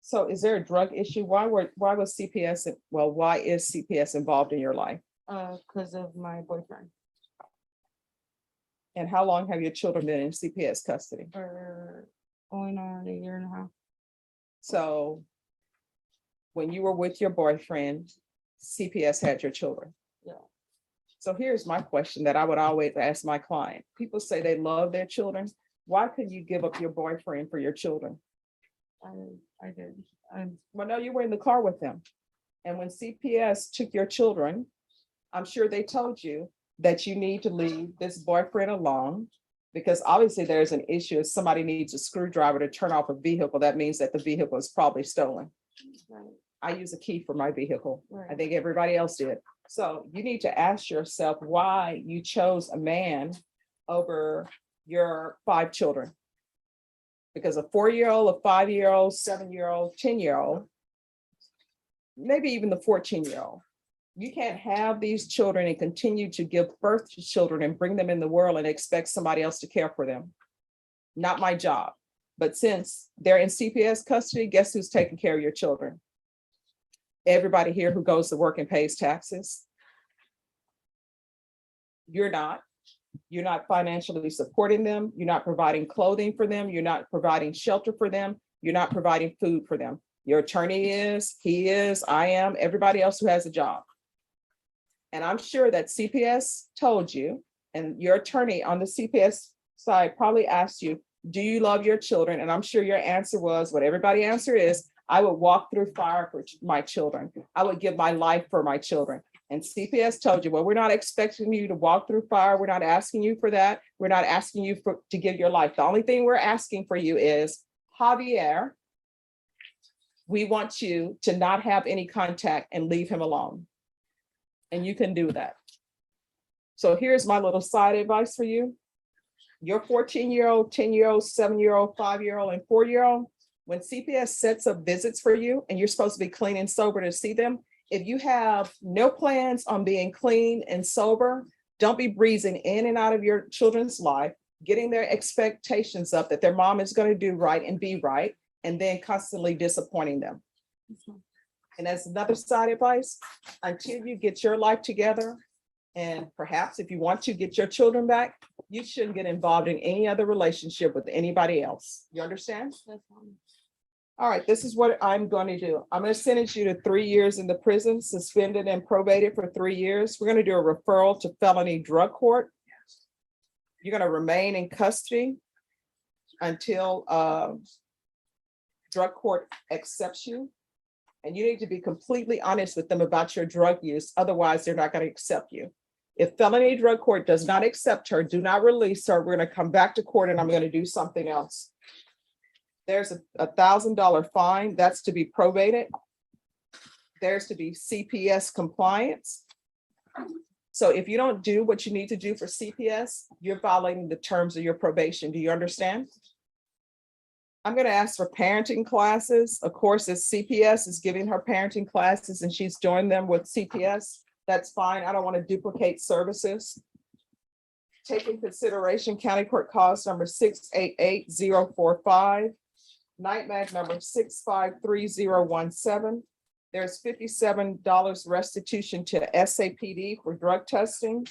So is there a drug issue? Why was CPS, well, why is CPS involved in your life? Because of my boyfriend. And how long have your children been in CPS custody? For going on 1.5 years. So when you were with your boyfriend, CPS had your children. Yeah. So here's my question that I would always ask my client. People say they love their children. Why couldn't you give up your boyfriend for your children? I did. Well, no, you were in the car with them. And when CPS took your children, I'm sure they told you that you need to leave this boyfriend alone Because obviously there's an issue. If somebody needs a screwdriver to turn off a vehicle, that means that the vehicle is probably stolen. I use a key for my vehicle. I think everybody else did. So you need to ask yourself why you chose a man over your 5 children. Because a 4-year-old, a 5-year-old, 7-year-old, 10-year-old, maybe even the 14-year-old. You can't have these children and continue to give birth to children and bring them in the world and expect somebody else to care for them. Not my job. But since they're in CPS custody, guess who's taking care of your children? Everybody here who goes to work and pays taxes. You're not. You're not financially supporting them. You're not providing clothing for them. You're not providing shelter for them. You're not providing food for them. Your attorney is, he is, I am, everybody else who has a job. And I'm sure that CPS told you, and your attorney on the CPS side probably asked you, do you love your children? And I'm sure your answer was, what everybody answer is, I would walk through fire for my children. I would give my life for my children. And CPS told you, well, we're not expecting you to walk through fire. We're not asking you for that. We're not asking you to give your life. The only thing we're asking for you is, Javier, we want you to not have any contact and leave him alone. And you can do that. So here's my little side advice for you. Your 14-year-old, 10-year-old, 7-year-old, 5-year-old, and 4-year-old, when CPS sets up visits for you and you're supposed to be clean and sober to see them, if you have no plans on being clean and sober, don't be breezing in and out of your children's life, getting their expectations up that their mom is going to do right and be right, and then constantly disappointing them. And as another side advice, until you get your life together, and perhaps if you want to get your children back, you shouldn't get involved in any other relationship with anybody else. You understand? All right, this is what I'm going to do. I'm going to sentence you to 3 years in the prison, suspended and probated for 3 years. We're going to do a referral to felony drug court. You're going to remain in custody until drug court accepts you. And you need to be completely honest with them about your drug use. Otherwise, they're not going to accept you. If felony drug court does not accept her, do not release her. We're going to come back to court and I'm going to do something else. There's a $1,000 fine that's to be probated. There's to be CPS compliance. So if you don't do what you need to do for CPS, you're violating the terms of your probation. Do you understand? I'm going to ask for parenting classes. Of course, if CPS is giving her parenting classes and she's doing them with CPS, that's fine. I don't want to duplicate services. Take in consideration county court cost number 688045. Night mag number 653017. There's $57 restitution to SAPD for drug testing,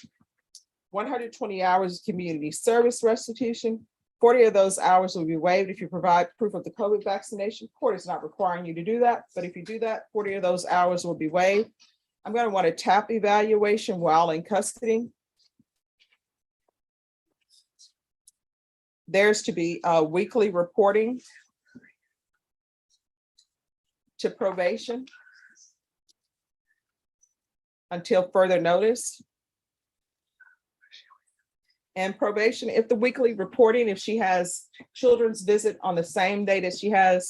120 hours of community service restitution. 40 of those hours will be waived if you provide proof of the COVID vaccination. Court is not requiring you to do that, but if you do that, 40 of those hours will be waived. I'm going to want a TAP evaluation while in custody. There's to be a weekly reporting to probation until further notice. And probation, if the weekly reporting, if she has children's visit on the same day that she has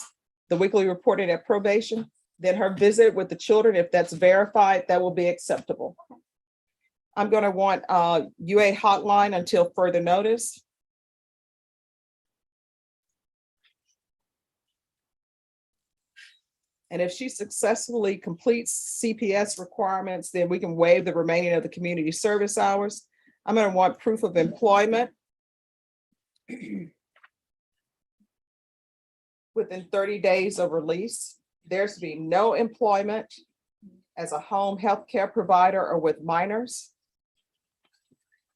the weekly reporting at probation, then her visit with the children, if that's verified, that will be acceptable. I'm going to want UA hotline until further notice. And if she successfully completes CPS requirements, then we can waive the remaining of the community service hours. I'm going to want proof of employment within 30 days of release. There's to be no employment as a home health care provider or with minors.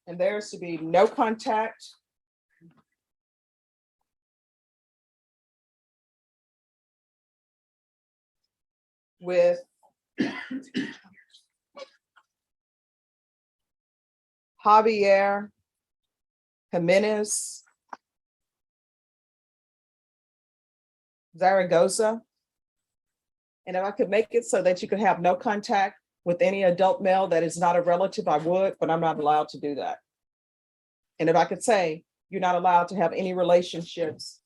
And there's to be no contact with Javier Jimenez Zaragoza. And if I could make it so that you could have no contact with any adult male that is not a relative, I would, but I'm not allowed to do that. And if I could say You're not allowed to have any relationships,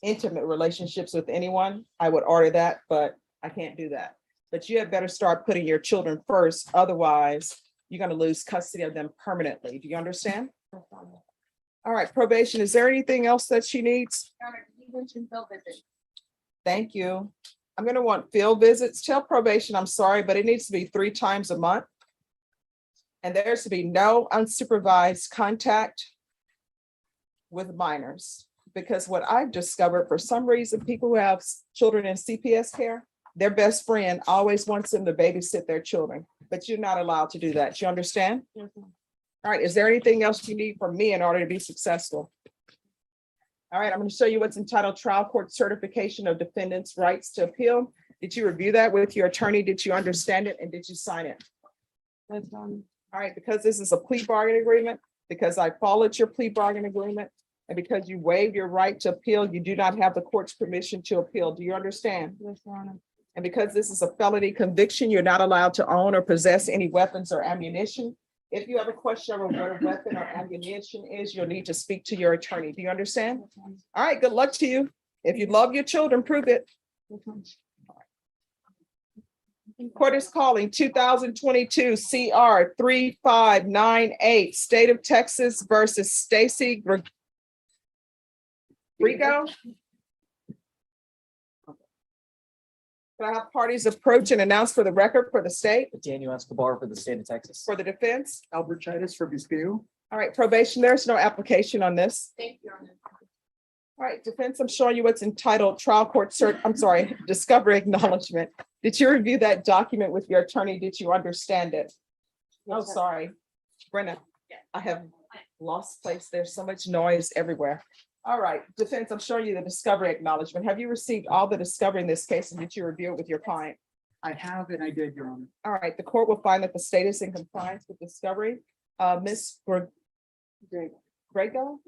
intimate relationships with anyone. I would order that, but I can't do that. But you had better start putting your children first. Otherwise, you're going to lose custody of them permanently. Do you understand? All right, probation. Is there anything else that she needs? You mentioned field visit. Thank you. I'm going to want field visits. Tell probation, I'm sorry, but it needs to be 3 times a month. And there's to be no unsupervised contact with minors. Because what I've discovered, for some reason, people who have children in CPS care, their best friend always wants them to babysit their children, but you're not allowed to do that. You understand? All right, is there anything else you need from me in order to be successful? All right, I'm going to show you what's entitled Trial Court Certification of Defendants' Rights to Appeal. Did you review that with your attorney? Did you understand it? And did you sign it? All right, because this is a plea bargain agreement, because I followed your plea bargain agreement, and because you waived your right to appeal, you do not have the court's permission to appeal. Do you understand? Yes, Your Honor. And because this is a felony conviction, you're not allowed to own or possess any weapons or ammunition. If you have a question over what a weapon or ammunition is, you'll need to speak to your attorney. Do you understand? All right, good luck to you. If you love your children, prove it. Court is calling 2022 CR 3598, State of Texas versus Stacy Rico. Can I have parties approach and announce for the record for the state? Daniel Escobar for the state of Texas. For the defense? Albert Chitis for Biscayne. All right, probation, there's no application on this. Thank you, Your Honor. All right, defense, I'm showing you what's entitled trial court discovery acknowledgement. Did you review that document with your attorney? Did you understand it? Oh, sorry, Brenna, I have lost place. There's so much noise everywhere. All right, defense, I'm showing you the discovery acknowledgement. Have you received all the discovery in this case, and did you review it with your client? I have and I did, Your Honor. All right, the court will find that the state is in compliance with discovery. Ms. Grego?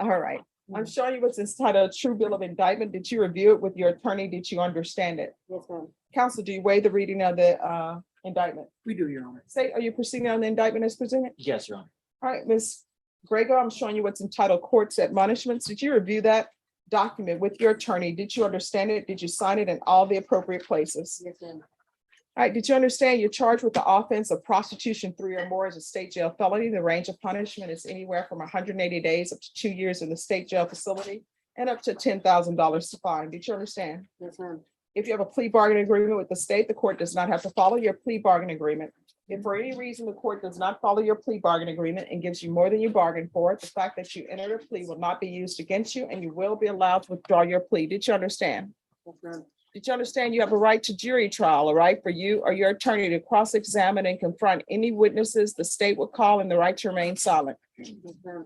All right, I'm showing you what's entitled True Bill of Indictment. Did you review it with your attorney? Did you understand it? Yes, ma'am. Counsel, do you waive the reading of the indictment? We do, Your Honor. Say, are you proceeding on the indictment as presented? Yes, Your Honor. All right, Ms. Grego, I'm showing you what's entitled Court's Admonishments. Did you review that document with your attorney? Did you understand it? Did you sign it in all the appropriate places? Yes, ma'am. All right, did you understand you're charged with the offense of prostitution 3 or more as a state jail felony? The range of punishment is anywhere from 180 days up to 2 years in the state jail facility and up to $10,000 to fine. Did you understand? Yes, ma'am. If you have a plea bargain agreement with the state, the court does not have to follow your plea bargain agreement. If for any reason the court does not follow your plea bargain agreement and gives you more than you bargained for, the fact that you entered a plea will not be used against you and you will be allowed to withdraw your plea. Did you understand? Yes, ma'am. Did you understand you have a right to jury trial, a right for you or your attorney to cross-examine and confront any witnesses the state will call, and the right to remain silent? Yes, ma'am.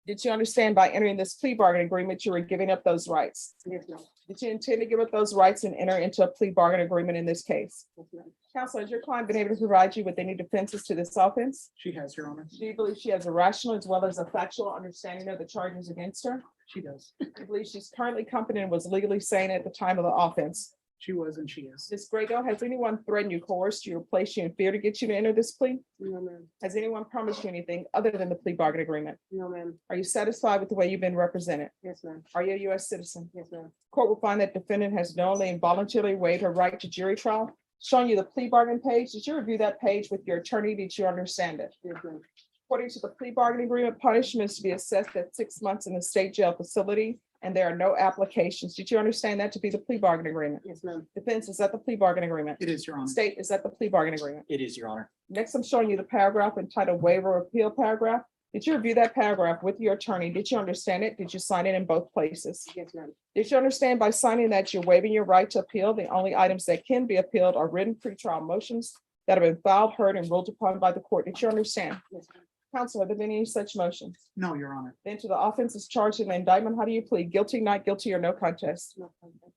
Did you understand by entering this plea bargain agreement, you were giving up those rights? Yes, ma'am. Did you intend to give up those rights and enter into a plea bargain agreement in this case? Yes, ma'am. Counsel, has your client been able to provide you with any defenses to this offense? She has, Your Honor. Do you believe she has a rational as well as a factual understanding of the charges against her? She does. I believe she's currently competent and was legally sane at the time of the offense. She was and she is. Ms. Grego, has anyone threatened you, coerced you, or placed you in fear to get you to enter this plea? No, ma'am. Has anyone promised you anything other than the plea bargain agreement? No, ma'am. Are you satisfied with the way you've been represented? Yes, ma'am. Are you a U.S. citizen? Yes, ma'am. Court will find that defendant has knowingly and voluntarily waived her right to jury trial. Showing you the plea bargain page. Did you review that page with your attorney? Did you understand it? Yes, ma'am. According to the plea bargain agreement, punishment is to be assessed at 6 months in the state jail facility, and there are no applications. Did you understand that to be the plea bargain agreement? Yes, ma'am. Defense, is that the plea bargain agreement? It is, Your Honor. State, is that the plea bargain agreement? It is, Your Honor. Next, I'm showing you the paragraph entitled Waiver Repeal paragraph. Did you review that paragraph with your attorney? Did you understand it? Did you sign it in both places? Yes, ma'am. Did you understand by signing that you're waiving your right to appeal? The only items that can be appealed are written pretrial motions that have been filed, heard, and ruled upon by the court. Did you understand? Yes, ma'am. Counsel, have there been any such motions? No, Your Honor. Then to the offenses charged in the indictment, how do you plead? Guilty, not guilty, or no contest? No,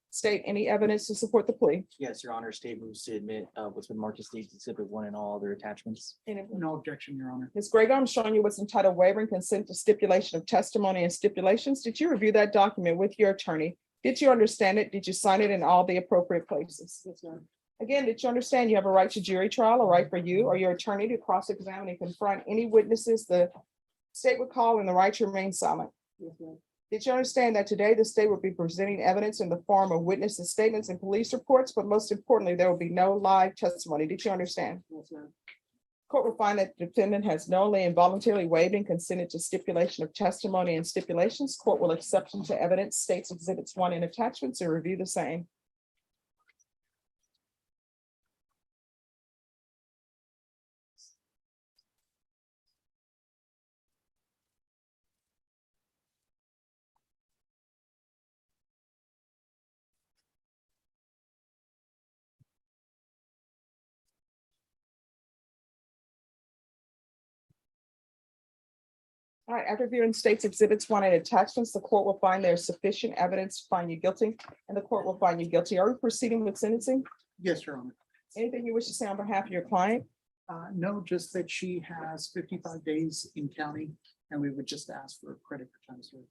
State any evidence to support the plea? Yes, Your Honor. State moves to admit what's been marked as State Exhibit 1 and all other attachments. no objection, Your Honor. Ms. Grego, I'm showing you what's entitled Waiver and Consent to Stipulation of Testimony and Stipulations. Did you review that document with your attorney? Did you understand it? Did you sign it in all the appropriate places? Yes, ma'am. Again, did you understand you have a right to jury trial, a right for you or your attorney to cross-examine and confront any witnesses the state would call, and the right to remain silent? Did you understand that today the state will be presenting evidence in the form of witnesses' statements and police reports, but most importantly, there will be no live testimony? Did you understand? Court will find that the defendant has knowingly and voluntarily waived and consented to stipulation of testimony and stipulations. Court will accept into evidence states exhibits 1 and attachments and review the same. All right, after viewing states exhibits 1 and attachments, the court will find there is sufficient evidence to find you guilty, and the court will find you guilty. Are we proceeding with sentencing? Yes, Your Honor. Anything you wish to say on behalf of your client? No, just that she has 55 days in county and we would just ask for credit for time served.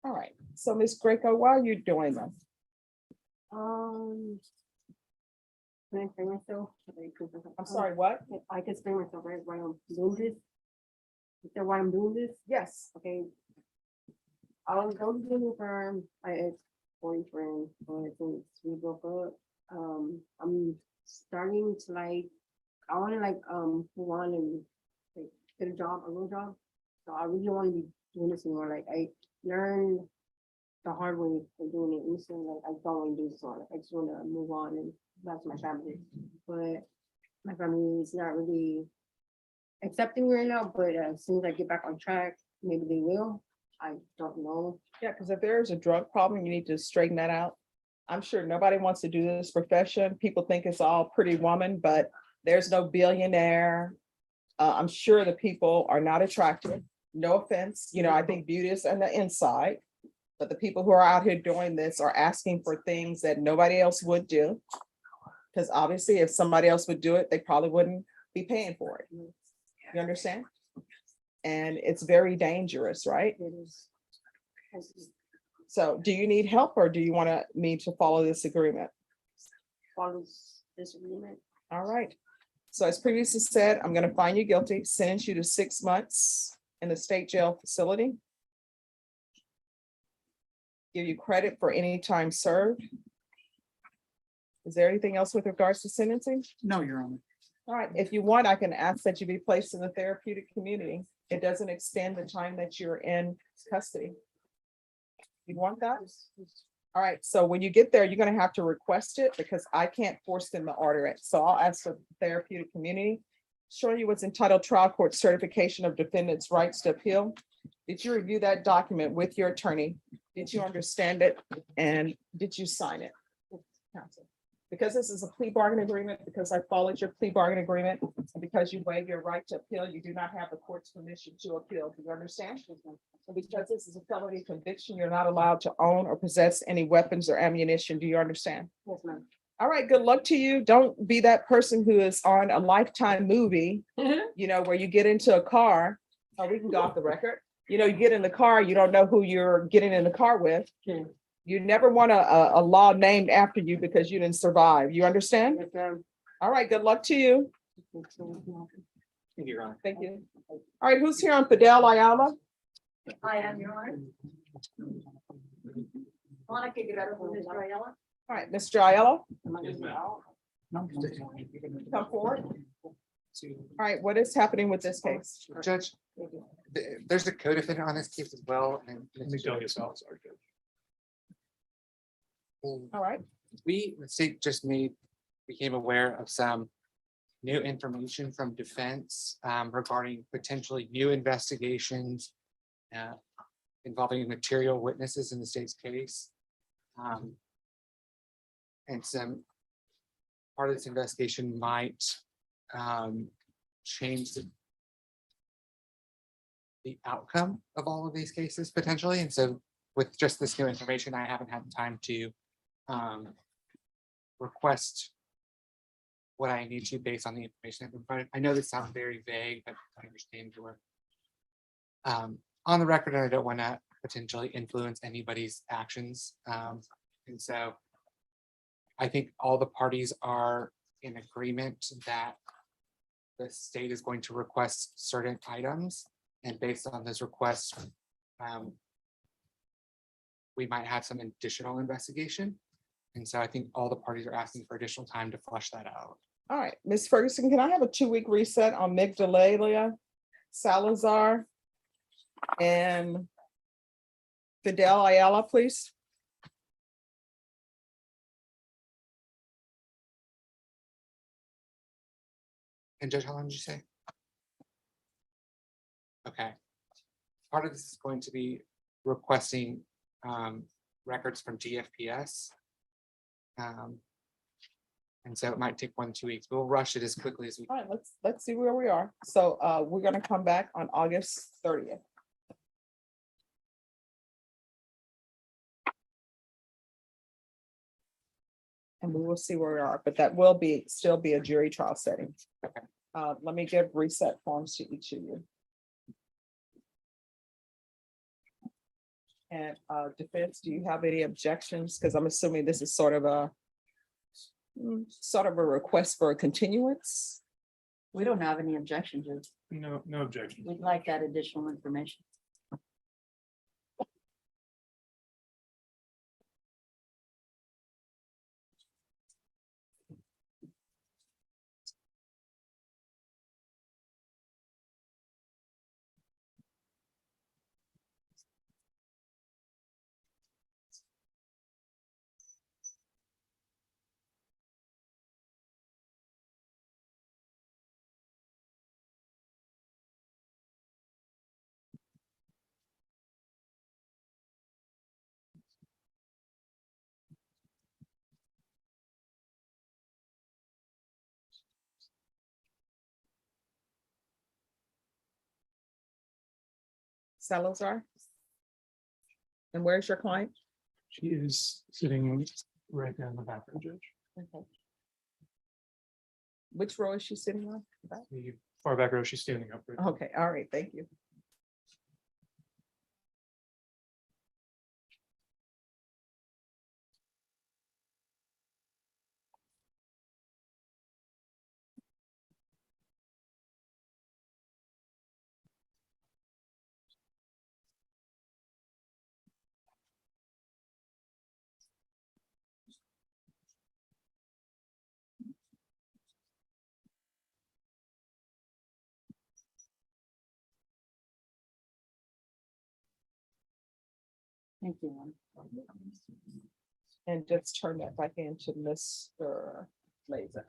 All right, so Ms. Greco, while you're doing this, Can I explain myself? I'm sorry, what? I can explain myself, right, why I'm doing this? Is that why I'm doing this? Yes. Okay. I was going to the firm, my ex-boyfriend, but since we broke up, I'm starting to like, I wanna like, move on and like get a job, a real job. So I really don't wanna be doing this anymore. Like I learned the hard way of doing it instantly. Like I don't wanna do this anymore. Like I just wanna move on and back to my family. But my family is not really accepting me right now, but as soon as I get back on track, maybe they will. I don't know. Yeah, because if there is a drug problem, you need to straighten that out. I'm sure nobody wants to do this profession. People think it's all pretty woman, but there's no billionaire. I'm sure the people are not attractive. No offense, you know, I think beauty is on the inside. But the people who are out here doing this are asking for things that nobody else would do. Because obviously, if somebody else would do it, they probably wouldn't be paying for it. You understand? And it's very dangerous, right? So do you need help or do you want me to follow this agreement? Follows this agreement. All right. So as previously said, I'm going to find you guilty, sentence you to 6 months in the state jail facility. Give you credit for any time served. Is there anything else with regards to sentencing? No, Your Honor. All right, if you want, I can ask that you be placed in the therapeutic community. It doesn't extend the time that you're in custody. You want that? All right, so when you get there, you're gonna have to request it because I can't force them to order it. So I'll ask for therapeutic community. Showing you what's entitled Trial Court Certification of Defendants' Rights to Appeal. Did you review that document with your attorney? Did you understand it? And did you sign it? Counsel. Because this is a plea bargain agreement, because I followed your plea bargain agreement, and because you waive your right to appeal, you do not have the court's permission to appeal. Do you understand? And because this is a felony conviction, you're not allowed to own or possess any weapons or ammunition. Do you understand? Yes, ma'am. All right, good luck to you. Don't be that person who is on a Lifetime movie, you know, where you get into a car. Oh, we can go off the record. You know, you get in the car, you don't know who you're getting in the car with. You never want a law named after you because you didn't survive. You understand? Yes, ma'am. All right, good luck to you. Thank you, Your Honor. Thank you. All right, who's here on Fidel Ayala? I am, Your Honor. Wanna kick it over to Mr. Ayala? All right, Mr. Ayala, No. come forward. All right, what is happening with this case? Judge, there's a co-defendant on this case as well. And All right, the state just became aware of some new information from defense regarding potentially new investigations involving material witnesses in the state's case. And some part of this investigation might change the outcome of all of these cases potentially. And so with just this new information, I haven't had time to request what I need to based on the information I've been provided. I know this sounds very vague, but I understand you're on the record and I don't want to potentially influence anybody's actions. And so I think all the parties are in agreement that the state is going to request certain items, and based on those requests, we might have some additional investigation. And so I think all the parties are asking for additional time to flush that out. All right, Ms. Ferguson, can I have a 2-week reset on Migdalalia, Salazar, and Fidel Ayala, please? And Judge, how long did you say? Okay. Part of this is going to be requesting records from DFPS. And so it might take 1-2 weeks. We'll rush it as quickly as we All can. right, let's see where we are. So we're gonna come back on August 30th. And we will see where we are, but that will still be a jury trial setting. Okay. Let me give reset forms to each of you. And defense, do you have any objections? Because I'm assuming this is sort of a request for a continuance. We don't have any objections. No objection. We'd like that additional information. Salazar? And where's your client? She is sitting right there in the background, Judge. Okay. Which row is she sitting on? The far back row, she's standing up. Right there. Okay, all right, thank you. Thank you. And just turn that back into Mr. Laser.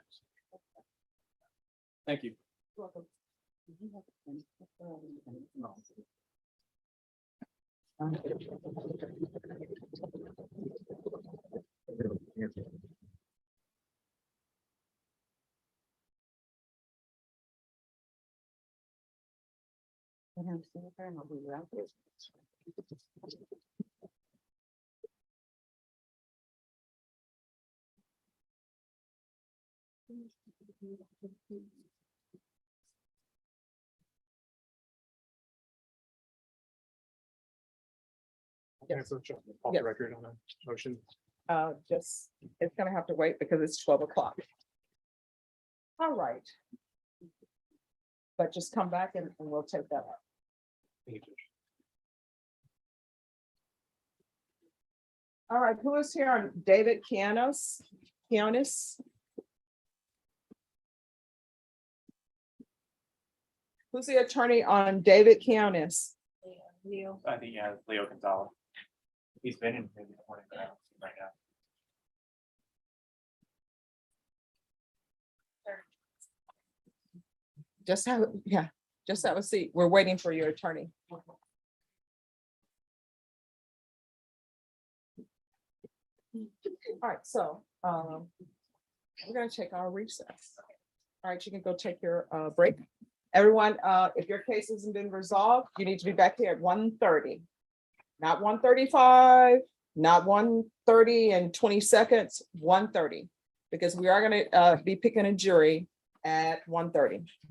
Thank you. And I'm still there and I'll be right there. Yes. Off Yes. the record on a motion. Just, it's gonna have to wait because it's 12 o'clock. All right. But just come back and we'll take that up. Thank you, Judge. All right, who is here on David Kianos? Who's the attorney on David Kianis? Leo. I think, yeah, Leo Gonzalez. He's been in maybe 20 minutes right now. Just have a seat. We're waiting for your attorney. All right, so we're gonna take our recess. All right, you can go take your break. Everyone, if your case hasn't been resolved, you need to be back here at 1:30. Not 1:35, not 1:30 and 20 seconds, 1:30. Because we are gonna be picking a jury at 1:30.